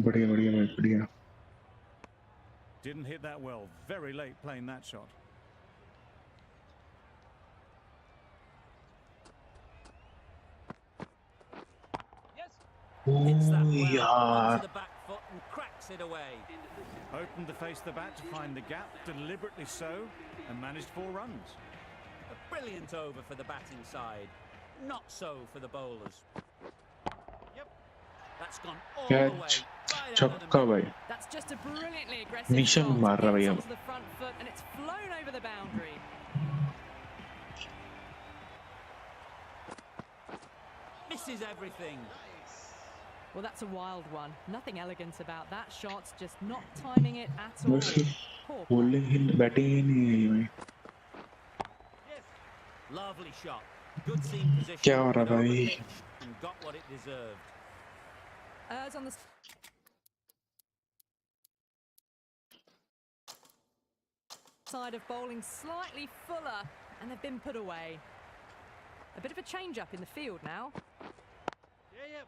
Speaker 1: बढ़िया बढ़िया भाई बढ़िया
Speaker 3: Didn't hit that well. Very late playing that shot.
Speaker 7: Yes.
Speaker 2: Hits that
Speaker 1: oh
Speaker 2: well
Speaker 1: यार
Speaker 2: onto the back foot and cracks it away.
Speaker 3: Opened to face the bat to find the gap, deliberately so, and managed 4 runs.
Speaker 2: A brilliant over for the batting side. Not so for the bowlers.
Speaker 7: Yep.
Speaker 2: That's gone all the way.
Speaker 1: Catch
Speaker 2: Right out of the
Speaker 1: छक्का
Speaker 2: middle.
Speaker 1: भाई
Speaker 5: That's just a brilliantly aggressive
Speaker 1: Neesham
Speaker 5: shot.
Speaker 1: मार रहा भाई
Speaker 5: Gets
Speaker 1: अब
Speaker 5: onto the front foot and it's flown over the boundary.
Speaker 2: Misses everything.
Speaker 5: Well, that's a wild one. Nothing elegant about that shot, just not timing it at all.
Speaker 1: वैसे
Speaker 5: Poor play.
Speaker 1: bowling ही batting ही नहीं है ये भाई.
Speaker 7: Yes.
Speaker 2: Lovely shot. Good seam position.
Speaker 1: क्या हो रहा
Speaker 2: but
Speaker 1: भाई?
Speaker 2: overpitched and got what it deserved.
Speaker 5: It's on the side of bowling slightly fuller, and they've been put away. A bit of a change up in the field now.
Speaker 7: Yeah.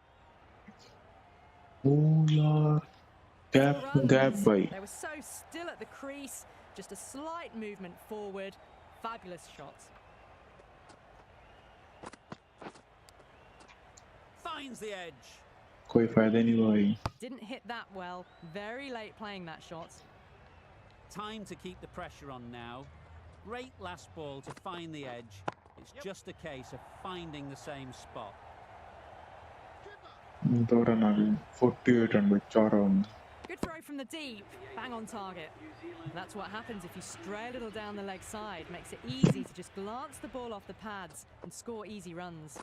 Speaker 1: Oh यार. Gap
Speaker 5: Runs.
Speaker 1: भाई.
Speaker 5: They were so still at the crease, just a slight movement forward. Fabulous shot.
Speaker 2: Finds the edge.
Speaker 1: कोई फायदा नहीं भाई.
Speaker 5: Didn't hit that well. Very late playing that shot.
Speaker 2: Time to keep the pressure on now. Great last ball to find the edge. It's just a case of finding the same spot.
Speaker 1: दो run आ गए. 48 run भाई 4 run.
Speaker 5: Good throw from the deep. Bang on target. That's what happens if you stray a little down the leg side. Makes it easy to just glance the ball off the pads and score easy runs.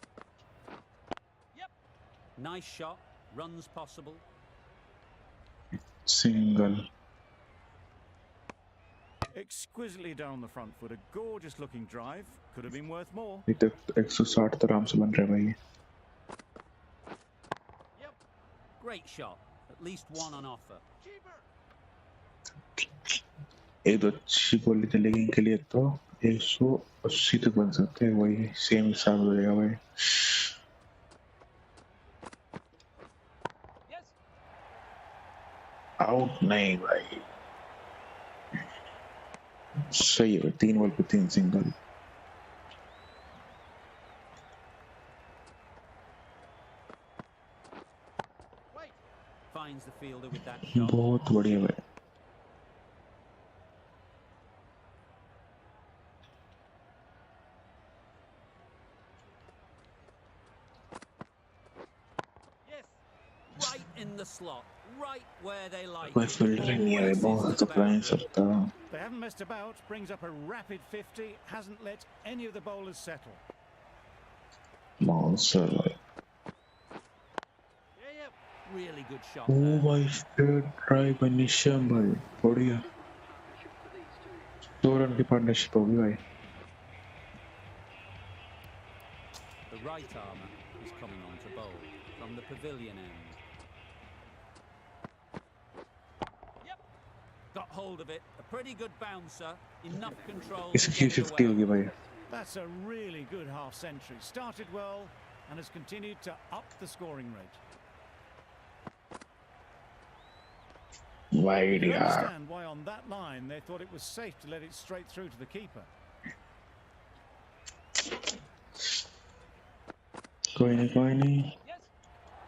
Speaker 2: Nice shot. Runs possible.
Speaker 1: Single.
Speaker 3: Exquisitely down the front foot. A gorgeous looking drive. Could have been worth more.
Speaker 1: ये तक 160 तो आराम से बन रहा है भाई.
Speaker 2: Great shot. At least one on offer.
Speaker 1: एक तो अच्छी बॉल चलेगी इनके लिए तो 180 तक बन सकते हैं. वही सेम हिसाब हो जाएगा भाई. आउट नहीं भाई. सही है. 3 बॉल पे 3 single.
Speaker 2: Finds the fielder with that shot.
Speaker 1: बहुत बढ़िया भाई.
Speaker 2: Right in the slot. Right where they like
Speaker 1: कोई
Speaker 2: it.
Speaker 1: फील्डर ही नहीं है. बहुत सप्लाई नहीं सकता.
Speaker 3: They haven't messed about. Brings up a rapid 50. Hasn't let any of the bowlers settle.
Speaker 1: Monster भाई.
Speaker 2: Really good shot
Speaker 1: oh
Speaker 2: there.
Speaker 1: भाई straight drive by Neesham भाई. बढ़िया. 2 रन की पार्टनरशिप होगी भाई.
Speaker 2: The right armour is coming on to bowl from the pavilion end. Got hold of it. A pretty good bouncer. Enough control to
Speaker 1: इसकी
Speaker 2: get it
Speaker 1: 50 होगी
Speaker 2: away.
Speaker 1: भाई.
Speaker 3: That's a really good half century. Started well and has continued to up the scoring rate.
Speaker 1: Wide
Speaker 3: You
Speaker 1: यार.
Speaker 3: understand why on that line they thought it was safe to let it straight through to the keeper.
Speaker 1: कोई नहीं.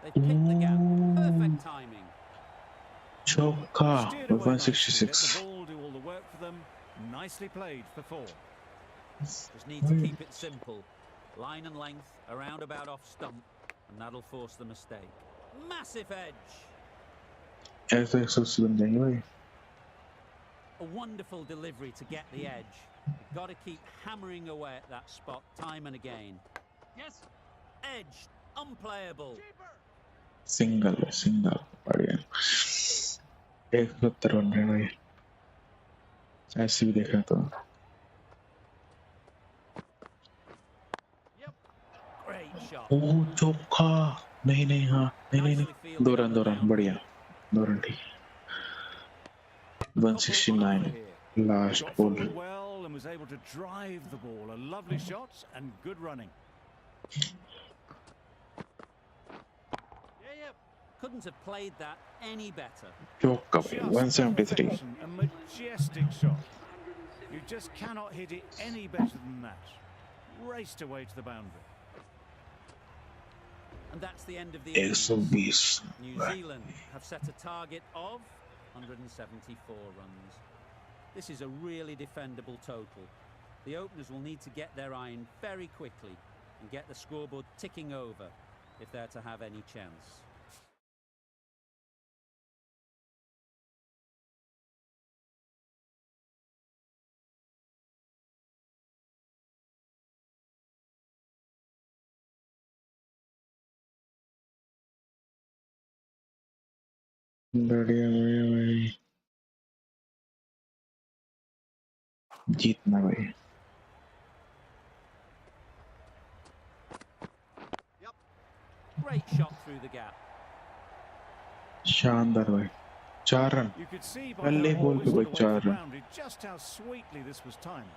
Speaker 2: They picked the gap. Perfect timing.
Speaker 1: चौका.
Speaker 3: Steered away nicely, let
Speaker 1: 166.
Speaker 3: the ball do all the work for them. Nicely played for 4.
Speaker 2: Just need to keep it simple. Line and length, around about off stump, and that'll force the mistake. Massive edge.
Speaker 1: ऐसे 180 बन जाएंगे भाई.
Speaker 2: A wonderful delivery to get the edge. You've got to keep hammering away at that spot time and again.
Speaker 7: Yes.
Speaker 2: Edge, unplayable.
Speaker 1: Single बढ़िया. 170 बन रहे भाई. ऐसे भी देखा तो.
Speaker 2: Great shot.
Speaker 1: ओ चौका. नहीं हाँ. नहीं. 2 रन बढ़िया. 2 रन ठीक. 169 last
Speaker 3: Got
Speaker 1: ball.
Speaker 3: forward well and was able to drive the ball. A lovely shot and good running.
Speaker 2: Couldn't have played that any better.
Speaker 1: चौका भाई.
Speaker 3: Just
Speaker 1: 173.
Speaker 3: perfection, a majestic shot. You just cannot hit it any better than that. Raced away to the boundary.
Speaker 2: And that's the end of the innings.
Speaker 1: 120.
Speaker 2: New Zealand have set a target of 174 runs. This is a really defendable total. The openers will need to get their iron very quickly and get the scoreboard ticking over if they're to have any chance.
Speaker 1: बढ़िया बढ़िया भाई, जीतना भाई।
Speaker 2: Great shot through the gap.
Speaker 1: शानदार भाई, 4 run
Speaker 3: You could see by
Speaker 1: पहले
Speaker 3: how
Speaker 1: ball
Speaker 3: he
Speaker 1: पे भाई,
Speaker 3: whistled away
Speaker 1: 4
Speaker 3: for the
Speaker 1: run.
Speaker 3: boundary just how sweetly this was timed.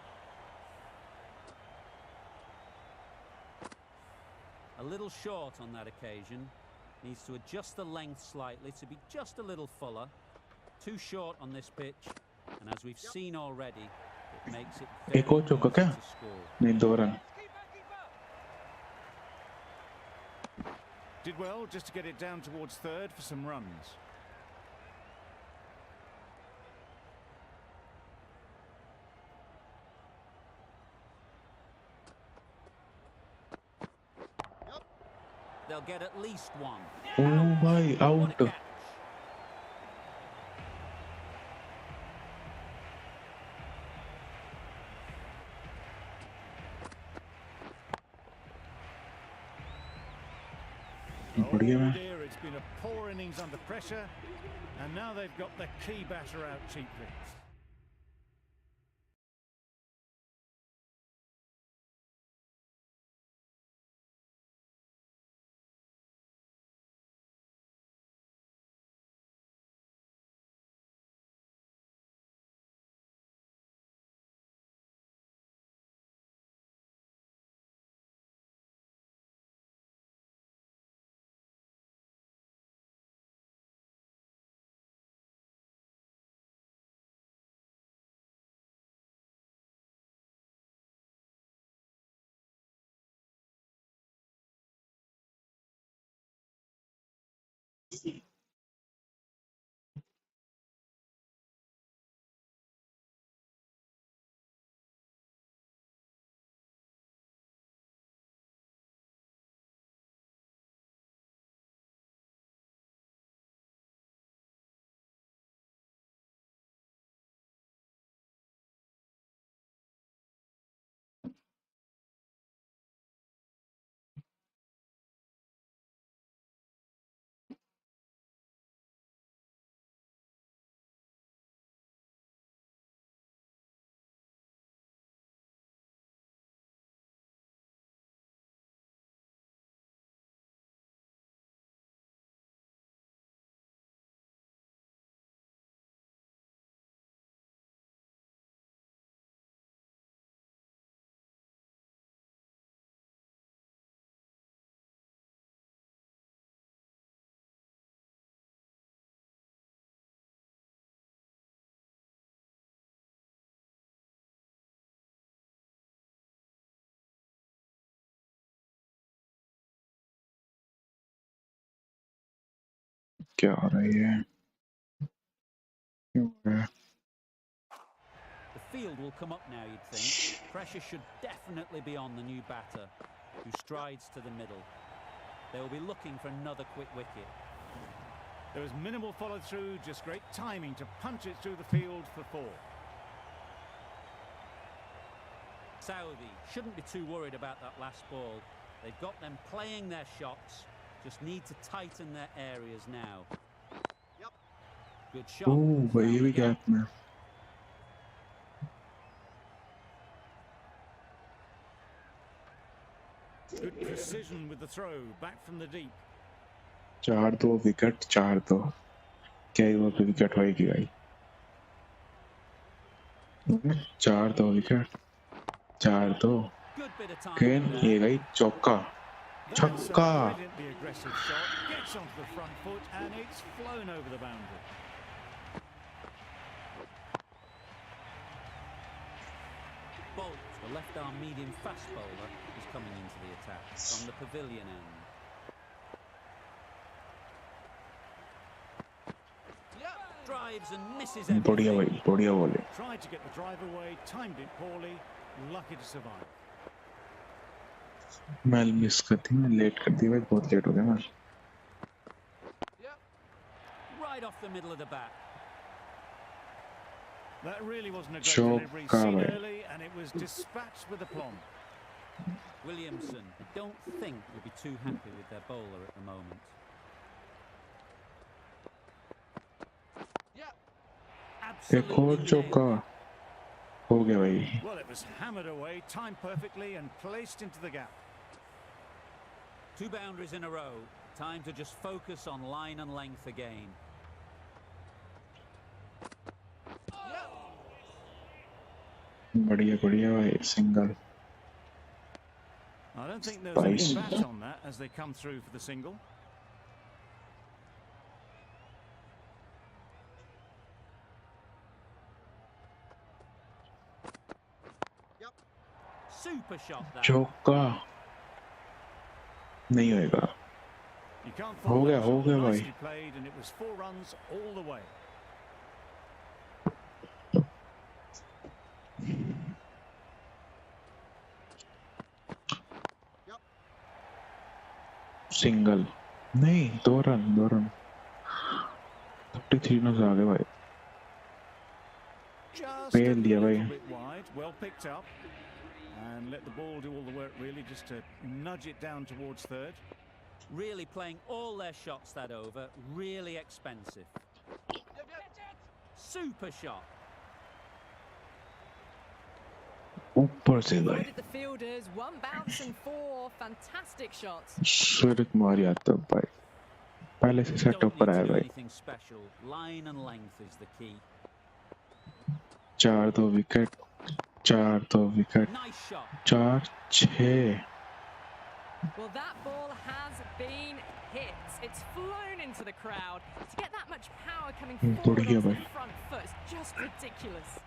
Speaker 2: A little short on that occasion. Needs to adjust the length slightly to be just a little fuller. Too short on this pitch, and as we've seen already, it makes it very
Speaker 1: एक और चौका
Speaker 2: easy
Speaker 1: क्या?
Speaker 2: to score.
Speaker 1: नहीं, 2 run.
Speaker 3: Did well just to get it down towards third for some runs.
Speaker 2: They'll get at least one.
Speaker 1: ओ भाई,
Speaker 2: What a
Speaker 1: out.
Speaker 2: catch.
Speaker 1: बढ़िया
Speaker 3: Oh
Speaker 1: मैं।
Speaker 3: dear, it's been a poor innings under pressure, and now they've got the key batter out cheaply.
Speaker 1: क्या हो रहा है ये? क्यों हो रहा है?
Speaker 2: The field will come up now, you'd think. Pressure should definitely be on the new batter, who strides to the middle. They will be looking for another quick wicket.
Speaker 3: There was minimal follow-through, just great timing to punch it through the field for 4.
Speaker 2: Saudi shouldn't be too worried about that last ball. They've got them playing their shots, just need to tighten their areas now. Good shot.
Speaker 1: ओह भाई, ये भी gap में।
Speaker 3: Good precision with the throw, back from the deep.
Speaker 1: 4-2 wicket, 4-2। क्या ही वो wicket होएगी भाई? 4-2 wicket, 4-2।
Speaker 2: Good bit of time.
Speaker 1: केन ये गई चौका,
Speaker 3: That's a
Speaker 1: छक्का।
Speaker 3: brilliantly aggressive shot, gets onto the front foot, and it's flown over the boundary.
Speaker 2: Bolt, the left-arm medium fast bowler, is coming into the attack from the pavilion end. Drives and misses
Speaker 1: बढ़िया
Speaker 2: everything.
Speaker 1: भाई, बढ़िया बोले।
Speaker 3: Tried to get the drive away, timed it poorly, lucky to survive.
Speaker 1: मैं miss कर दी, मैं late कर दी भाई, बहुत लेट हो गया मैं।
Speaker 2: Right off the middle of the bat.
Speaker 3: That really wasn't a great
Speaker 1: Chokka
Speaker 3: delivery, seen
Speaker 1: bhai.
Speaker 3: early, and it was dispatched with aplomb.
Speaker 2: Williamson, I don't think will be too happy with their bowler at the moment.
Speaker 1: एक और
Speaker 2: Absolutely
Speaker 1: चौका
Speaker 2: nailed it.
Speaker 1: हो गया भाई.
Speaker 3: Well, it was hammered away, timed perfectly and placed into the gap.
Speaker 2: 2 boundaries in a row. Time to just focus on line and length again.
Speaker 1: बढ़िया बढ़िया भाई. Single.
Speaker 3: I don't think there was any
Speaker 1: Spice.
Speaker 3: bat on that as they come through for the single.
Speaker 2: Super shot that.
Speaker 1: चौका नहीं होएगा.
Speaker 3: You can't
Speaker 1: हो
Speaker 3: fault
Speaker 1: गया
Speaker 3: that shot.
Speaker 1: भाई.
Speaker 3: Nicely played, and it was 4 runs all the way.
Speaker 1: Single. नहीं, 2 run. 33 run आ गए भाई.
Speaker 3: Just
Speaker 1: Fail
Speaker 3: a
Speaker 1: दिया
Speaker 3: little
Speaker 1: भाई.
Speaker 3: bit wide, well picked up. And let the ball do all the work really, just to nudge it down towards third.
Speaker 2: Really playing all their shots that over. Really expensive. Super shot.
Speaker 1: ऊपर से भाई.
Speaker 5: Avoided the fielders, 1 bounce and 4 fantastic shots.
Speaker 1: सूरज मार आता भाई. पहले से
Speaker 2: Don't
Speaker 1: setup
Speaker 2: need
Speaker 1: पर
Speaker 2: to
Speaker 1: आया
Speaker 2: do
Speaker 1: भाई.
Speaker 2: anything special. Line and length is the key.
Speaker 1: 4 2 wicket. 4 2 wicket.
Speaker 2: Nice shot.
Speaker 1: 4 6.
Speaker 5: Well, that ball has been hit. It's flown into the crowd. To get that much power coming forward
Speaker 1: बढ़िया
Speaker 5: onto
Speaker 1: भाई.
Speaker 5: the front foot is just ridiculous.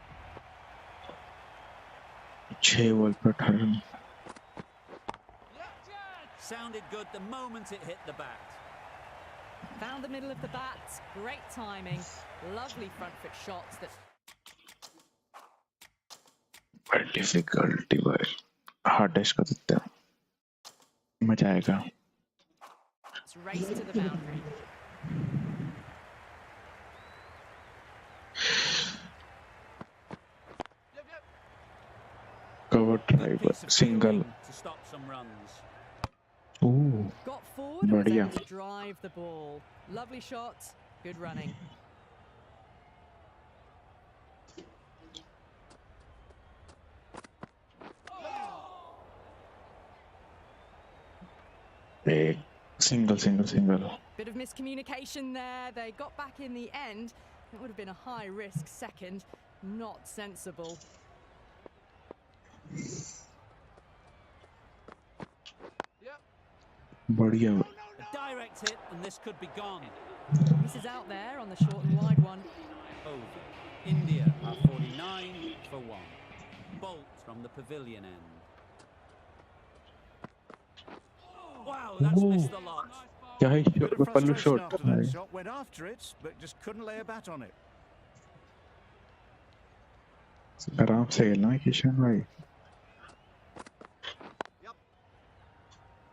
Speaker 1: 6 ball पर 18 run.
Speaker 2: Sounded good the moment it hit the bat.
Speaker 5: Found the middle of the bat. Great timing. Lovely front foot shots that
Speaker 1: difficulty भाई. Hardest कर देते हैं. मजा आएगा.
Speaker 5: it's raced to the boundary.
Speaker 1: Cover
Speaker 2: Good
Speaker 1: driver.
Speaker 2: piece of
Speaker 1: single.
Speaker 2: fielding to stop some runs.
Speaker 1: Oh.
Speaker 5: Got forward and was
Speaker 1: बढ़िया.
Speaker 5: able to drive the ball. Lovely shot. Good running.
Speaker 1: एक single.
Speaker 5: Bit of miscommunication there. They got back in the end. It would have been a high risk second. Not sensible.
Speaker 1: बढ़िया.
Speaker 2: A direct hit and this could be gone.
Speaker 5: Misses out there on the short and wide one.
Speaker 2: Over. India are 49 for 1. Bolt from the pavilion end. Wow, that's missed a lot.
Speaker 1: क्या है
Speaker 3: Bit of
Speaker 1: pallu
Speaker 3: frustration
Speaker 1: shot.
Speaker 3: after that shot. Went after it, but just couldn't lay a bat on it.
Speaker 1: आराम से खेलना है किशन भाई.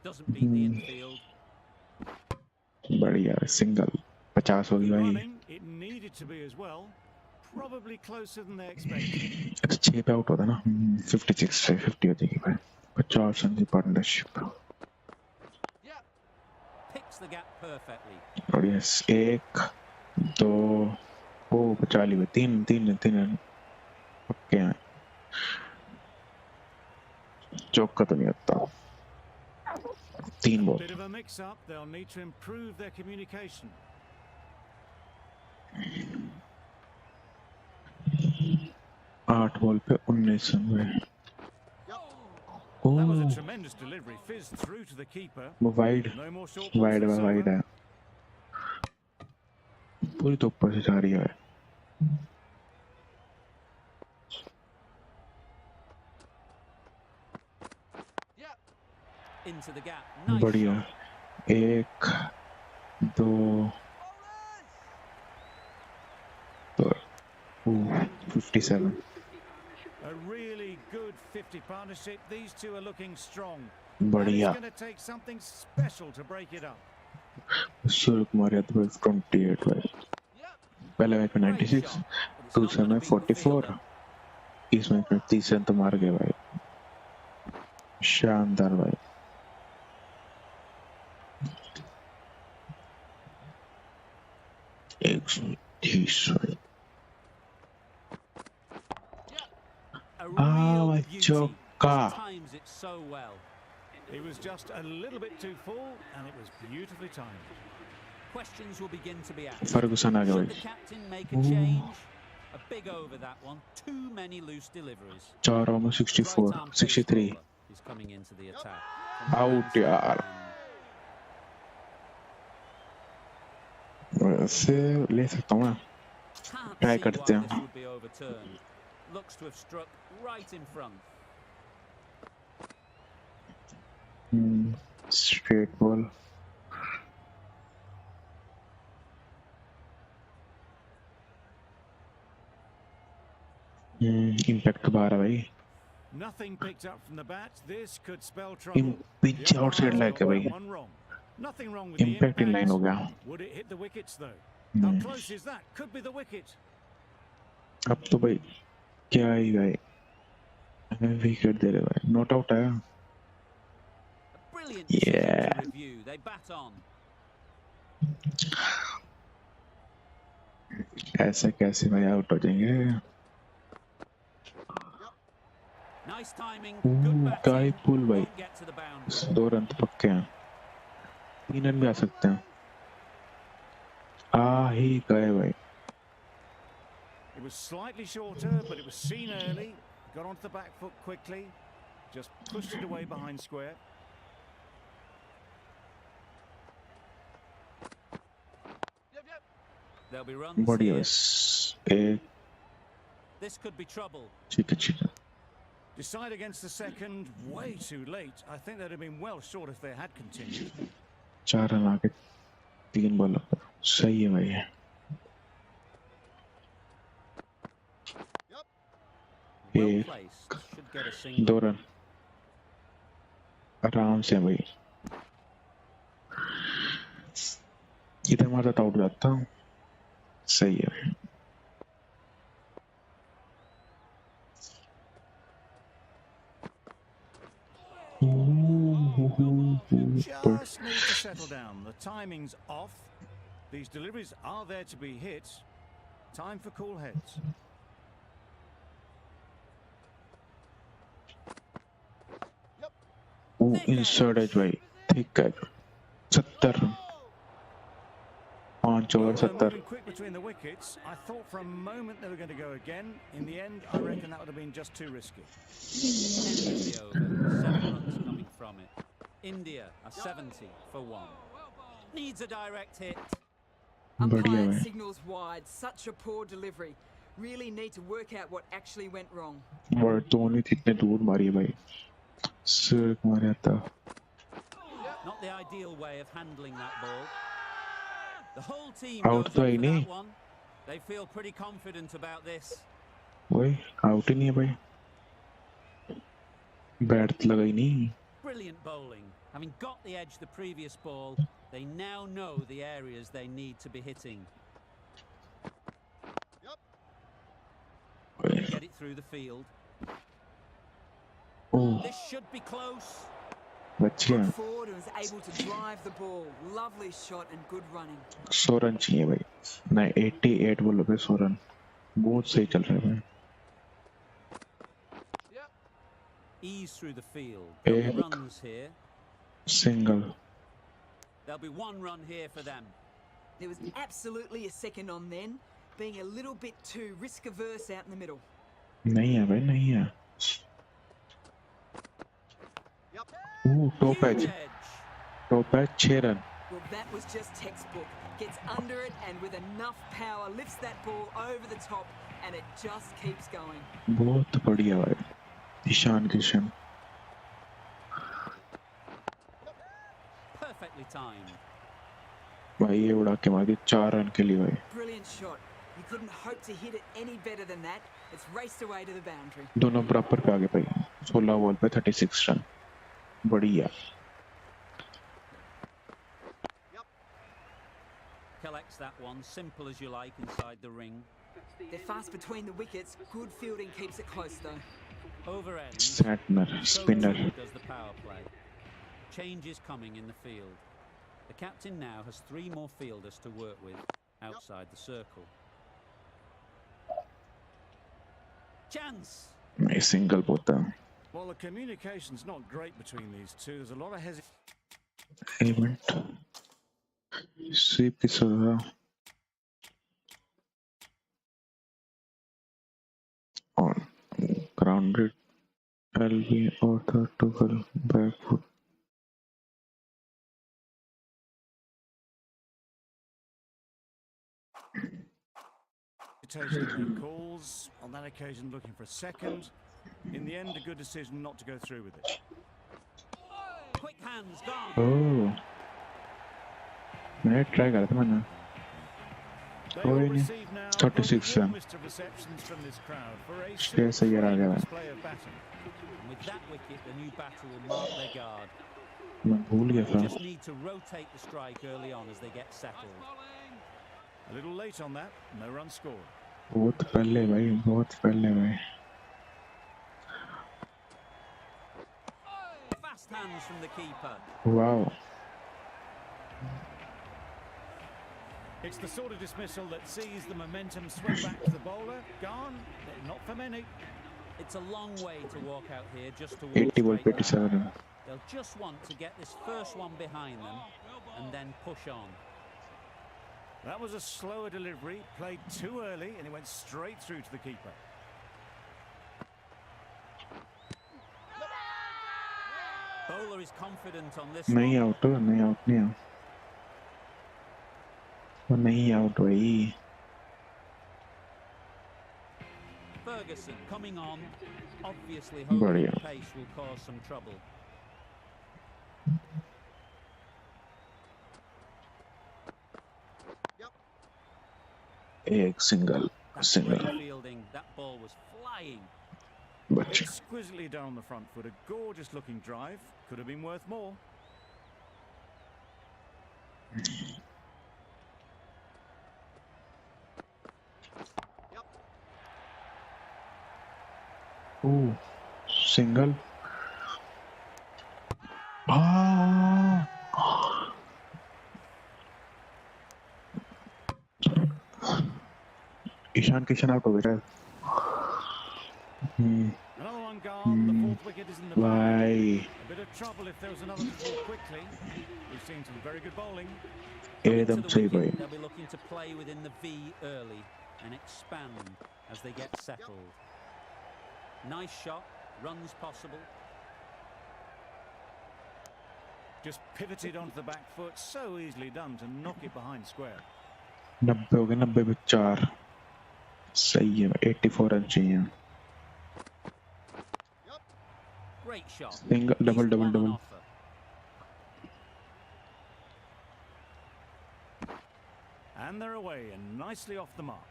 Speaker 2: Doesn't beat the infield.
Speaker 1: बढ़िया. Single. 50 होगी भाई.
Speaker 3: Running, it needed to be as well. Probably closer than they expected.
Speaker 1: 6 पे out होता ना. 56 से 50 हो जाएगी भाई. 50 रन की partnership.
Speaker 2: Picks the gap perfectly.
Speaker 1: बढ़िया. 1 2 ओ 40 में 3 रन पक्के हैं. चौका तो नहीं आता. 3 ball.
Speaker 3: Bit of a mix-up. They'll need to improve their communication.
Speaker 1: 8 ball पे 19 रन हुए.
Speaker 3: That was a
Speaker 1: oh.
Speaker 3: tremendous delivery. Fizzed through to the keeper.
Speaker 1: वो wide.
Speaker 3: No more short balls
Speaker 1: wide
Speaker 3: this over.
Speaker 1: है. पूरी तो ऊपर से जा रही है.
Speaker 2: Into the gap. Nice
Speaker 1: बढ़िया.
Speaker 2: shot.
Speaker 1: 1 2 57.
Speaker 3: A really good 50 partnership. These two are looking strong.
Speaker 1: बढ़िया.
Speaker 3: It's going to take something special to break it up.
Speaker 1: Surya Kumar Yadav 28 भाई. पहले मैच में 96, दूसरे में 44, इस मैच में 30 रन तो मार गए भाई. शानदार भाई. एक 130 भाई.
Speaker 2: A real beauty.
Speaker 1: चौका.
Speaker 2: Just times it so well.
Speaker 3: He was just a little bit too full, and it was beautifully timed.
Speaker 2: Questions will begin to be asked.
Speaker 1: Ferguson आ गया
Speaker 2: Should
Speaker 1: भाई.
Speaker 2: the captain make a change? A big over that one. Too many loose deliveries.
Speaker 1: 4 में 64,
Speaker 2: Right-arm pace
Speaker 1: 63.
Speaker 2: bowler is coming into the attack.
Speaker 1: Out यार. वैसे ले सकता हूँ मैं.
Speaker 2: Can't
Speaker 1: Try
Speaker 2: see
Speaker 1: करते
Speaker 2: why
Speaker 1: हैं.
Speaker 2: this would be overturned. Looks to have struck right in front.
Speaker 1: Straight ball. Impact बाहर है भाई.
Speaker 3: Nothing picked up from the bat. This could spell trouble.
Speaker 1: Pitch
Speaker 3: The
Speaker 1: outside
Speaker 3: umpires
Speaker 1: like है
Speaker 3: got
Speaker 1: भाई.
Speaker 3: that one wrong. Nothing wrong with the
Speaker 1: Impact in line हो गया.
Speaker 3: Would it hit the wickets though? How close is that? Could be the wicket.
Speaker 1: अब तो भाई क्या ही भाई. Wicket दे रहे भाई. नॉट आउट है.
Speaker 2: A brilliant decision
Speaker 1: Yeah.
Speaker 2: to review. They bat on.
Speaker 1: ऐसे कैसे भाई आउट हो जाएंगे.
Speaker 2: Nice timing. Good batting.
Speaker 1: काय पुल भाई.
Speaker 2: Won't get to the boundary.
Speaker 1: 2 run तो पक्के हैं. 3 रन भी आ सकते हैं. आ ही गए भाई.
Speaker 3: It was slightly shorter, but it was seen early. Got onto the back foot quickly. Just pushed it away behind square.
Speaker 2: There'll be runs
Speaker 1: बढ़िया.
Speaker 2: here.
Speaker 1: एक
Speaker 2: This could be trouble.
Speaker 1: ठीक है.
Speaker 3: Decide against the second, way too late. I think they'd have been well short if they had continued.
Speaker 1: 4 run आके 3 ball पर. सही है भाई.
Speaker 2: Well
Speaker 1: एक
Speaker 2: placed. Should get a single.
Speaker 1: 2 run आराम से भाई. इधर मारता तो आउट जाता हूँ. सही है.
Speaker 3: Just need to settle down. The timing's off. These deliveries are there to be hit. Time for cool heads.
Speaker 1: Insert as भाई. ठीक है. 70 run. 5 over
Speaker 3: Well, they're
Speaker 1: 70.
Speaker 3: moving quick between the wickets. I thought for a moment they were going to go again. In the end, I reckon that would have been just too risky.
Speaker 2: End of the over. 7 runs coming from it. India are 70 for 1. Needs a direct hit.
Speaker 1: बढ़िया
Speaker 6: Umpire
Speaker 1: भाई.
Speaker 6: signals wide. Such a poor delivery. Really need to work out what actually went wrong.
Speaker 1: और धोनी इतने दूर मारी है भाई. सिर मारा था.
Speaker 2: Not the ideal way of handling that ball. The whole team
Speaker 1: Out
Speaker 2: goes
Speaker 1: तो
Speaker 2: up
Speaker 1: ही
Speaker 2: for
Speaker 1: नहीं.
Speaker 2: that one. They feel pretty confident about this.
Speaker 1: वही आउट ही नहीं है भाई. बैट तो लगा ही नहीं.
Speaker 2: Brilliant bowling. Having got the edge the previous ball, they now know the areas they need to be hitting. Get it through the field.
Speaker 1: Oh
Speaker 2: This should be close.
Speaker 1: बच गया.
Speaker 6: Got forward and was able to drive the ball. Lovely shot and good running.
Speaker 1: 100 run चाहिए भाई. नहीं 88 बोलो पे 100 run. बहुत सही चल रहा है भाई.
Speaker 2: Ease through the field. There'll be
Speaker 1: Ek.
Speaker 2: runs here.
Speaker 1: Single.
Speaker 2: There'll be 1 run here for them.
Speaker 6: There was absolutely a second on then, being a little bit too risk averse out in the middle.
Speaker 1: नहीं है भाई. नहीं है. Oh top
Speaker 2: Huge
Speaker 1: edge.
Speaker 2: edge.
Speaker 1: Top edge 6 run.
Speaker 6: Well, that was just textbook. Gets under it and with enough power lifts that ball over the top and it just keeps going.
Speaker 1: बहुत बढ़िया भाई. Ishan Kishan.
Speaker 2: Perfectly timed.
Speaker 1: भाई ये उड़ा के मार दी 4 run के लिए भाई.
Speaker 6: Brilliant shot. You couldn't hope to hit it any better than that. It's raced away to the boundary.
Speaker 1: दोनों बराबर पे आगे भाई. 16 बॉल पे 36 रन. बढ़िया.
Speaker 2: Collects that one, simple as you like, inside the ring.
Speaker 6: They're fast between the wickets. Good fielding keeps it close though.
Speaker 2: Over ends.
Speaker 1: Santner.
Speaker 2: So
Speaker 1: spinner.
Speaker 2: too does the power play. Change is coming in the field. The captain now has 3 more fielders to work with outside the circle. Chance!
Speaker 1: नहीं single पोता
Speaker 3: Well, the communication's not great between these two. There's a lot of hesitation.
Speaker 1: element sweep is on grounded LB or the toggle back foot.
Speaker 3: To make calls, on that occasion looking for a second. In the end, a good decision not to go through with it.
Speaker 2: Quick hands gone.
Speaker 1: Oh, मैं try करता मैंने
Speaker 3: They
Speaker 1: कोई
Speaker 3: will
Speaker 1: नहीं
Speaker 3: receive now
Speaker 1: 36
Speaker 3: the
Speaker 1: है
Speaker 3: warmest of receptions from this crowd for a
Speaker 1: छह से 11 आ गया मैं
Speaker 3: display of batting.
Speaker 2: And with that wicket, the new batter will mark their guard.
Speaker 1: मैं भूल गया
Speaker 2: They
Speaker 1: था
Speaker 2: just need to rotate the strike early on as they get settled.
Speaker 3: A little late on that, no run scored.
Speaker 1: बहुत पहले भाई बहुत पहले भाई
Speaker 2: Fast hands from the keeper.
Speaker 1: wow
Speaker 3: It's the sort of dismissal that sees the momentum swing back to the bowler. Gone, but not for many.
Speaker 2: It's a long way to walk out here just towards
Speaker 1: 80 ball
Speaker 2: straight
Speaker 1: 87
Speaker 2: back. They'll just want to get this first one behind them and then push on.
Speaker 3: That was a slower delivery, played too early, and it went straight through to the keeper.
Speaker 2: Bowler is confident on this
Speaker 1: नहीं
Speaker 2: one.
Speaker 1: Out हो नहीं out नहीं वो नहीं out भाई
Speaker 2: Ferguson coming on, obviously hoping
Speaker 1: बढ़िया
Speaker 2: the pace will cause some trouble.
Speaker 1: एक single
Speaker 2: That's
Speaker 1: single
Speaker 2: great fielding. That ball was flying.
Speaker 1: बच्चे
Speaker 3: Exquisitely done on the front foot. A gorgeous looking drive. Could have been worth more.
Speaker 1: Oh single आ Ishan Kishan out हो गया
Speaker 3: Another one gone. The fourth wicket is in the bag.
Speaker 1: भाई
Speaker 3: A bit of trouble if there was another to fall quickly. We've seen some very good bowling.
Speaker 2: Coming to
Speaker 1: एकदम
Speaker 2: the
Speaker 1: सही
Speaker 2: wicket,
Speaker 1: भाई
Speaker 2: they'll be looking to play within the V early and expand as they get settled. Nice shot, runs possible.
Speaker 3: Just pivoted onto the back foot. So easily done to knock it behind square.
Speaker 1: 90 हो गए 90 पे 4 सही है 84 run चाहिए
Speaker 2: Great shot.
Speaker 1: Single
Speaker 2: He's
Speaker 1: double double
Speaker 2: one on
Speaker 1: double
Speaker 2: offer.
Speaker 3: And they're away and nicely off the mark.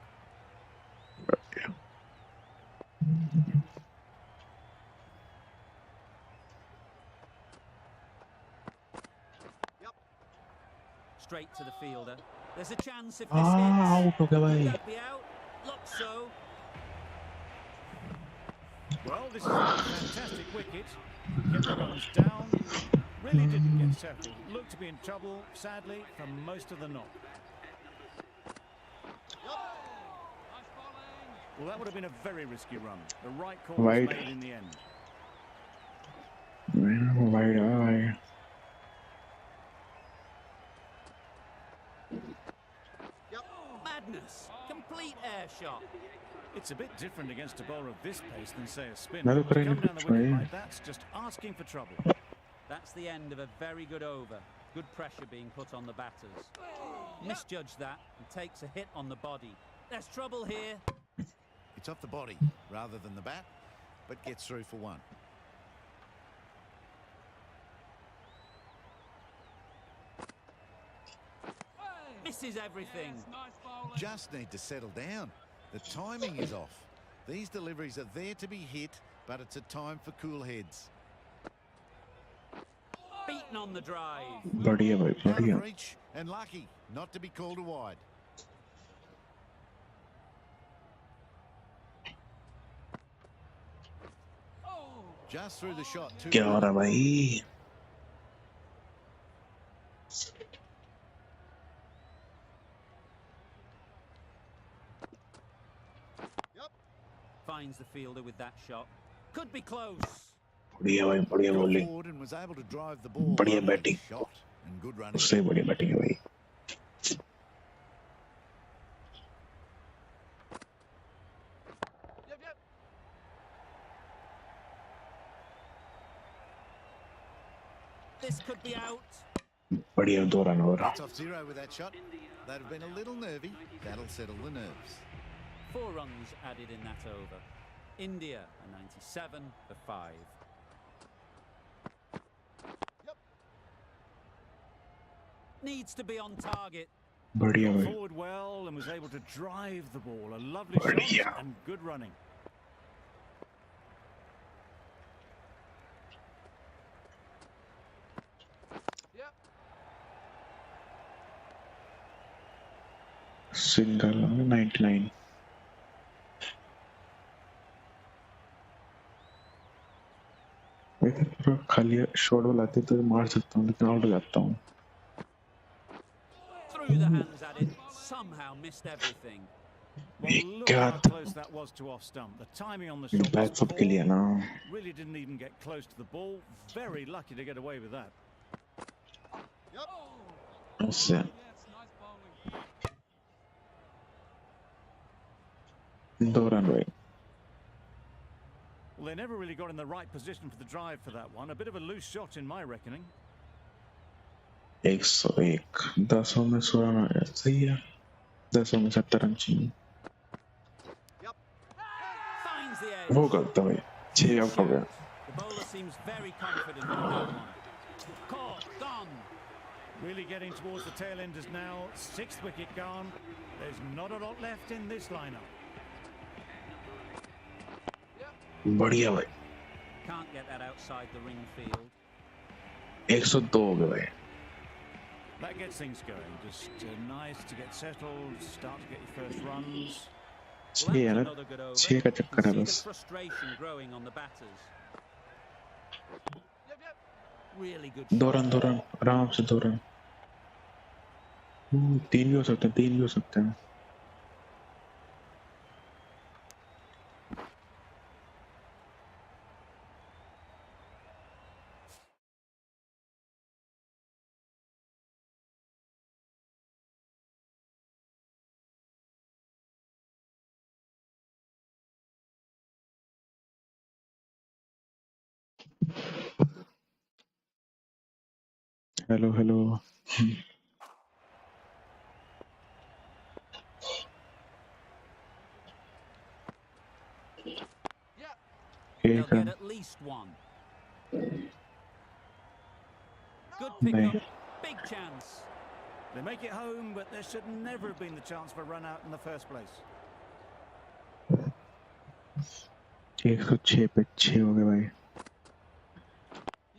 Speaker 2: Straight to the fielder. There's a chance if this
Speaker 1: Ah,
Speaker 2: hits.
Speaker 1: out हो गया भाई
Speaker 2: Could that be out? Looks so.
Speaker 3: Well, this is a fantastic wicket. Kept the runs down. Really didn't get settled. Looked to be in trouble, sadly, for most of the knock. Well, that would have been a very risky run. The right call was
Speaker 1: Wide.
Speaker 3: made in the end.
Speaker 1: Wide है भाई
Speaker 2: Madness. Complete air shot.
Speaker 3: It's a bit different against a bowler of this pace than, say, a spinner.
Speaker 1: मैं तो
Speaker 3: To
Speaker 1: करेंगे
Speaker 3: come down the
Speaker 1: कुछ
Speaker 3: wicket
Speaker 1: भाई
Speaker 3: like that's just asking for trouble.
Speaker 2: That's the end of a very good over. Good pressure being put on the batters. Misjudged that and takes a hit on the body. There's trouble here.
Speaker 4: It's off the body rather than the bat, but gets through for one.
Speaker 2: Misses everything.
Speaker 4: Just need to settle down. The timing is off. These deliveries are there to be hit, but it's a time for cool heads.
Speaker 2: Beaten on the drive.
Speaker 1: बढ़िया भाई
Speaker 4: Out
Speaker 1: बढ़िया
Speaker 4: of reach and lucky not to be called a wide. Just through the shot too
Speaker 1: क्या हो
Speaker 4: early.
Speaker 1: रहा है भाई
Speaker 2: Finds the fielder with that shot. Could be close.
Speaker 1: बढ़िया भाई, बढ़िया
Speaker 4: Got
Speaker 1: bowling,
Speaker 4: forward and was able to drive the ball.
Speaker 1: बढ़िया
Speaker 4: Lovely
Speaker 1: batting,
Speaker 4: shot and good running.
Speaker 1: उससे बढ़िया बैटिंग है भाई.
Speaker 7: Yep, yep.
Speaker 2: This could be out.
Speaker 1: बढ़िया 2 run और.
Speaker 4: That's off zero with that shot. They'd have been a little nervy. That'll settle the nerves.
Speaker 2: 4 runs added in that over. India a 97 for 5.
Speaker 7: Yep.
Speaker 2: Needs to be on target.
Speaker 1: बढ़िया
Speaker 3: Got
Speaker 1: भाई,
Speaker 3: forward well and was able to drive the ball. A lovely
Speaker 1: बढ़िया.
Speaker 3: shot and good running.
Speaker 7: Yep.
Speaker 1: Single 99. वैसे पूरा खाली shot वाला आते तो मार सकता हूँ, लेकिन आउट हो जाता हूँ.
Speaker 2: Threw the hands at it. Somehow missed everything.
Speaker 3: Well, look
Speaker 1: क्या
Speaker 3: how close that was to off stump. The timing on the shot
Speaker 1: back
Speaker 3: was
Speaker 1: foot के लिए
Speaker 3: poor.
Speaker 1: ना.
Speaker 3: Really didn't even get close to the ball. Very lucky to get away with that.
Speaker 7: Yep.
Speaker 1: उससे
Speaker 7: Yes, nice bowling.
Speaker 1: 2 run भाई.
Speaker 3: Well, they never really got in the right position for the drive for that one. A bit of a loose shot in my reckoning.
Speaker 1: 101. 10 में 16 run आया, सही है. 10 में 70 run चाहिए.
Speaker 2: Finds the edge.
Speaker 1: वो गलत है भाई, 6 आउट हो गया.
Speaker 2: The bowler seems very confident with that one. Caught, gone.
Speaker 3: Really getting towards the tail enders now. 6th wicket gone. There's not a lot left in this lineup.
Speaker 1: बढ़िया भाई.
Speaker 2: Can't get that outside the ring field.
Speaker 1: 102 हो गए भाई.
Speaker 3: That gets things going. Just nice to get settled, start to get your first runs.
Speaker 1: 6 है ना,
Speaker 2: Another good over.
Speaker 1: 6 का
Speaker 2: You
Speaker 1: चक्कर है
Speaker 2: can see
Speaker 1: बस.
Speaker 2: the frustration growing on the batters.
Speaker 7: Yep, yep.
Speaker 2: Really good
Speaker 1: 2
Speaker 2: shot.
Speaker 1: Run, 2 run, आराम से 2 run. 3 भी हो सकते हैं, 3 भी हो सकते हैं. Hello hello.
Speaker 7: Yep.
Speaker 2: They'll
Speaker 1: 1
Speaker 2: get
Speaker 1: run.
Speaker 2: at least one. Good
Speaker 1: नहीं.
Speaker 2: pickup. Big chance.
Speaker 3: They make it home, but there should never have been the chance for a run out in the first place.
Speaker 1: 106 पे 6 हो गए भाई.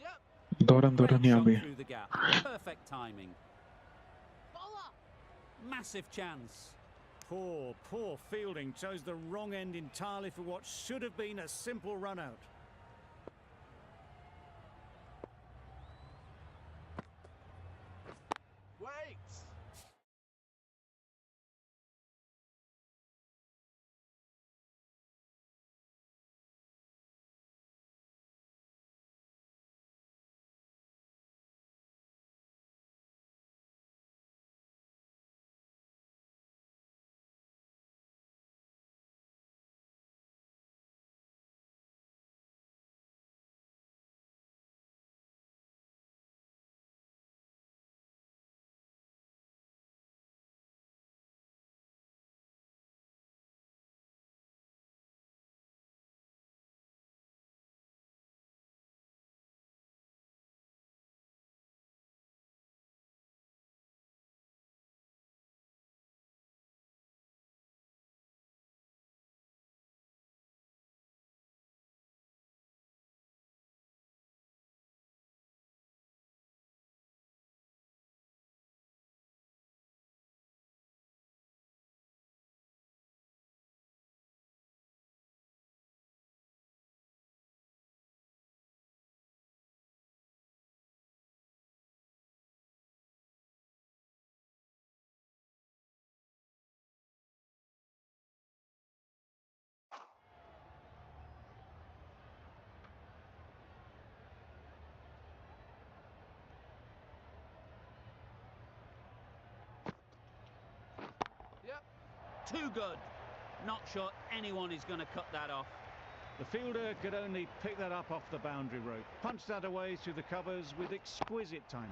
Speaker 7: Yep.
Speaker 1: 2 run, 2
Speaker 2: Great
Speaker 1: run यहाँ
Speaker 2: shot
Speaker 1: पे.
Speaker 2: through the gap. Perfect timing.
Speaker 7: Bowler.
Speaker 2: Massive chance.
Speaker 3: Poor fielding. Chose the wrong end entirely for what should have been a simple run out.
Speaker 2: Too good. Not sure anyone is going to cut that off.
Speaker 3: The fielder could only pick that up off the boundary rope. Punched that away through the covers with exquisite timing.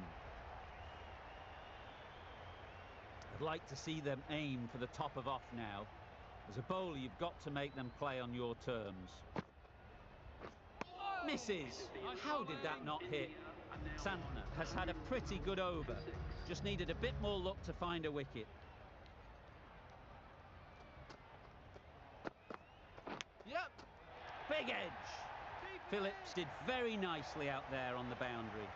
Speaker 2: I'd like to see them aim for the top of off now. As a bowler, you've got to make them play on your terms. Misses. How did that not hit? Santner has had a pretty good over. Just needed a bit more luck to find a wicket.
Speaker 7: Yep.
Speaker 2: Big edge. Phillips did very nicely out there on the boundary.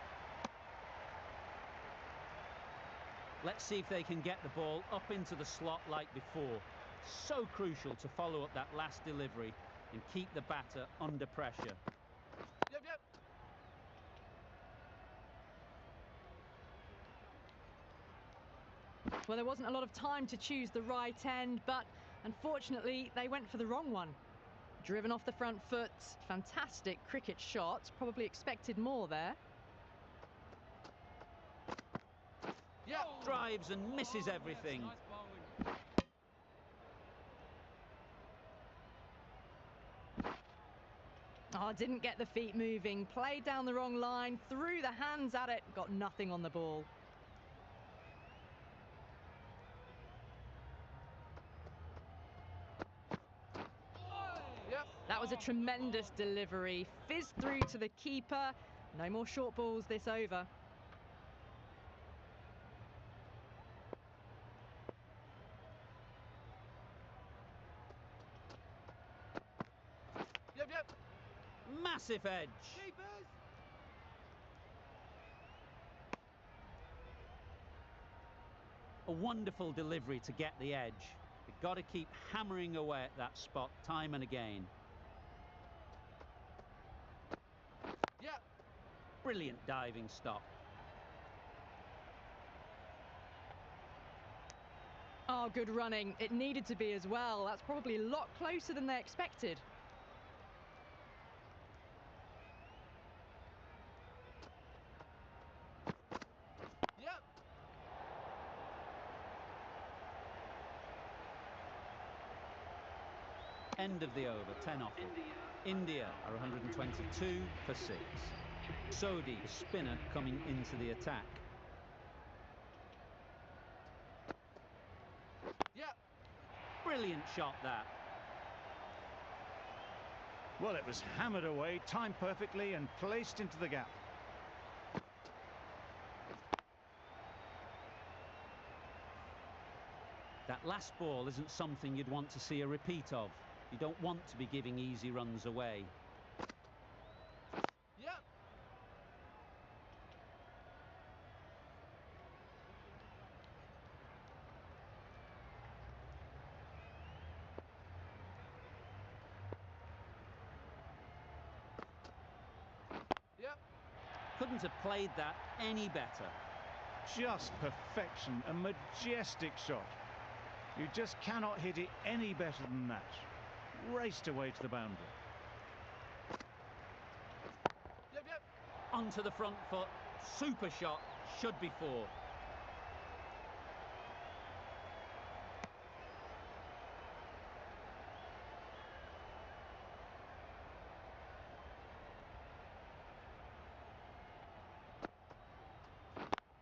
Speaker 2: Let's see if they can get the ball up into the slot like before. So crucial to follow up that last delivery and keep the batter under pressure.
Speaker 7: Yep, yep.
Speaker 5: Well, there wasn't a lot of time to choose the right end, but unfortunately they went for the wrong one. Driven off the front foot, fantastic cricket shot, probably expected more there.
Speaker 2: Yep, drives and misses everything.
Speaker 7: Nice bowling.
Speaker 5: Oh, didn't get the feet moving, played down the wrong line, threw the hands at it, got nothing on the ball.
Speaker 7: Yep.
Speaker 5: That was a tremendous delivery, fizzed through to the keeper. No more short balls this over.
Speaker 7: Yep, yep.
Speaker 2: Massive edge.
Speaker 7: Keepers.
Speaker 2: A wonderful delivery to get the edge. You've got to keep hammering away at that spot time and again.
Speaker 7: Yep.
Speaker 2: Brilliant diving stop.
Speaker 5: Oh, good running. It needed to be as well. That's probably a lot closer than they expected.
Speaker 7: Yep.
Speaker 2: End of the over, 10 off. India are 122 for 6. Sodhi, the spinner, coming into the attack.
Speaker 7: Yep.
Speaker 2: Brilliant shot that.
Speaker 3: Well, it was hammered away, timed perfectly and placed into the gap.
Speaker 2: That last ball isn't something you'd want to see a repeat of. You don't want to be giving easy runs away.
Speaker 7: Yep. Yep.
Speaker 2: Couldn't have played that any better.
Speaker 3: Just perfection, a majestic shot. You just cannot hit it any better than that. Raced away to the boundary.
Speaker 7: Yep, yep.
Speaker 2: Onto the front foot. Super shot. Should be 4.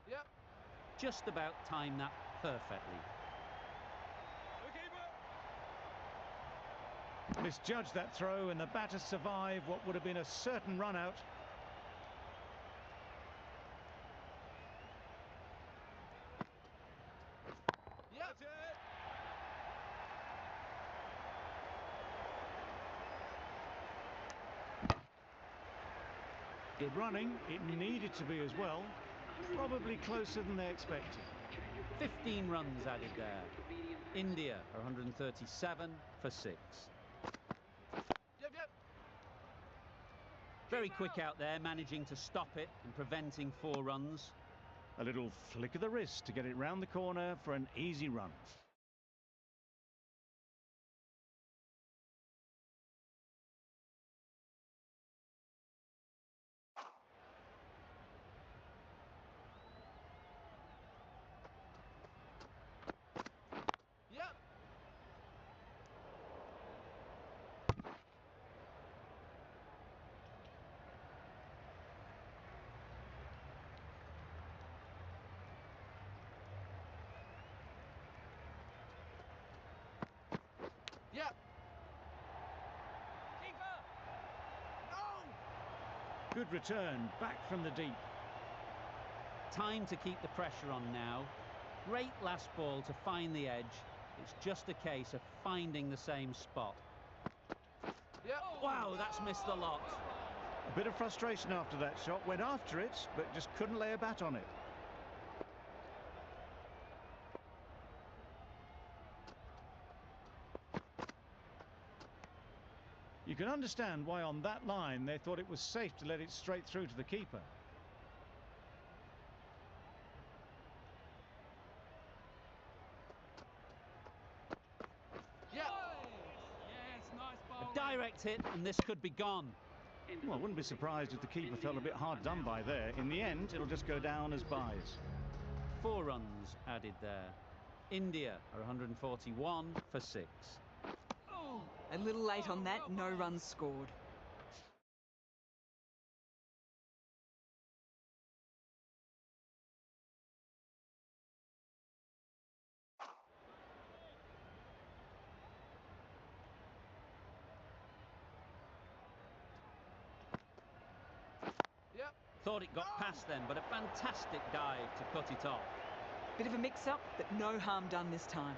Speaker 7: Yep.
Speaker 2: Just about timed that perfectly.
Speaker 3: Misjudged that throw and the batter survived what would have been a certain run out.
Speaker 7: Yep.
Speaker 3: Good running, it needed to be as well. Probably closer than they expected.
Speaker 2: 15 runs added there. India are 137 for 6.
Speaker 7: Yep, yep.
Speaker 2: Very quick out there, managing to stop it and preventing 4 runs.
Speaker 3: A little flick of the wrist to get it round the corner for an easy run.
Speaker 7: Yep.
Speaker 3: Good return, back from the deep.
Speaker 2: Time to keep the pressure on now. Great last ball to find the edge. It's just a case of finding the same spot.
Speaker 7: Yep.
Speaker 2: Wow, that's missed the lot.
Speaker 3: A bit of frustration after that shot. Went after it, but just couldn't lay a bat on it. You can understand why on that line they thought it was safe to let it straight through to the keeper.
Speaker 7: Yep.
Speaker 2: A direct hit, and this could be gone.
Speaker 3: Well, I wouldn't be surprised if the keeper felt a bit hard done by there. In the end, it'll just go down as byes.
Speaker 2: 4 runs added there. India are 141 for 6.
Speaker 6: A little late on that, no runs scored.
Speaker 7: Yep.
Speaker 2: Thought it got past them, but a fantastic dive to cut it off.
Speaker 6: Bit of a mix-up, but no harm done this time.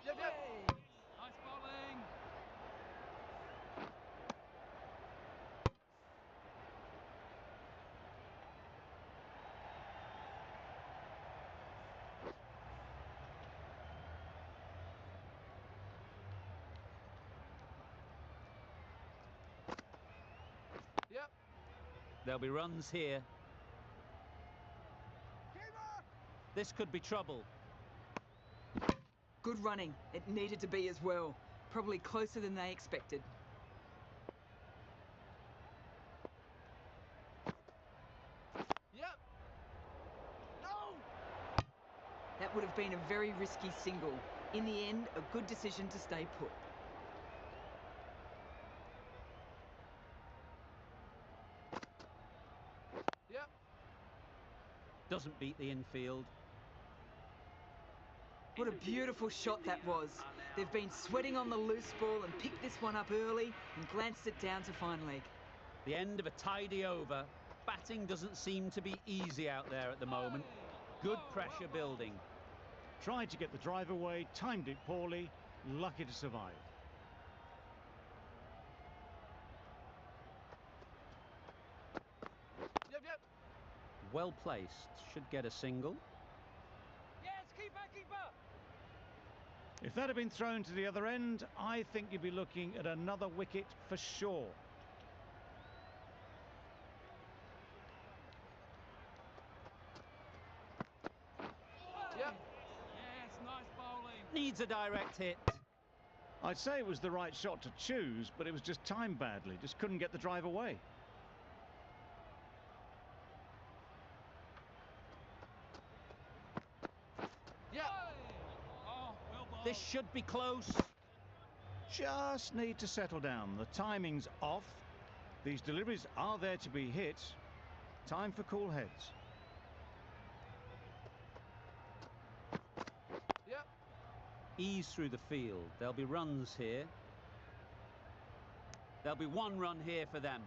Speaker 7: Yep. Yep.
Speaker 8: Nice bowling.
Speaker 7: Yep.
Speaker 2: There'll be runs here. This could be trouble.
Speaker 6: Good running. It needed to be as well. Probably closer than they expected.
Speaker 7: Yep. No.
Speaker 6: That would have been a very risky single. In the end, a good decision to stay put.
Speaker 7: Yep.
Speaker 2: Doesn't beat the infield.
Speaker 6: What a beautiful shot that was. They've been sweating on the loose ball and picked this one up early and glanced it down to fine leg.
Speaker 2: The end of a tidy over. Batting doesn't seem to be easy out there at the moment. Good pressure building.
Speaker 3: Tried to get the drive away, timed it poorly, lucky to survive.
Speaker 7: Yep. Yep.
Speaker 2: Well placed. Should get a single.
Speaker 8: Yes, keeper, keeper.
Speaker 3: If that had been thrown to the other end, I think you'd be looking at another wicket for sure.
Speaker 7: Yep.
Speaker 8: Yes, nice bowling.
Speaker 2: Needs a direct hit.
Speaker 3: I'd say it was the right shot to choose, but it was just timed badly. Just couldn't get the drive away.
Speaker 7: Yep.
Speaker 8: Oh, well bowled.
Speaker 2: This should be close.
Speaker 3: Just need to settle down. The timing's off. These deliveries are there to be hit. Time for cool heads.
Speaker 7: Yep.
Speaker 2: Ease through the field. There'll be runs here. There'll be 1 run here for them.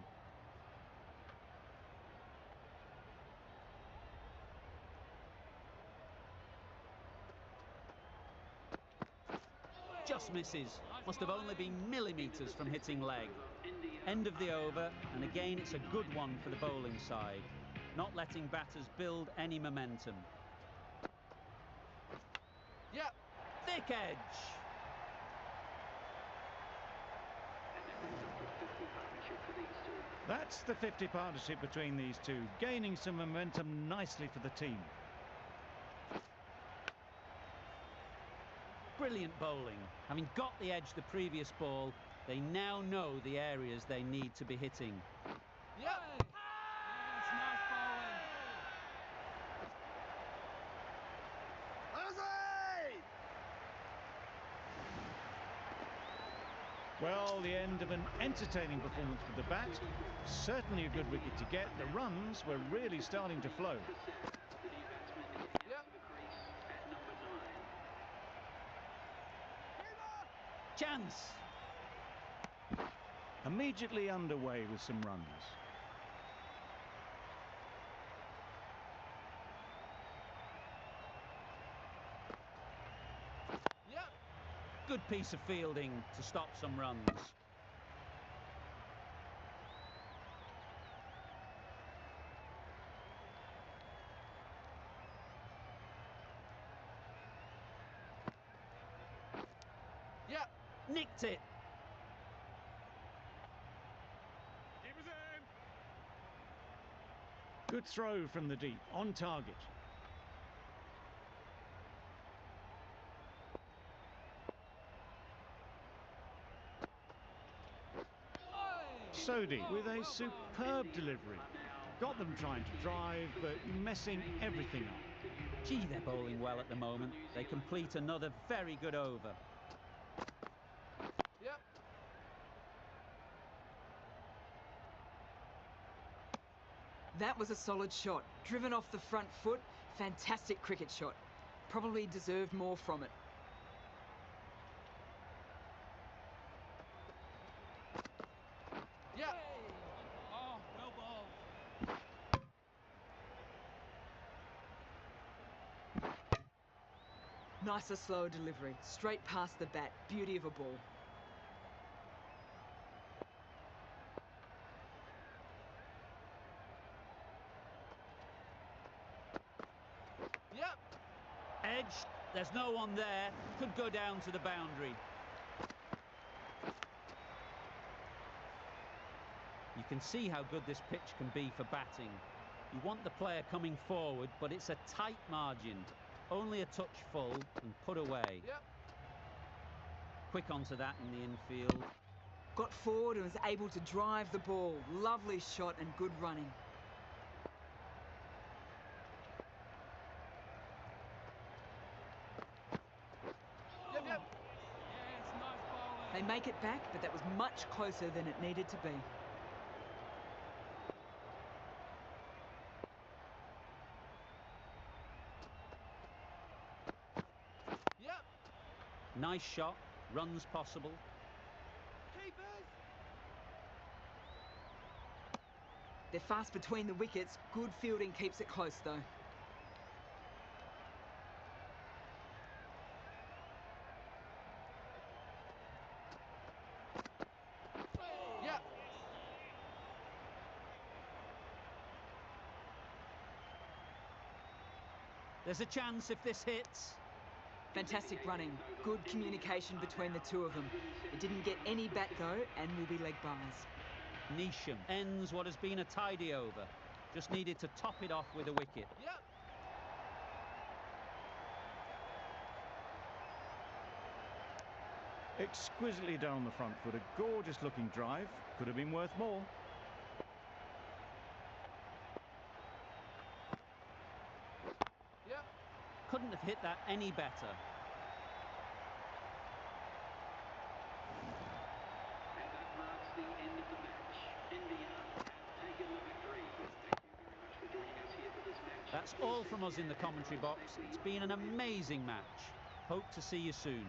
Speaker 2: Just misses. Must have only been millimetres from hitting leg. End of the over, and again it's a good one for the bowling side. Not letting batters build any momentum.
Speaker 7: Yep.
Speaker 2: Thick edge.
Speaker 3: That's the 50 partnership between these two, gaining some momentum nicely for the team.
Speaker 2: Brilliant bowling. Having got the edge the previous ball, they now know the areas they need to be hitting.
Speaker 7: Yep.
Speaker 8: Yes, nice bowling.
Speaker 3: Well, the end of an entertaining performance with the bat. Certainly a good wicket to get. The runs were really starting to flow.
Speaker 7: Yep.
Speaker 2: Chance.
Speaker 3: Immediately underway with some runs.
Speaker 7: Yep.
Speaker 2: Good piece of fielding to stop some runs.
Speaker 7: Yep.
Speaker 2: Nicked it.
Speaker 3: Good throw from the deep, on target. Sodhi with a superb delivery. Got them trying to drive, but messing everything up.
Speaker 2: Gee, they're bowling well at the moment. They complete another very good over.
Speaker 7: Yep.
Speaker 6: That was a solid shot. Driven off the front foot. Fantastic cricket shot. Probably deserved more from it.
Speaker 7: Yep.
Speaker 8: Oh, well bowled.
Speaker 6: Nicer, slower delivery. Straight past the bat. Beauty of a ball.
Speaker 7: Yep.
Speaker 2: Edge, there's no one there. Could go down to the boundary. You can see how good this pitch can be for batting. You want the player coming forward, but it's a tight margin. Only a touch full and put away.
Speaker 7: Yep.
Speaker 2: Quick onto that in the infield.
Speaker 6: Got forward and was able to drive the ball. Lovely shot and good running.
Speaker 7: Yep. Yep.
Speaker 8: Yes, nice bowling.
Speaker 6: They make it back, but that was much closer than it needed to be.
Speaker 7: Yep.
Speaker 2: Nice shot, runs possible.
Speaker 7: Keepers.
Speaker 6: They're fast between the wickets. Good fielding keeps it close though.
Speaker 7: Yep.
Speaker 2: There's a chance if this hits.
Speaker 6: Fantastic running. Good communication between the two of them. It didn't get any bat though and will be leg bars.
Speaker 2: Nisham ends what has been a tidy over. Just needed to top it off with a wicket.
Speaker 7: Yep.
Speaker 3: Exquisitely down the front foot, a gorgeous looking drive. Could have been worth more.
Speaker 7: Yep.
Speaker 2: Couldn't have hit that any better.
Speaker 9: And that marks the end of the match. India have taken the victory. Thank you very much for joining us here for this match.
Speaker 2: That's all from us in the commentary box. It's been an amazing match. Hope to see you soon.